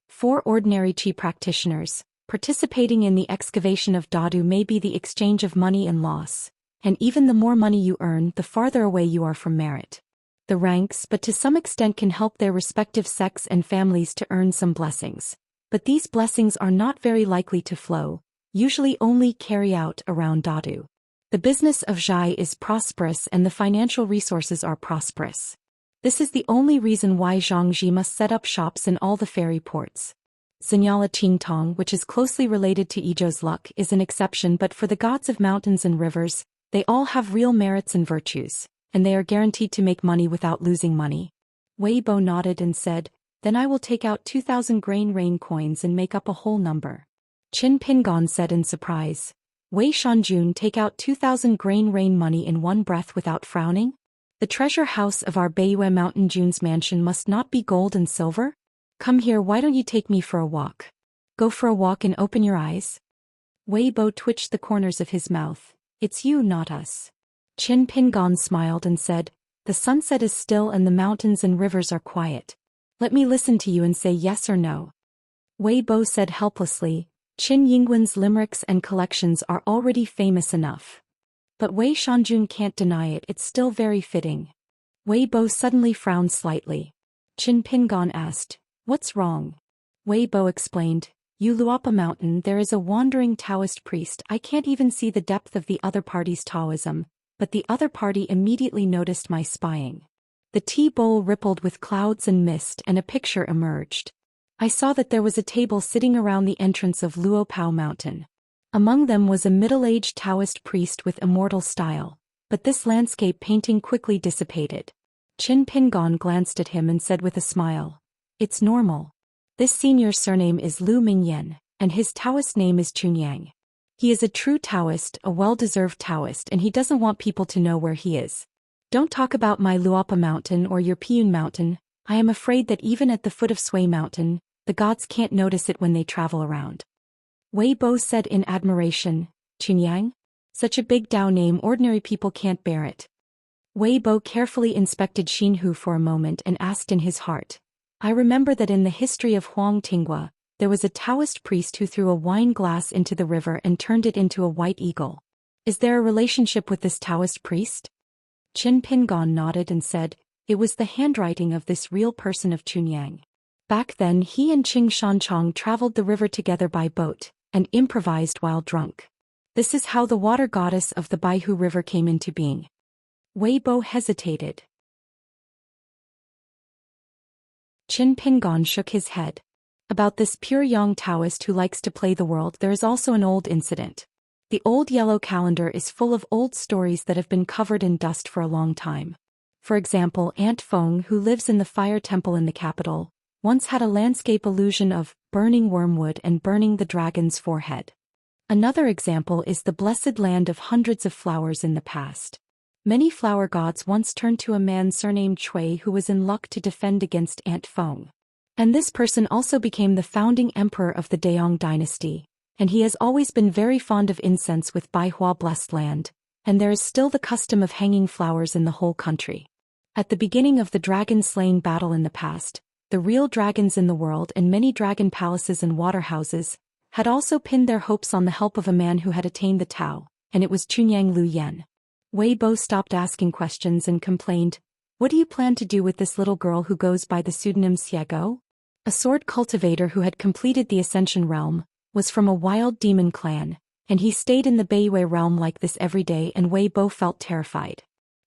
4 ordinary Qi practitioners, participating in the excavation of Dadu may be the exchange of money and loss. And even the more money you earn, the farther away you are from merit. The ranks, but to some extent can help their respective sects and families to earn some blessings. But these blessings are not very likely to flow, usually only carry out around Dadu. The business of Zhai is prosperous and the financial resources are prosperous. This is the only reason why Zhangji must set up shops in all the ferry ports. Xianxia Qingtong, which is closely related to Izhou's luck, is an exception, but for the gods of mountains and rivers, they all have real merits and virtues, and they are guaranteed to make money without losing money. Wei Bo nodded and said, then I will take out 2,000 grain rain coins and make up a whole number. Qin Pingon said in surprise, Wei Shanjun take out 2,000 grain rain money in one breath without frowning? The treasure house of our Beiyue Mountain Jun's mansion must not be gold and silver? Come here, why don't you take me for a walk? Go for a walk and open your eyes. Wei Bo twitched the corners of his mouth. It's you, not us. Qin Pingon smiled and said, the sunset is still and the mountains and rivers are quiet. Let me listen to you and say yes or no. Wei Bo said helplessly, Qin Yingwen's limericks and collections are already famous enough. But Wei Shanjun can't deny it, it's still very fitting. Wei Bo suddenly frowned slightly. Qin Pingon asked, what's wrong? Wei Bo explained, you Luopa Mountain, there is a wandering Taoist priest. I can't even see the depth of the other party's Taoism, but the other party immediately noticed my spying. The tea bowl rippled with clouds and mist and a picture emerged. I saw that there was a table sitting around the entrance of Luopao Mountain. Among them was a middle-aged Taoist priest with immortal style, but this landscape painting quickly dissipated. Qin Pingon glanced at him and said with a smile, it's normal. This senior's surname is Lu Mingyan, and his Taoist name is Chunyang. He is a true Taoist, a well-deserved Taoist, and he doesn't want people to know where he is. Don't talk about my Luopa Mountain or your Piyun Mountain. I am afraid that even at the foot of Sui Mountain, the gods can't notice it when they travel around. Wei Bo said in admiration, Chunyang? Such a big Dao name, ordinary people can't bear it. Wei Bo carefully inspected Xinhu for a moment and asked in his heart, I remember that in the history of Huang Tinghua, there was a Taoist priest who threw a wine glass into the river and turned it into a white eagle. Is there a relationship with this Taoist priest? Qin Pingon nodded and said, it was the handwriting of this real person of Chunyang. Back then he and Qing Shanchong traveled the river together by boat, and improvised while drunk. This is how the water goddess of the Baihu River came into being. Wei Bo hesitated. Qin Pingon shook his head. About this pure young Taoist who likes to play the world, there is also an old incident. The old yellow calendar is full of old stories that have been covered in dust for a long time. For example, Aunt Feng, who lives in the fire temple in the capital, once had a landscape illusion of burning wormwood and burning the dragon's forehead. Another example is the blessed land of hundreds of flowers in the past. Many flower gods once turned to a man surnamed Chui who was in luck to defend against Aunt Feng. And this person also became the founding emperor of the Daong dynasty, and he has always been very fond of incense with Baihua blessed land, and there is still the custom of hanging flowers in the whole country. At the beginning of the dragon-slaying battle in the past, the real dragons in the world and many dragon palaces and water houses had also pinned their hopes on the help of a man who had attained the Tao, and it was Chunyang Lu Yen. Wei Bo stopped asking questions and complained, "What do you plan to do with this little girl who goes by the pseudonym Xiego?" A sword cultivator who had completed the Ascension realm, was from a wild demon clan, and he stayed in the Beiyue realm like this every day, and Wei Bo felt terrified.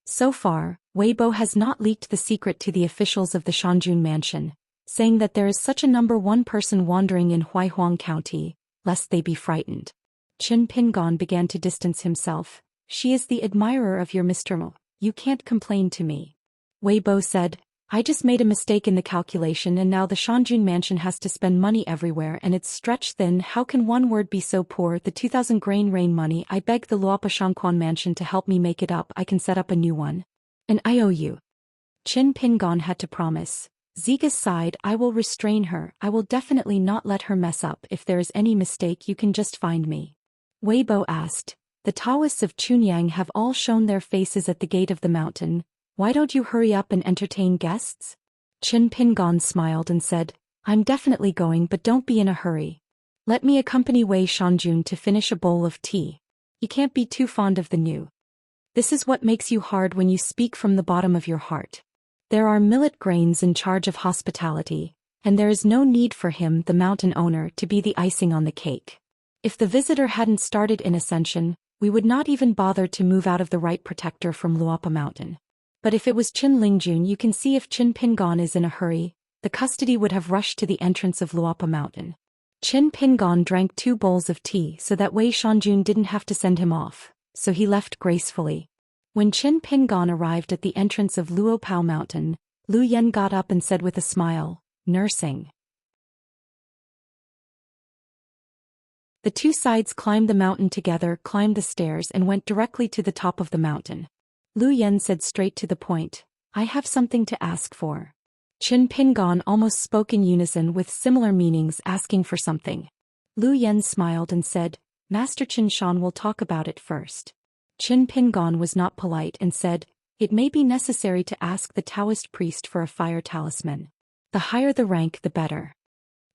So far, Wei Bo has not leaked the secret to the officials of the Shanjun mansion, saying that there is such a number one person wandering in Huaihuang County, lest they be frightened. Qin Pingon began to distance himself. "She is the admirer of your Mr. Mo. You can't complain to me." Wei Bo said, "I just made a mistake in the calculation and now the Shanjun mansion has to spend money everywhere and it's stretched thin. How can one word be so poor? The 2,000 grain rain money, I beg the Luopa Shangquan mansion to help me make it up. I can set up a new one. And I owe you." Qin Pingon had to promise. Ziga sighed, "I will restrain her. I will definitely not let her mess up. If there is any mistake you can just find me." Wei Bo asked, "The Taoists of Chunyang have all shown their faces at the gate of the mountain. Why don't you hurry up and entertain guests?" Qin Pingon smiled and said, "I'm definitely going, but don't be in a hurry. Let me accompany Wei Shanjun to finish a bowl of tea. You can't be too fond of the new. This is what makes you hard when you speak from the bottom of your heart. There are millet grains in charge of hospitality, and there is no need for him, the mountain owner, to be the icing on the cake. If the visitor hadn't started in Ascension, we would not even bother to move out of the right protector from Luopa Mountain. But if it was Qin Lingjun, you can see if Qin Pingon is in a hurry, the custody would have rushed to the entrance of Luopa Mountain." Qin Pingon drank 2 bowls of tea so that Wei Shanjun didn't have to send him off, so he left gracefully. When Qin Pingon arrived at the entrance of Luopao Mountain, Lu Yen got up and said with a smile, "Nursing." The two sides climbed the mountain together, climbed the stairs and went directly to the top of the mountain. Lu Yen said straight to the point, "I have something to ask for." Qin Pingon almost spoke in unison with similar meanings, asking for something. Lu Yen smiled and said, "Master Qin Shan will talk about it first." Qin Pingon was not polite and said, "It may be necessary to ask the Taoist priest for a fire talisman. The higher the rank, the better."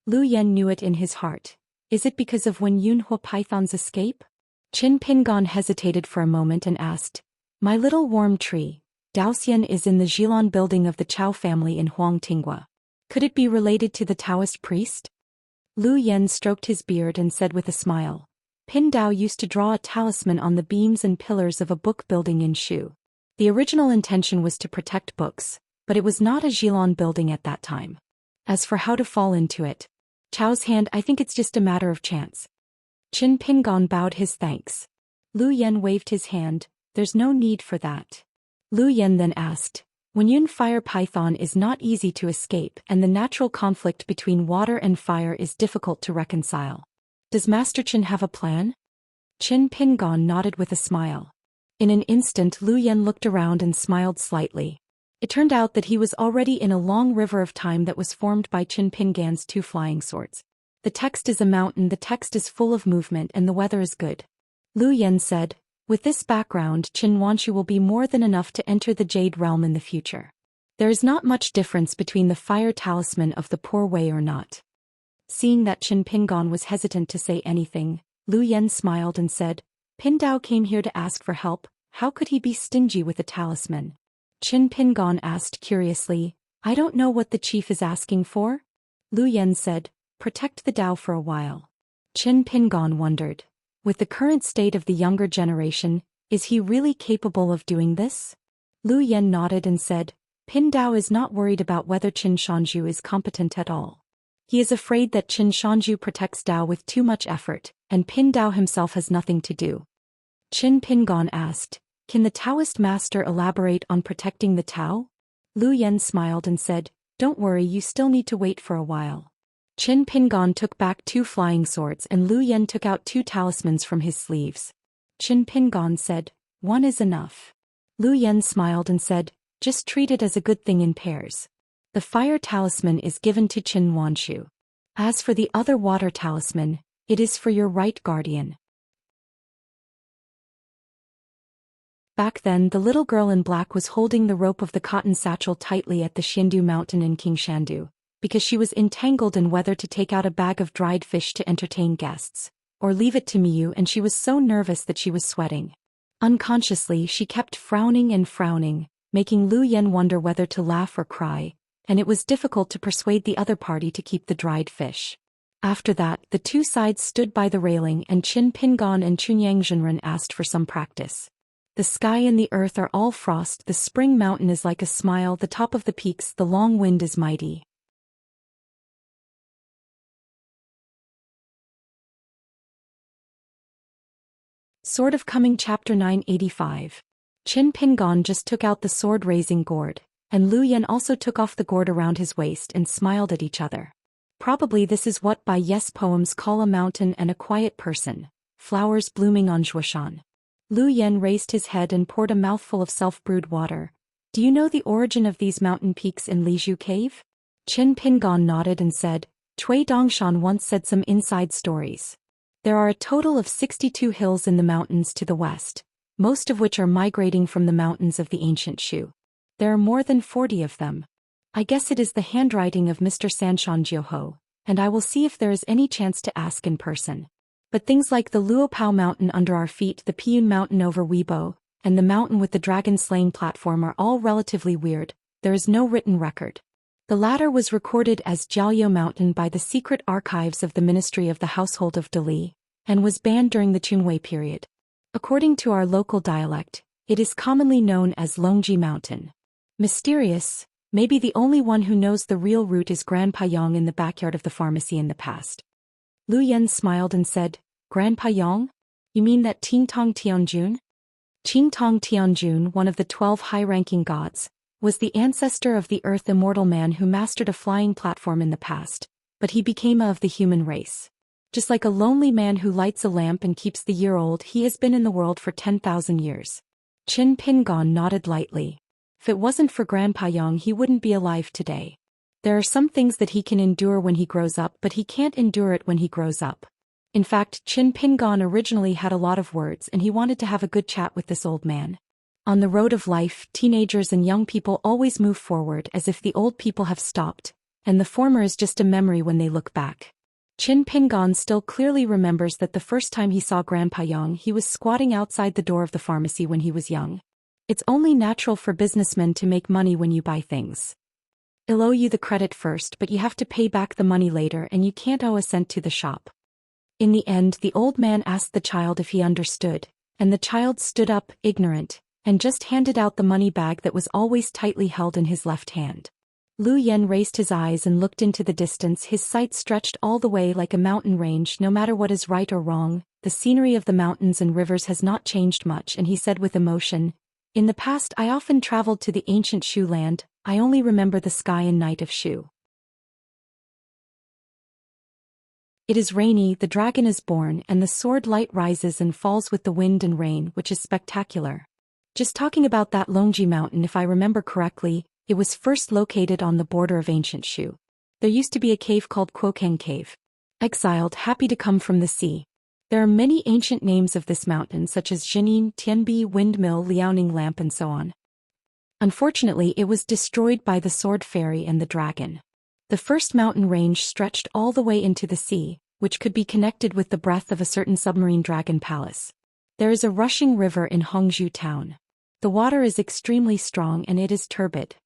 Lu Yen knew it in his heart. Is it because of Wen Yunhua Python's escape? Qin Pingon hesitated for a moment and asked, "My little warm tree, Zhou Xian is in the Zhilon building of the Chao family in Huangtinghua. Could it be related to the Taoist priest?" Lu Yen stroked his beard and said with a smile, "Pin Dao used to draw a talisman on the beams and pillars of a book building in Shu. The original intention was to protect books, but it was not a Zhilon building at that time. As for how to fall into it, Chao's hand, I think it's just a matter of chance." Qin Pingon bowed his thanks. Lu Yen waved his hand, "There's no need for that." Lu Yen then asked, "When Yun fire python is not easy to escape and the natural conflict between water and fire is difficult to reconcile. Does Master Qin have a plan?" Qin Pingon nodded with a smile. In an instant Lu Yen looked around and smiled slightly. It turned out that he was already in a long river of time that was formed by Qin Pingan's 2 flying swords. The text is a mountain, the text is full of movement and the weather is good. Lu Yen said, "With this background, Qin Wanshu will be more than enough to enter the Jade Realm in the future. There is not much difference between the fire talisman of the poor Wei or not." Seeing that Qin Pingon was hesitant to say anything, Lu Yen smiled and said, "Pin Dao came here to ask for help, how could he be stingy with a talisman?" Qin Pingon asked curiously, "I don't know what the chief is asking for?" Lu Yen said, "Protect the Dao for a while." Qin Pingon wondered, with the current state of the younger generation, is he really capable of doing this? Lu Yen nodded and said, "Pin Dao is not worried about whether Qin Shanju is competent at all. He is afraid that Qin Shanju protects Dao with too much effort, and Pin Dao himself has nothing to do." Qin Pingon asked, "Can the Taoist master elaborate on protecting the Tao?" Lu Yen smiled and said, "Don't worry, you still need to wait for a while." Qin Pingon took back 2 flying swords and Lu Yen took out 2 talismans from his sleeves. Qin Pingon said, "One is enough." Lu Yen smiled and said, "Just treat it as a good thing in pairs. The fire talisman is given to Qin Wanshu. As for the other water talisman, it is for your right guardian." Back then the little girl in black was holding the rope of the cotton satchel tightly at the Xiandu mountain in Qingshandu, because she was entangled in whether to take out a bag of dried fish to entertain guests, or leave it to Miyu, and she was so nervous that she was sweating. Unconsciously she kept frowning and frowning, making Lu Yen wonder whether to laugh or cry, and it was difficult to persuade the other party to keep the dried fish. After that, the two sides stood by the railing and Qin Pingon and Chunyang Zhenren asked for some practice. The sky and the earth are all frost, the spring mountain is like a smile, the top of the peaks, the long wind is mighty. Sword of Coming Chapter 985. Qin Pingon just took out the sword-raising gourd, and Lu Yen also took off the gourd around his waist and smiled at each other. Probably this is what Bai Yes poems call a mountain and a quiet person, flowers blooming on Zhou Xian. Lu Yen raised his head and poured a mouthful of self-brewed water. Do you know the origin of these mountain peaks in Lizhu Cave? Qin Pingon nodded and said, Cui Dongshan once said some inside stories. There are a total of 62 hills in the mountains to the west, most of which are migrating from the mountains of the ancient Shu. There are more than 40 of them. I guess it is the handwriting of Mr. Sanshan Jiuho, and I will see if there is any chance to ask in person. But things like the Luopao mountain under our feet, the Piyun mountain over Weibo, and the mountain with the dragon-slaying platform are all relatively weird. There is no written record. The latter was recorded as Jiaoyou Mountain by the secret archives of the Ministry of the Household of Dali, and was banned during the Chunwei period. According to our local dialect, it is commonly known as Longji Mountain. Mysterious, maybe the only one who knows the real route is Grandpa Yang in the backyard of the pharmacy in the past. Lu Yen smiled and said, Grandpa Yang? You mean that Qingtong Tianjun? Qingtong Tianjun, one of the 12 high-ranking gods, was the ancestor of the Earth immortal man who mastered a flying platform in the past, but he became of the human race. Just like a lonely man who lights a lamp and keeps the year old, he has been in the world for 10,000 years. Qin Pingon nodded lightly. If it wasn't for Grandpa Yang, he wouldn't be alive today. There are some things that he can endure when he grows up, but he can't endure it when he grows up. In fact, Qin Pingon originally had a lot of words and he wanted to have a good chat with this old man. On the road of life, teenagers and young people always move forward as if the old people have stopped, and the former is just a memory when they look back. Qin Pingon still clearly remembers that the first time he saw Grandpa Yang, he was squatting outside the door of the pharmacy when he was young. It's only natural for businessmen to make money when you buy things. I'll owe you the credit first, but you have to pay back the money later, and you can't owe a cent to the shop. In the end, the old man asked the child if he understood, and the child stood up, ignorant, and just handed out the money bag that was always tightly held in his left hand. Lu Yen raised his eyes and looked into the distance, his sight stretched all the way like a mountain range. No matter what is right or wrong, the scenery of the mountains and rivers has not changed much, and he said with emotion, In the past I often traveled to the ancient Shu land, I only remember the sky and night of Shu. It is rainy, the dragon is born, and the sword light rises and falls with the wind and rain, which is spectacular. Just talking about that Longji mountain, if I remember correctly, it was first located on the border of ancient Shu. There used to be a cave called Quokeng Cave. Exiled, happy to come from the sea. There are many ancient names of this mountain such as Jinin, Tianbi, Windmill, Liaoning Lamp and so on. Unfortunately, it was destroyed by the sword fairy and the dragon. The first mountain range stretched all the way into the sea, which could be connected with the breath of a certain submarine dragon palace. There is a rushing river in Hongzhou town. The water is extremely strong and it is turbid.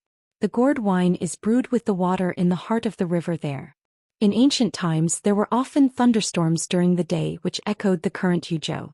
The gourd wine is brewed with the water in the heart of the river there. In ancient times there were often thunderstorms during the day which echoed the current Yuzhou.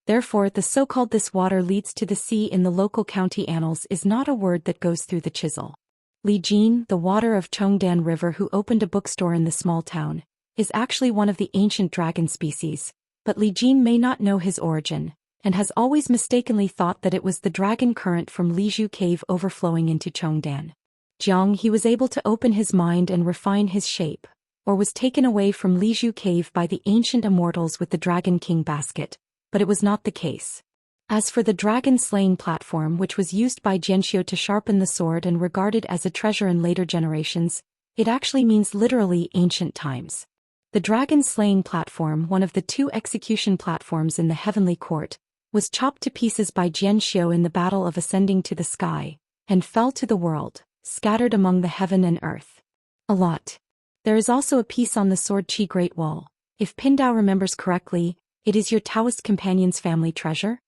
Therefore the so-called "this water leads to the sea" in the local county annals is not a word that goes through the chisel. Li Jin, the water of Chongdan River who opened a bookstore in the small town, is actually one of the ancient dragon species, but Li Jin may not know his origin, and has always mistakenly thought that it was the dragon current from Lizhu Cave overflowing into Chongdan. Jiang, he was able to open his mind and refine his shape, or was taken away from Lizhu Cave by the ancient immortals with the Dragon King basket, but it was not the case. As for the dragon-slaying platform which was used by Jianxiu to sharpen the sword and regarded as a treasure in later generations, it actually means literally ancient times. The dragon-slaying platform, one of the two execution platforms in the heavenly court, was chopped to pieces by Xianxia in the battle of ascending to the sky, and fell to the world, scattered among the heaven and earth. A lot. There is also a piece on the Sword Qi Great Wall. If Pindao remembers correctly, it is your Taoist companion's family treasure?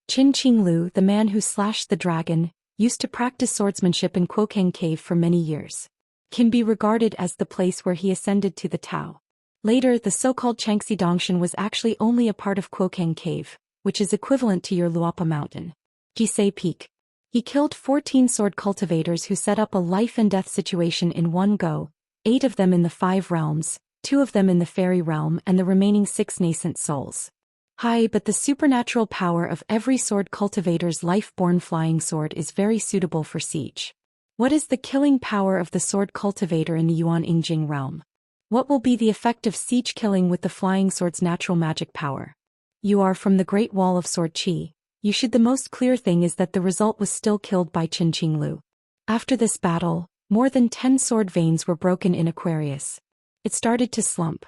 Qin Qinglu, the man who slashed the dragon, used to practice swordsmanship in Quokang Cave for many years. Can be regarded as the place where he ascended to the Tao. Later, the so-called Xianxia Dongshan was actually only a part of Quokang Cave, which is equivalent to your Luopa Mountain. Jisei Peak. He killed 14 sword cultivators who set up a life-and-death situation in one go, 8 of them in the 5 realms, 2 of them in the fairy realm and the remaining 6 nascent souls. Hi, but the supernatural power of every sword cultivator's life-born flying sword is very suitable for siege. What is the killing power of the sword cultivator in the Yuan Yingjing realm? What will be the effect of siege killing with the flying sword's natural magic power? You are from the Great Wall of Sword Qi. You should. The most clear thing is that the result was still killed by Qin Qinglu. After this battle, more than 10 sword veins were broken in Aquarius. It started to slump.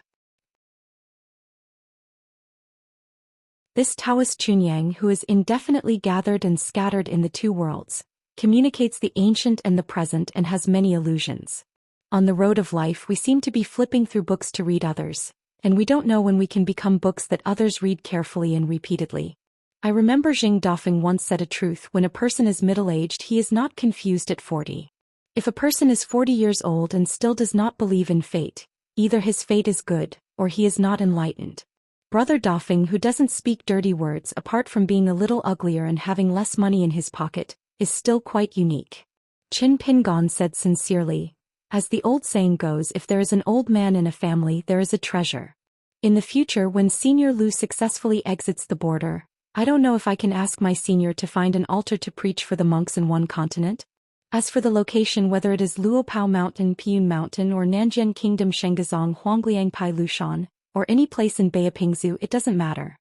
This Taoist Chunyang, who is indefinitely gathered and scattered in the 2 worlds, communicates the ancient and the present and has many illusions. On the road of life we seem to be flipping through books to read others, and we don't know when we can become books that others read carefully and repeatedly. I remember Xing Dafeng once said a truth: when a person is middle-aged he is not confused at 40. If a person is 40 years old and still does not believe in fate, either his fate is good, or he is not enlightened. Brother Dafeng, who doesn't speak dirty words apart from being a little uglier and having less money in his pocket, is still quite unique. Qin Pingon said sincerely, as the old saying goes, if there is an old man in a family there is a treasure. In the future, when Senior Lu successfully exits the border, I don't know if I can ask my senior to find an altar to preach for the monks in one continent. As for the location, whether it is Luopao Mountain, Piyun Mountain or Nanjian Kingdom Shengazong Huangliang Pai Lushan, or any place in Beipingzu, it doesn't matter.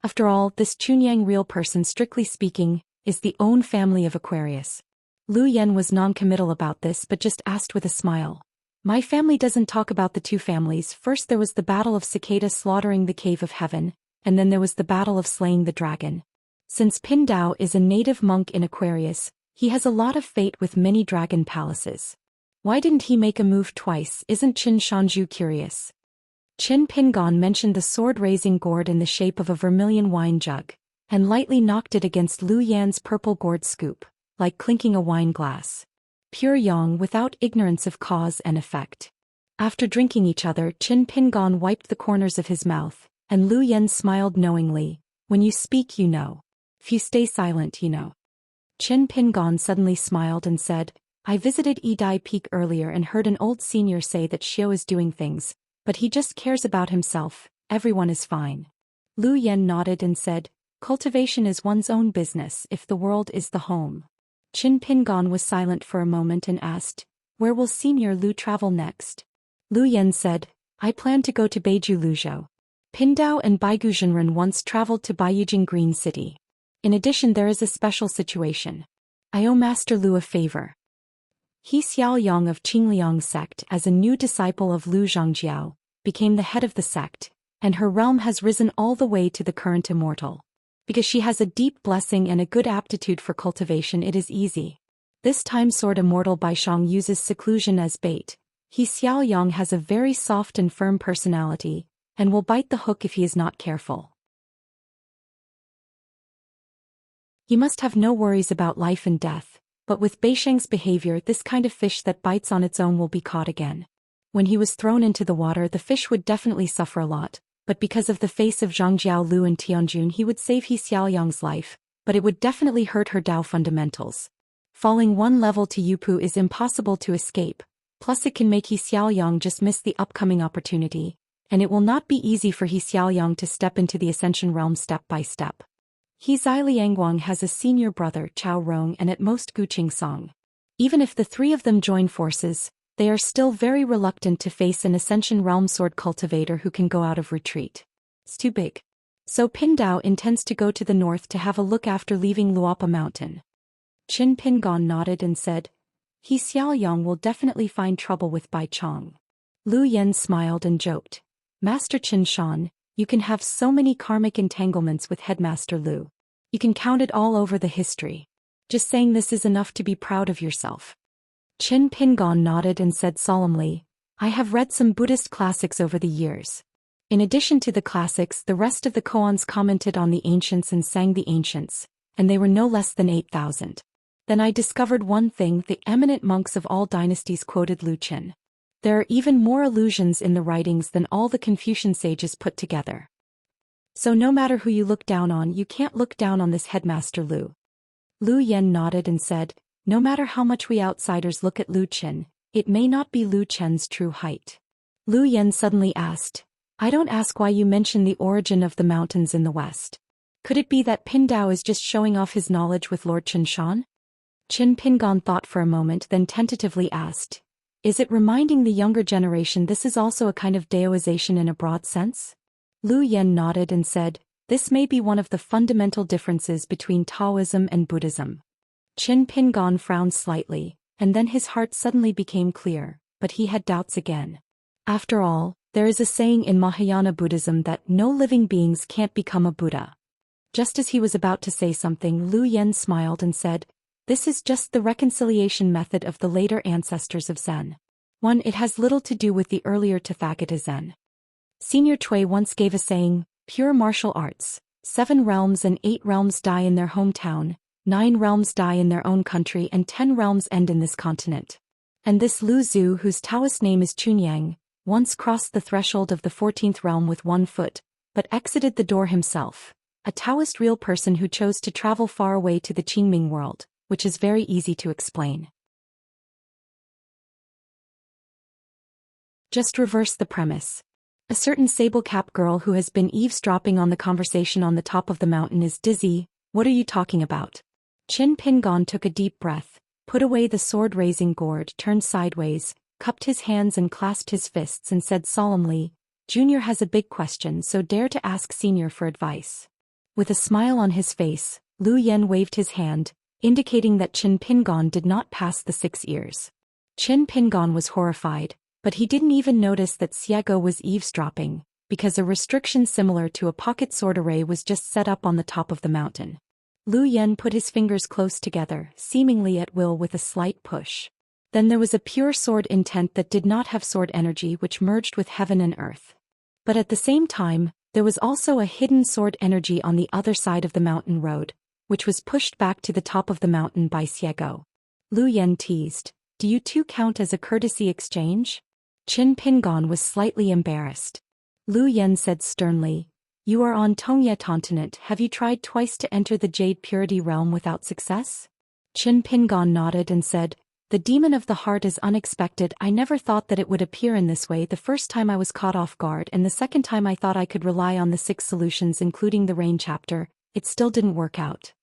After all, this Chunyang real person, strictly speaking, is the own family of Aquarius. Lu Yen was non-committal about this but just asked with a smile. My family doesn't talk about the 2 families. First there was the battle of Cicada slaughtering the Cave of Heaven, and then there was the battle of slaying the dragon. Since Pindao is a native monk in Aquarius, he has a lot of fate with many dragon palaces. Why didn't he make a move twice? Isn't Qin Shanju curious? Qin Pingon mentioned the sword-raising gourd in the shape of a vermilion wine jug, and lightly knocked it against Lu Yan's purple gourd scoop, like clinking a wine glass. Pure yang without ignorance of cause and effect. After drinking each other, Qin Pingon wiped the corners of his mouth, and Lu Yan smiled knowingly. When you speak you know. If you stay silent you know. Qin Pingon suddenly smiled and said, I visited Yidai Peak earlier and heard an old senior say that Xiao is doing things, but he just cares about himself, everyone is fine. Lu Yan nodded and said, cultivation is one's own business if the world is the home. Qin Pingon was silent for a moment and asked, where will Senior Lu travel next? Lu Yan said, I plan to go to Beiju Luzhou. Pindao and Baigu Zhenren once traveled to Baiyujing Green City. In addition, there is a special situation. I owe Master Lu a favor. He Xiaoyang of Qingliang sect, as a new disciple of Lu Zhangjiao, became the head of the sect, and her realm has risen all the way to the current immortal. Because she has a deep blessing and a good aptitude for cultivation, it is easy. This time sword immortal Baishang uses seclusion as bait. He Xiaoyang has a very soft and firm personality, and will bite the hook if he is not careful. He must have no worries about life and death, but with Beisheng's behavior this kind of fish that bites on its own will be caught again. When he was thrown into the water the fish would definitely suffer a lot, but because of the face of Zhangjiao Lu and Tianjun he would save He Xiaoyang's life, but it would definitely hurt her Dao fundamentals. Falling one level to Yupu is impossible to escape, plus it can make He Xiaoyang just miss the upcoming opportunity, and it will not be easy for He Xiaoyang to step into the Ascension realm step by step. He Zai Liangguang has a senior brother, Chao Rong, and at most Guqing Song. Even if the 3 of them join forces, they are still very reluctant to face an Ascension realm sword cultivator who can go out of retreat. It's too big. So Pindao intends to go to the north to have a look after leaving Luopa Mountain. Qin Pingon nodded and said, He Xiaoyang will definitely find trouble with Bai Chong. Lu Yen smiled and joked, Master Qin Shan, you can have so many karmic entanglements with Headmaster Lu. You can count it all over the history. Just saying this is enough to be proud of yourself. Qin Pingon nodded and said solemnly, I have read some Buddhist classics over the years. In addition to the classics, the rest of the koans commented on the ancients and sang the ancients, and they were no less than 8,000. Then I discovered one thing: the eminent monks of all dynasties quoted Lu Qin. There are even more allusions in the writings than all the Confucian sages put together. So no matter who you look down on, you can't look down on this headmaster Lu. Lu Yen nodded and said, no matter how much we outsiders look at Lu Qin, it may not be Lu Chen's true height. Lu Yen suddenly asked, I don't ask why you mention the origin of the mountains in the west. Could it be that Pindao is just showing off his knowledge with Lord Qinshan? Qin Pingon thought for a moment, then tentatively asked, is it reminding the younger generation this is also a kind of Daoization in a broad sense? Lu Yen nodded and said, this may be one of the fundamental differences between Taoism and Buddhism. Qin Pingon frowned slightly, and then his heart suddenly became clear, but he had doubts again. After all, there is a saying in Mahayana Buddhism that no living beings can't become a Buddha. Just as he was about to say something, Lu Yen smiled and said, this is just the reconciliation method of the later ancestors of Zen. One, it has little to do with the earlier Tathagata Zen. Senior Cui once gave a saying, pure martial arts, 7 realms and 8 realms die in their hometown, 9 realms die in their own country, and 10 realms end in this continent. And this Lu Zhu, whose Taoist name is Chunyang, once crossed the threshold of the 14th realm with 1 foot, but exited the door himself, a Taoist real person who chose to travel far away to the Qingming world, which is very easy to explain. Just reverse the premise. A certain sable-cap girl who has been eavesdropping on the conversation on the top of the mountain is dizzy. What are you talking about? Qin Pingon took a deep breath, put away the sword-raising gourd, turned sideways, cupped his hands and clasped his fists and said solemnly, Junior has a big question, so dare to ask Senior for advice. With a smile on his face, Lu Yen waved his hand, indicating that Qin Pingon did not pass the 6 ears. Qin Pingon was horrified, but he didn't even notice that Xiego was eavesdropping, because a restriction similar to a pocket sword array was just set up on the top of the mountain. Lu Yen put his fingers close together, seemingly at will, with a slight push. Then there was a pure sword intent that did not have sword energy, which merged with heaven and earth. But at the same time, there was also a hidden sword energy on the other side of the mountain road, which was pushed back to the top of the mountain by Xiego. Lu Yen teased, do you two count as a courtesy exchange? Qin Pingon was slightly embarrassed. Lu Yen said sternly, you are on Tongye continent, have you tried twice to enter the Jade Purity realm without success? Qin Pingon nodded and said, the demon of the heart is unexpected. I never thought that it would appear in this way. The first time I was caught off guard, and the second time I thought I could rely on the 6 solutions including the rain chapter. It still didn't work out.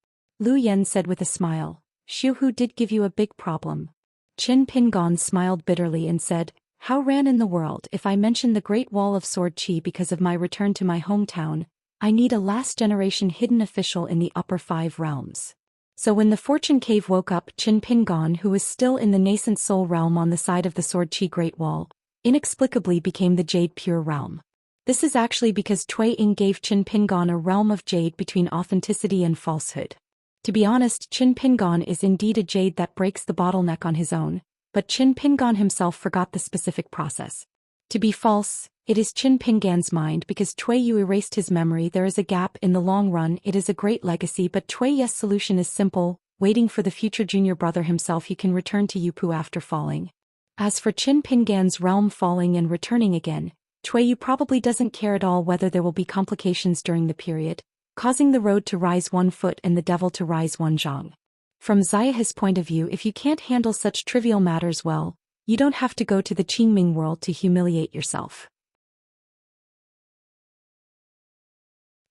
Lu Yen said with a smile, Shuhu did give you a big problem. Qin Pingon smiled bitterly and said, how ran in the world if I mention the Great Wall of Sword Qi because of my return to my hometown? I need a last-generation hidden official in the upper 5 realms. So when the Fortune Cave woke up, Qin Pingon, who was still in the nascent soul realm on the side of the Sword Qi Great Wall, inexplicably became the Jade Pure realm. This is actually because Cui Ying gave Qin Pingon a realm of jade between authenticity and falsehood. To be honest, Qin Pingon is indeed a jade that breaks the bottleneck on his own, but Qin Pingon himself forgot the specific process. To be false, it is Qin Pingon's mind, because Cui Yu erased his memory. There is a gap. In the long run, it is a great legacy, but Cui Yu's solution is simple, waiting for the future junior brother himself. He can return to Yupu after falling. As for Qin Pingon's realm falling and returning again, Cui Yu probably doesn't care at all whether there will be complications during the period, causing the road to rise 1 foot and the devil to rise 1 zhang. From Zaya's point of view, if you can't handle such trivial matters well, you don't have to go to the Qingming world to humiliate yourself.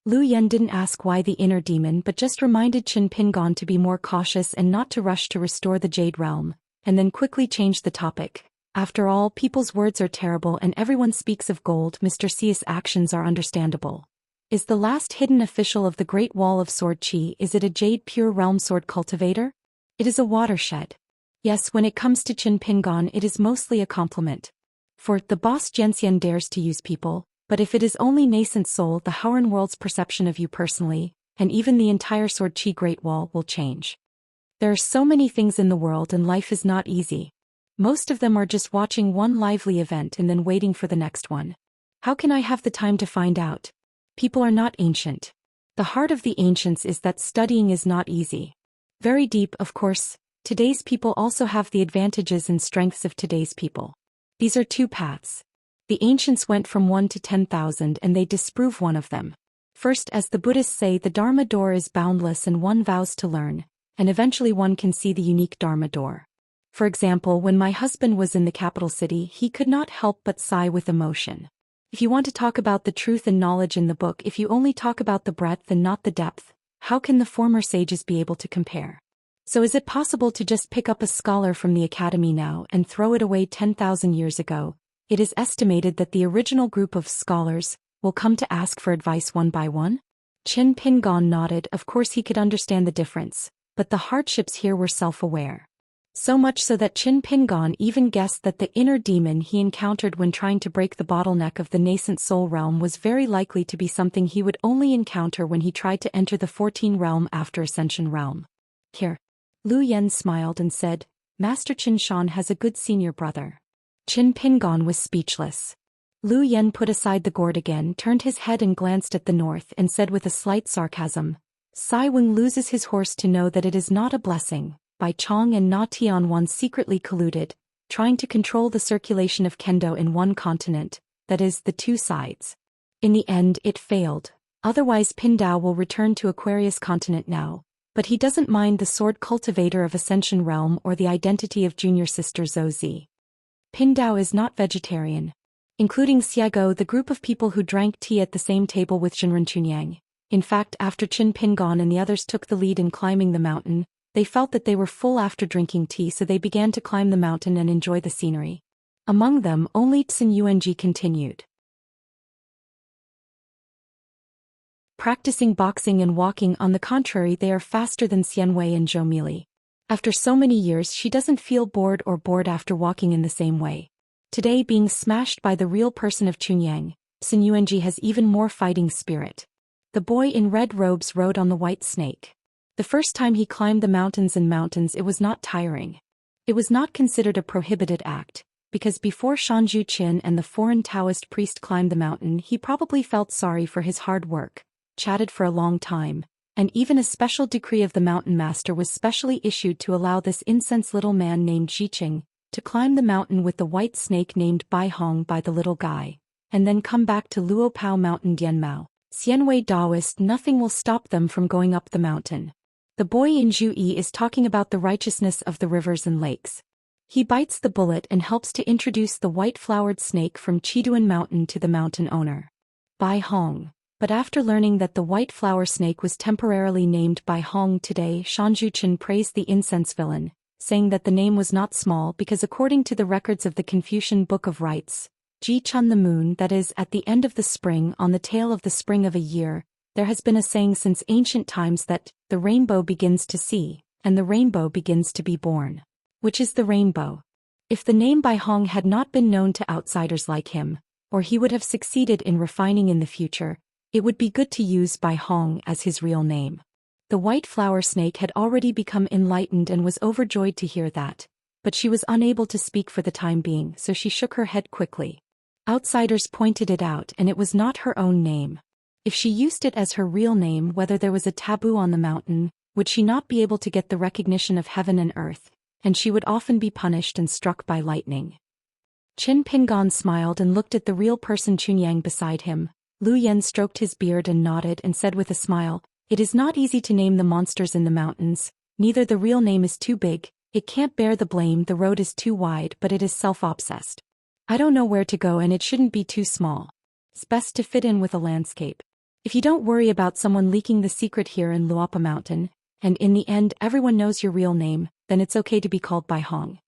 Lu Yen didn't ask why the inner demon, but just reminded Qin Pingon to be more cautious and not to rush to restore the Jade Realm, and then quickly changed the topic. After all, people's words are terrible and everyone speaks of gold. Mr. Si's actions are understandable. Is the last hidden official of the Great Wall of Sword Qi, is it a Jade Pure Realm sword cultivator? It is a watershed. Yes, when it comes to Qin Pingon, it is mostly a compliment. For the boss Xianxia dares to use people, but if it is only nascent soul, the Howren world's perception of you personally, and even the entire Sword Qi Great Wall will change. There are so many things in the world and life is not easy. Most of them are just watching one lively event and then waiting for the next one. How can I have the time to find out? People are not ancient. The heart of the ancients is that studying is not easy. Very deep, of course. Today's people also have the advantages and strengths of today's people. These are two paths. The ancients went from 1 to 10,000 and they disprove one of them. First, as the Buddhists say, the Dharma door is boundless and one vows to learn, and eventually one can see the unique Dharma door. For example, when my husband was in the capital city, he could not help but sigh with emotion. If you want to talk about the truth and knowledge in the book, if you only talk about the breadth and not the depth, how can the former sages be able to compare? So is it possible to just pick up a scholar from the academy now and throw it away 10,000 years ago? It is estimated that the original group of scholars will come to ask for advice one by one? Qin Pingon nodded. Of course he could understand the difference, but the hardships here were self-aware. So much so that Qin Pingon even guessed that the inner demon he encountered when trying to break the bottleneck of the nascent soul realm was very likely to be something he would only encounter when he tried to enter the 14 realm after Ascension realm. Here. Lu Yen smiled and said, Master Qin Shan has a good senior brother. Qin Pingon was speechless. Lu Yen put aside the gourd again, turned his head and glanced at the north and said with a slight sarcasm, Sai Weng loses his horse to know that it is not a blessing. By Chong and Na Tianwan secretly colluded, trying to control the circulation of Kendo in one continent, that is, the two sides. In the end, it failed. Otherwise Pindao will return to Aquarius continent now, but he doesn't mind the sword cultivator of Ascension realm or the identity of junior sister Zhou Xian. Pindao is not vegetarian. Including Xiago, the group of people who drank tea at the same table with Jinren Chunyang. In fact, after Qin Pingon and the others took the lead in climbing the mountain, they felt that they were full after drinking tea, so they began to climb the mountain and enjoy the scenery. Among them, only Tsin Yuanji continued practicing boxing and walking. On the contrary, they are faster than Xianwei and Zhou Mili. After so many years, she doesn't feel bored after walking in the same way. Today, being smashed by the real person of Chunyang, Tsin Yuanji has even more fighting spirit. The boy in red robes rode on the white snake. The first time he climbed the mountains, it was not tiring. It was not considered a prohibited act, because before Shanzhu Qin and the foreign Taoist priest climbed the mountain, he probably felt sorry for his hard work, chatted for a long time, and even a special decree of the mountain master was specially issued to allow this incense little man named Jiqing to climb the mountain with the white snake named Bai Hong by the little guy, and then come back to Luopao Mountain Dianmao. Xianwei Taoist, nothing will stop them from going up the mountain. The boy in Zhu Yi is talking about the righteousness of the rivers and lakes. He bites the bullet and helps to introduce the white-flowered snake from Chiduan Mountain to the mountain owner, Bai Hong. But after learning that the white flower snake was temporarily named Bai Hong today, Shanzhu Qin praised the incense villain, saying that the name was not small because according to the records of the Confucian Book of Rites, Ji Chun the moon, that is, at the end of the spring, on the tail of the spring of a year, there has been a saying since ancient times that the rainbow begins to see, and the rainbow begins to be born. Which is the rainbow? If the name Bai Hong had not been known to outsiders like him, or he would have succeeded in refining in the future, it would be good to use Bai Hong as his real name. The white flower snake had already become enlightened and was overjoyed to hear that, but she was unable to speak for the time being, so she shook her head quickly. Outsiders pointed it out, and it was not her own name. If she used it as her real name, whether there was a taboo on the mountain, would she not be able to get the recognition of heaven and earth, and she would often be punished and struck by lightning. Qin Pingon smiled and looked at the real person Chunyang beside him. Lu Yen stroked his beard and nodded and said with a smile, It is not easy to name the monsters in the mountains, neither the real name is too big, it can't bear the blame, the road is too wide, but it is self-obsessed. I don't know where to go and it shouldn't be too small. It's best to fit in with a landscape. If you don't worry about someone leaking the secret here in Luopa Mountain, and in the end everyone knows your real name, then it's okay to be called Bai Hong.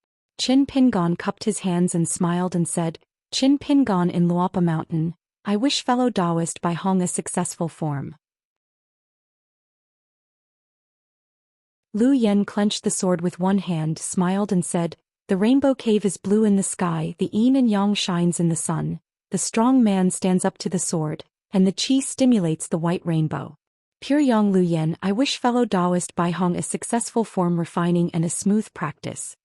Qin Pingon cupped his hands and smiled and said, Qin Pingon in Luopa Mountain, I wish fellow Taoist Bai Hong a successful form. Lu Yen clenched the sword with one hand, smiled and said, The rainbow cave is blue in the sky, the yin and yang shines in the sun, the strong man stands up to the sword, and the qi stimulates the white rainbow. Pure Yang Lu Yen, I wish fellow Taoist Bai Hong a successful form refining and a smooth practice.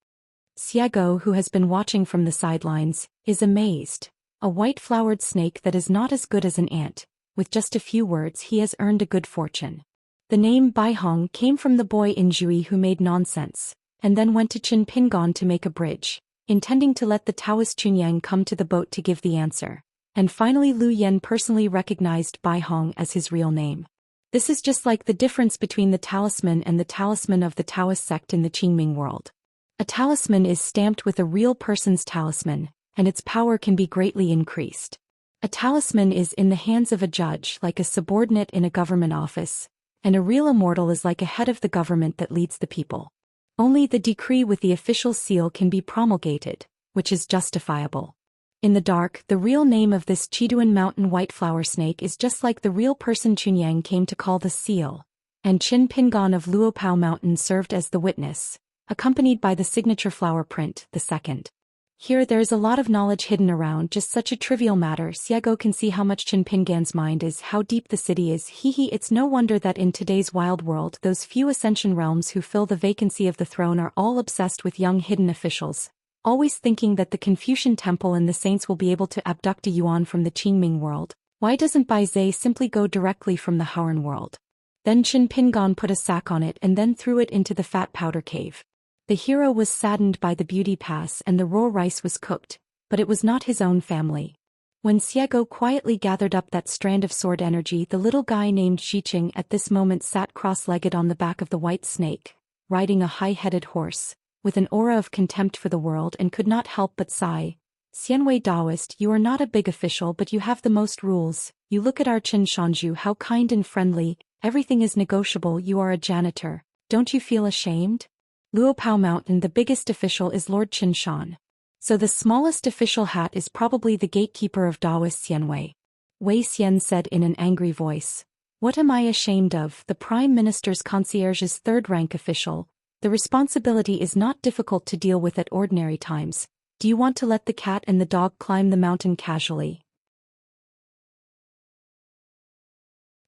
Xiago, who has been watching from the sidelines, is amazed. A white-flowered snake that is not as good as an ant. With just a few words he has earned a good fortune. The name Bai Hong came from the boy in Jui who made nonsense, and then went to Qin Pingon to make a bridge, intending to let the Taoist Chunyang come to the boat to give the answer. And finally Lu Yen personally recognized Bai Hong as his real name. This is just like the difference between the talisman and the talisman of the Taoist sect in the Qingming world. A talisman is stamped with a real person's talisman, and its power can be greatly increased. A talisman is in the hands of a judge like a subordinate in a government office, and a real immortal is like a head of the government that leads the people. Only the decree with the official seal can be promulgated, which is justifiable. In the dark, the real name of this Chiduan mountain white flower snake is just like the real person Chunyang came to call the seal, and Qin Pingon of Luopao Mountain served as the witness, accompanied by the signature flower print, the second. Here there is a lot of knowledge hidden around just such a trivial matter. Xiago can see how much Qin Pingan's mind is, how deep the city is. It's no wonder that in today's wild world those few ascension realms who fill the vacancy of the throne are all obsessed with young hidden officials, always thinking that the Confucian temple and the saints will be able to abduct a yuan from the Qingming world. Why doesn't Bai Zhe simply go directly from the Haoran world? Then Qin Pingon put a sack on it and then threw it into the fat powder cave. The hero was saddened by the beauty pass and the raw rice was cooked, but it was not his own family. When Xiago quietly gathered up that strand of sword energy, the little guy named Xiqing at this moment sat cross-legged on the back of the white snake, riding a high-headed horse, with an aura of contempt for the world, and could not help but sigh. Xianwei Taoist, you are not a big official but you have the most rules. You look at our Qin Shanju, how kind and friendly, everything is negotiable. You are a janitor. Don't you feel ashamed? Luopao Mountain, the biggest official is Lord Qin Shan. So the smallest official hat is probably the gatekeeper of Taoist Xianwei. Wei Xian said in an angry voice. What am I ashamed of? The Prime Minister's concierge's third-rank official. The responsibility is not difficult to deal with at ordinary times. Do you want to let the cat and the dog climb the mountain casually?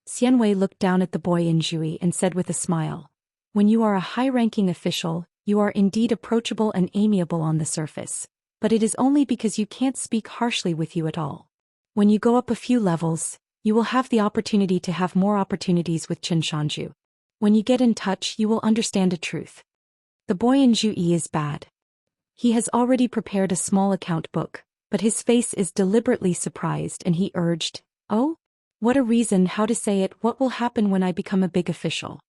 Xianwei looked down at the boy in Jui and said with a smile. When you are a high-ranking official, you are indeed approachable and amiable on the surface, but it is only because you can't speak harshly with you at all. When you go up a few levels, you will have the opportunity to have more opportunities with Qin Shanju. When you get in touch, you will understand a truth. The boy in Jui is bad. He has already prepared a small account book, but his face is deliberately surprised and he urged, Oh? What a reason, how to say it, what will happen when I become a big official?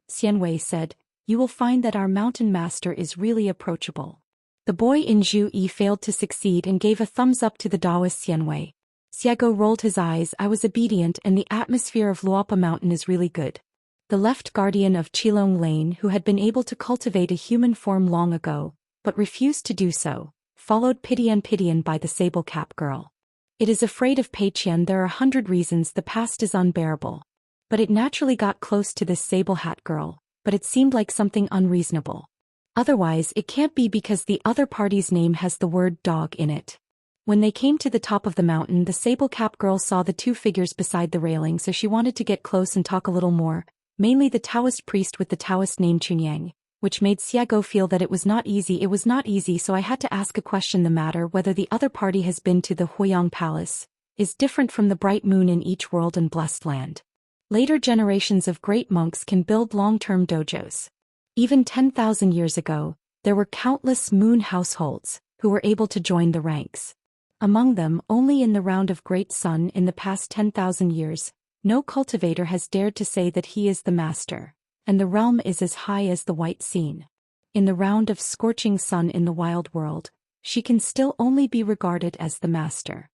Xianwei said, You will find that our mountain master is really approachable. The boy in Jui failed to succeed and gave a thumbs up to the Taoist Xianwei. Xiago rolled his eyes. I was obedient and the atmosphere of Luopa Mountain is really good. The left guardian of Qilong Lane, who had been able to cultivate a human form long ago, but refused to do so, followed Pidian by the sable cap girl. It is afraid of Peiqian. There are 100 reasons the past is unbearable. But it naturally got close to this sable hat girl, but it seemed like something unreasonable. Otherwise it can't be because the other party's name has the word dog in it. When they came to the top of the mountain, the sable cap girl saw the two figures beside the railing, so she wanted to get close and talk a little more. Mainly the Taoist priest with the Taoist name Chunyang, which made Xiago feel that it was not easy, so I had to ask a question. The matter whether the other party has been to the Huiyang Palace is different from the bright moon in each world and blessed land. Later generations of great monks can build long-term dojos. Even 10,000 years ago, there were countless moon households who were able to join the ranks. Among them, only in the round of Great Sun in the past 10,000 years, no cultivator has dared to say that he is the master, and the realm is as high as the white scene. In the round of Scorching Sun in the wild world, she can still only be regarded as the master.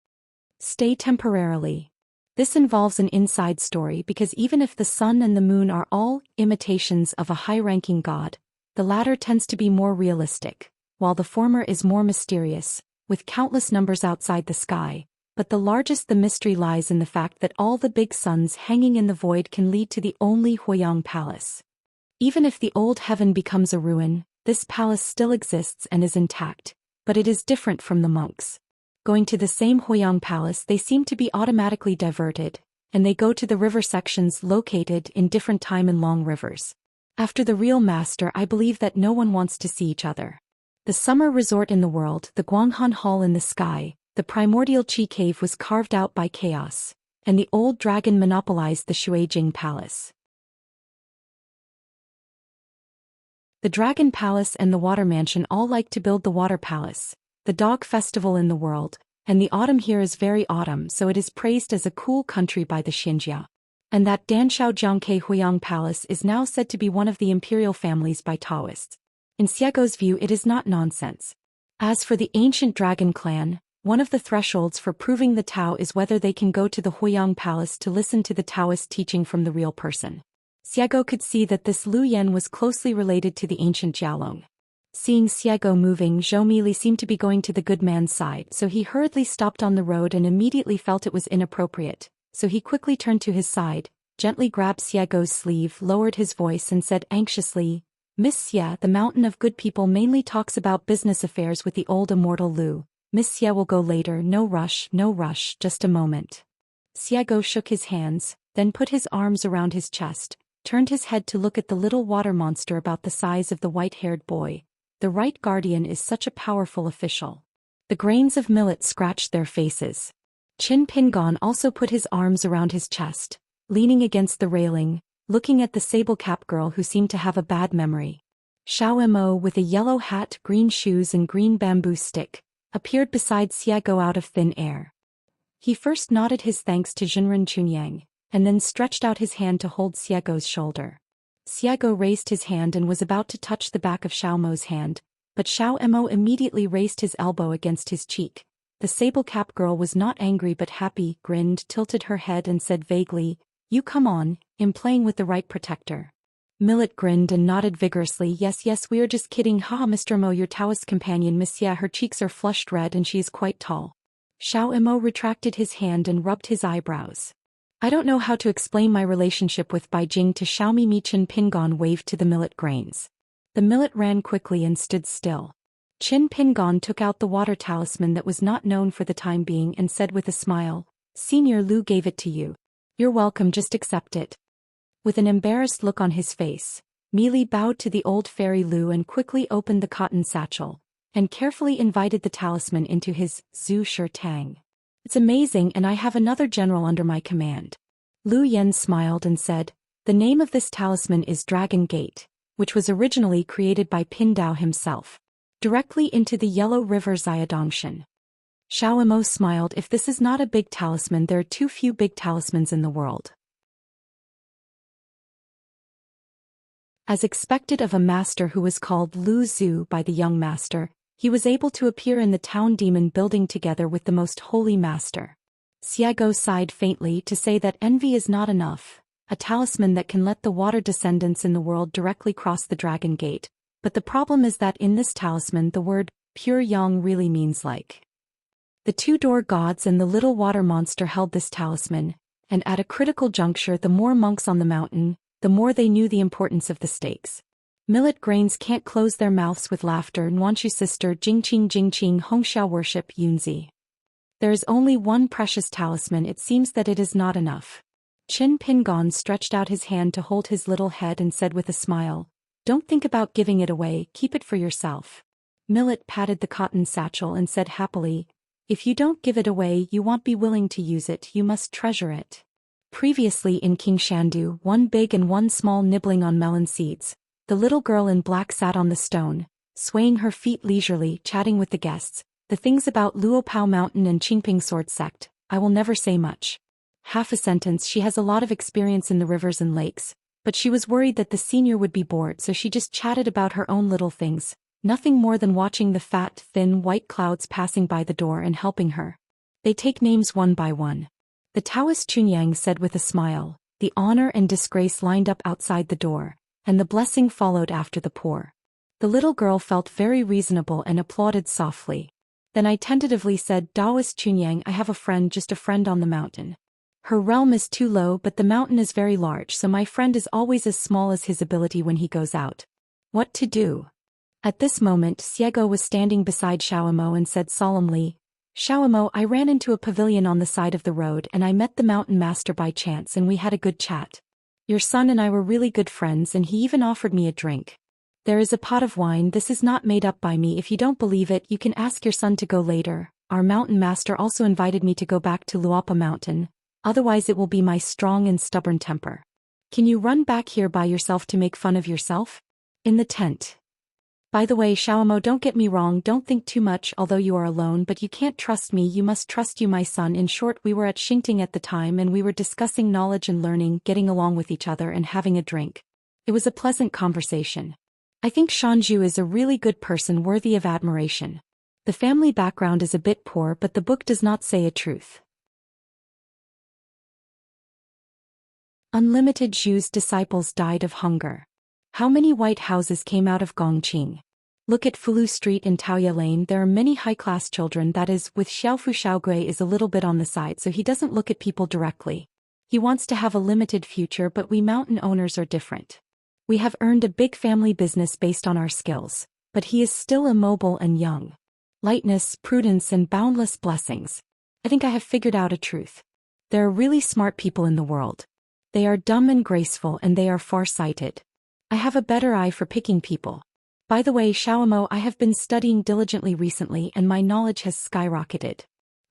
Stay temporarily. This involves an inside story because even if the sun and the moon are all imitations of a high-ranking god, the latter tends to be more realistic, while the former is more mysterious, with countless numbers outside the sky. But the largest the mystery lies in the fact that all the big suns hanging in the void can lead to the only Huiyang Palace. Even if the old heaven becomes a ruin, this palace still exists and is intact, but it is different from the monks. Going to the same Huiyang Palace, they seem to be automatically diverted, and they go to the river sections located in different time and long rivers. After the real master, I believe that no one wants to see each other. The summer resort in the world, the Guanghan Hall in the sky, the primordial Qi cave was carved out by chaos, and the old dragon monopolized the Shuijing palace. The Dragon Palace and the Water Mansion all like to build the Water Palace, the dog festival in the world, and the autumn here is very autumn, so it is praised as a cool country by the Xianxia. And that Danshao Jiangke Huiyang Palace is now said to be one of the imperial families by Taoists. In Xiago's view, it is not nonsense. As for the ancient dragon clan, one of the thresholds for proving the Tao is whether they can go to the Huiyang Palace to listen to the Taoist teaching from the real person. Xiago could see that this Lu Yan was closely related to the ancient Jialong. Seeing Xiago moving, Zhou Mili seemed to be going to the good man's side, so he hurriedly stopped on the road and immediately felt it was inappropriate, so he quickly turned to his side, gently grabbed Xiago's sleeve, lowered his voice and said anxiously, "Miss Xia, the Mountain of Good People mainly talks about business affairs with the old immortal Lu. Miss Xia will go later, no rush, just a moment." Xiago shook his hands, then put his arms around his chest, turned his head to look at the little water monster about the size of the white-haired boy. The right guardian is such a powerful official. The grains of millet scratched their faces. Qin Pingon also put his arms around his chest, leaning against the railing, looking at the sable-cap girl who seemed to have a bad memory. Xiao Mo, with a yellow hat, green shoes and green bamboo stick, appeared beside Xiago out of thin air. He first nodded his thanks to Jinren Chunyang, and then stretched out his hand to hold Xiago's shoulder. Xiago raised his hand and was about to touch the back of Xiao Mo's hand, but Xiao Mo immediately raised his elbow against his cheek. The sable-cap girl was not angry but happy, grinned, tilted her head and said vaguely, "You come on, I'm playing with the right protector." Millet grinned and nodded vigorously. Yes, we are just kidding. Haha, Mr. Mo, your Taoist companion, Miss Xia, her cheeks are flushed red and she is quite tall. Xiao Mo retracted his hand and rubbed his eyebrows. I don't know how to explain my relationship with Beijing to Xiaomi. Qin Pingon waved to the millet grains. The millet ran quickly and stood still. Qin Pingon took out the water talisman that was not known for the time being and said with a smile, "Senior Lu gave it to you. You're welcome, just accept it." With an embarrassed look on his face, Mili bowed to the old fairy Lu and quickly opened the cotton satchel, and carefully invited the talisman into his Zhu Xian. "It's amazing, and I have another general under my command." Lu Yan smiled and said, "The name of this talisman is Dragon Gate, which was originally created by Pin Dao himself, directly into the yellow river Xiadongshan." Xiao Mo smiled. "If this is not a big talisman, there are too few big talismans in the world." As expected of a master who was called Lu Zhu by the young master, he was able to appear in the town demon building together with the most holy master. Xiago sighed faintly to say that envy is not enough, a talisman that can let the water descendants in the world directly cross the Dragon Gate, but the problem is that in this talisman the word pure yang really means like. The two-door gods and the little water monster held this talisman, and at a critical juncture the more monks on the mountain, the more they knew the importance of the stakes. Millet grains can't close their mouths with laughter. Nuanshu sister Jingqing Hongxiao worship Yunzi. There is only one precious talisman. It seems that it is not enough. Qin Pingon stretched out his hand to hold his little head and said with a smile, "Don't think about giving it away, keep it for yourself." Millet patted the cotton satchel and said happily, "If you don't give it away, you won't be willing to use it, you must treasure it." Previously in King Shandu, one big and one small nibbling on melon seeds, the little girl in black sat on the stone, swaying her feet leisurely, chatting with the guests, the things about Luopao Mountain and Qingping Sword Sect. I will never say much. Half a sentence. She has a lot of experience in the rivers and lakes, but she was worried that the senior would be bored, so she just chatted about her own little things, nothing more than watching the fat, thin white clouds passing by the door and helping her. They take names one by one. The Taoist Chunyang said with a smile. The honor and disgrace lined up outside the door, and the blessing followed after the pour. The little girl felt very reasonable and applauded softly. Then I tentatively said, "Taoist Chunyang, I have a friend, just a friend on the mountain. Her realm is too low, but the mountain is very large, so my friend is always as small as his ability when he goes out. What to do?" At this moment, Xiego was standing beside Xiaomo and said solemnly, Xiaomo, I ran into a pavilion on the side of the road and I met the mountain master by chance and we had a good chat. Your son and I were really good friends and he even offered me a drink. There is a pot of wine, this is not made up by me. If you don't believe it, you can ask your son to go later. Our mountain master also invited me to go back to Luapa Mountain, otherwise it will be my strong and stubborn temper. Can you run back here by yourself to make fun of yourself? In the tent. By the way, Xiaomo, don't get me wrong, don't think too much although you are alone, but you can't trust me, you must trust you, my son. In short, we were at Xingting at the time and we were discussing knowledge and learning, getting along with each other and having a drink. It was a pleasant conversation. I think Shanju is a really good person worthy of admiration. The family background is a bit poor, but the book does not say a truth. Unlimited Zhu's disciples died of hunger. How many white houses came out of Gongqing? Look at Fulu Street in Taoya Lane, there are many high-class children, that is, with Xiaofu. Xiaogui is a little bit on the side so he doesn't look at people directly. He wants to have a limited future, but we mountain owners are different. We have earned a big family business based on our skills, but he is still immobile and young. Lightness, prudence and boundless blessings. I think I have figured out a truth. There are really smart people in the world. They are dumb and graceful and they are far-sighted. I have a better eye for picking people. By the way, Xiaomo, I have been studying diligently recently and my knowledge has skyrocketed.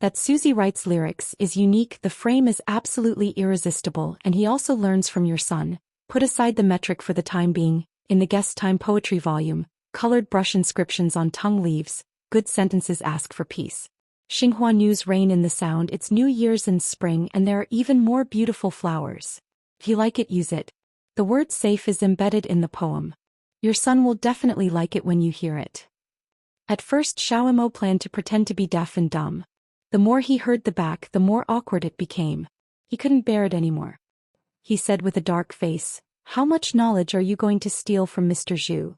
That Susie writes lyrics is unique, the frame is absolutely irresistible, and he also learns from your son. Put aside the metric for the time being, in the guest time poetry volume, colored brush inscriptions on tongue leaves, good sentences ask for peace. Xinhua news rain in the sound, it's New Year's in spring and there are even more beautiful flowers. If you like it, use it. The word safe is embedded in the poem. Your son will definitely like it when you hear it. At first Xiaomo planned to pretend to be deaf and dumb. The more he heard the back, the more awkward it became. He couldn't bear it anymore. He said with a dark face, "How much knowledge are you going to steal from Mr. Zhu?"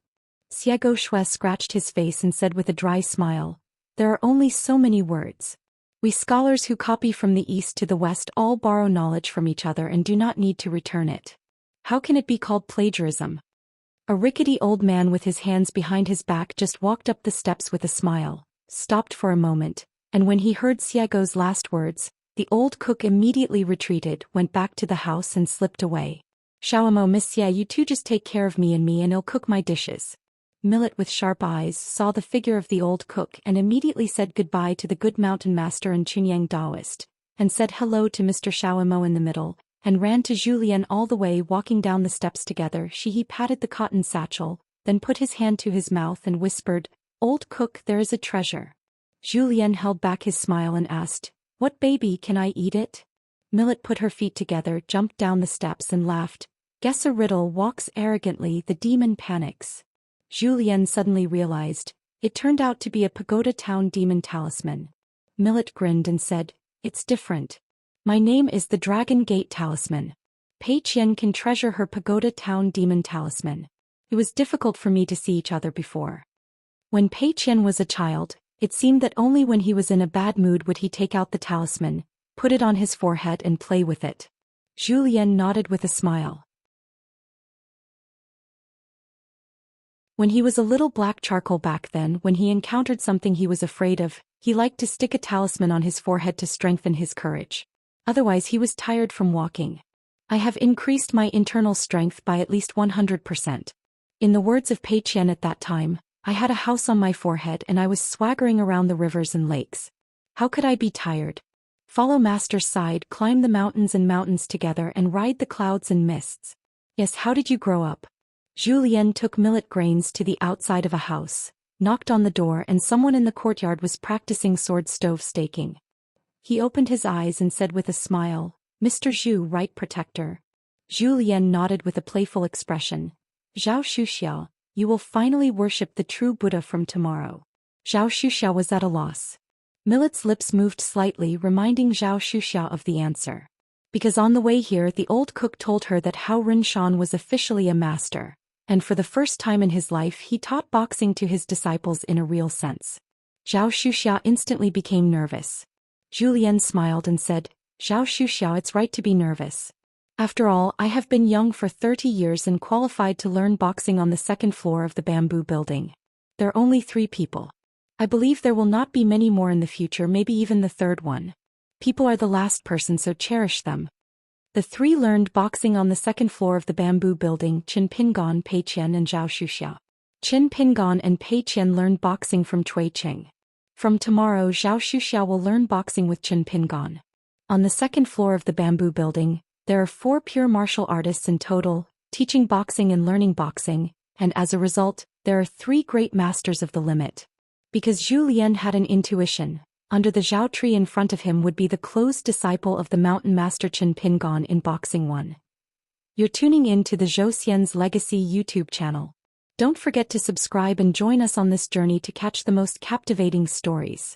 Xiego Shui scratched his face and said with a dry smile, "There are only so many words. We scholars who copy from the east to the west all borrow knowledge from each other and do not need to return it. How can it be called plagiarism?" A rickety old man with his hands behind his back just walked up the steps with a smile, stopped for a moment, and when he heard Xiego's last words, the old cook immediately retreated, went back to the house and slipped away. "Xiaomo, Miss Xie, you two just take care of me and I'll cook my dishes." Millet with sharp eyes saw the figure of the old cook and immediately said goodbye to the good mountain master and Chunyang Taoist, and said hello to Mr. Xiaomo in the middle, and ran to Zhu Lian all the way, walking down the steps together. He patted the cotton satchel, then put his hand to his mouth and whispered, "Old cook, there is a treasure." Zhu Lian held back his smile and asked, "What baby, can I eat it?" Millet put her feet together, jumped down the steps and laughed. "Guess a riddle, walks arrogantly, the demon panics." Zhu Lian suddenly realized, it turned out to be a Pagoda Town demon talisman. Millet grinned and said, "It's different. My name is the Dragon Gate Talisman. Pei Qian can treasure her Pagoda Town demon talisman. It was difficult for me to see each other before. When Pei Qian was a child, it seemed that only when he was in a bad mood would he take out the talisman, put it on his forehead and play with it." Zhu Lian nodded with a smile. When he was a little black charcoal back then, when he encountered something he was afraid of, he liked to stick a talisman on his forehead to strengthen his courage. Otherwise he was tired from walking. "I have increased my internal strength by at least 100%. In the words of Pei Qian at that time, I had a house on my forehead and I was swaggering around the rivers and lakes. How could I be tired? Follow master's side, climb the mountains and mountains together and ride the clouds and mists. Yes, how did you grow up?" Zhu Lian took millet grains to the outside of a house, knocked on the door and someone in the courtyard was practicing sword stove staking. He opened his eyes and said with a smile, "Mr. Zhu, right protector?" Zhu Lian nodded with a playful expression. "Zhao Xiao, you will finally worship the true Buddha from tomorrow." Zhao Xiao was at a loss. Millet's lips moved slightly, reminding Zhao Xiao of the answer. Because on the way here the old cook told her that Hao Rinshan was officially a master, and for the first time in his life he taught boxing to his disciples in a real sense. Zhao Xiao instantly became nervous. Zhu Lian smiled and said, "Zhao Xiao, it's right to be nervous. After all, I have been young for 30 years and qualified to learn boxing on the second floor of the bamboo building. There are only 3 people. I believe there will not be many more in the future, maybe even the third one. People are the last person, so cherish them. The three learned boxing on the second floor of the bamboo building. Qin Pingan, Pei Qian and Zhou Xian. Qin Pingan and Pei Qian learned boxing from Cui Qing. From tomorrow, Zhou Xian will learn boxing with Qin Pingan. On the second floor of the bamboo building, there are 4 pure martial artists in total, teaching boxing and learning boxing, and as a result, there are 3 great masters of the limit. Because Zhu Lian had an intuition, under the Zhao tree in front of him would be the closed disciple of the mountain master Qin Pingan in Boxing 1. You're tuning in to the Zhou Xian's Legacy YouTube channel. Don't forget to subscribe and join us on this journey to catch the most captivating stories.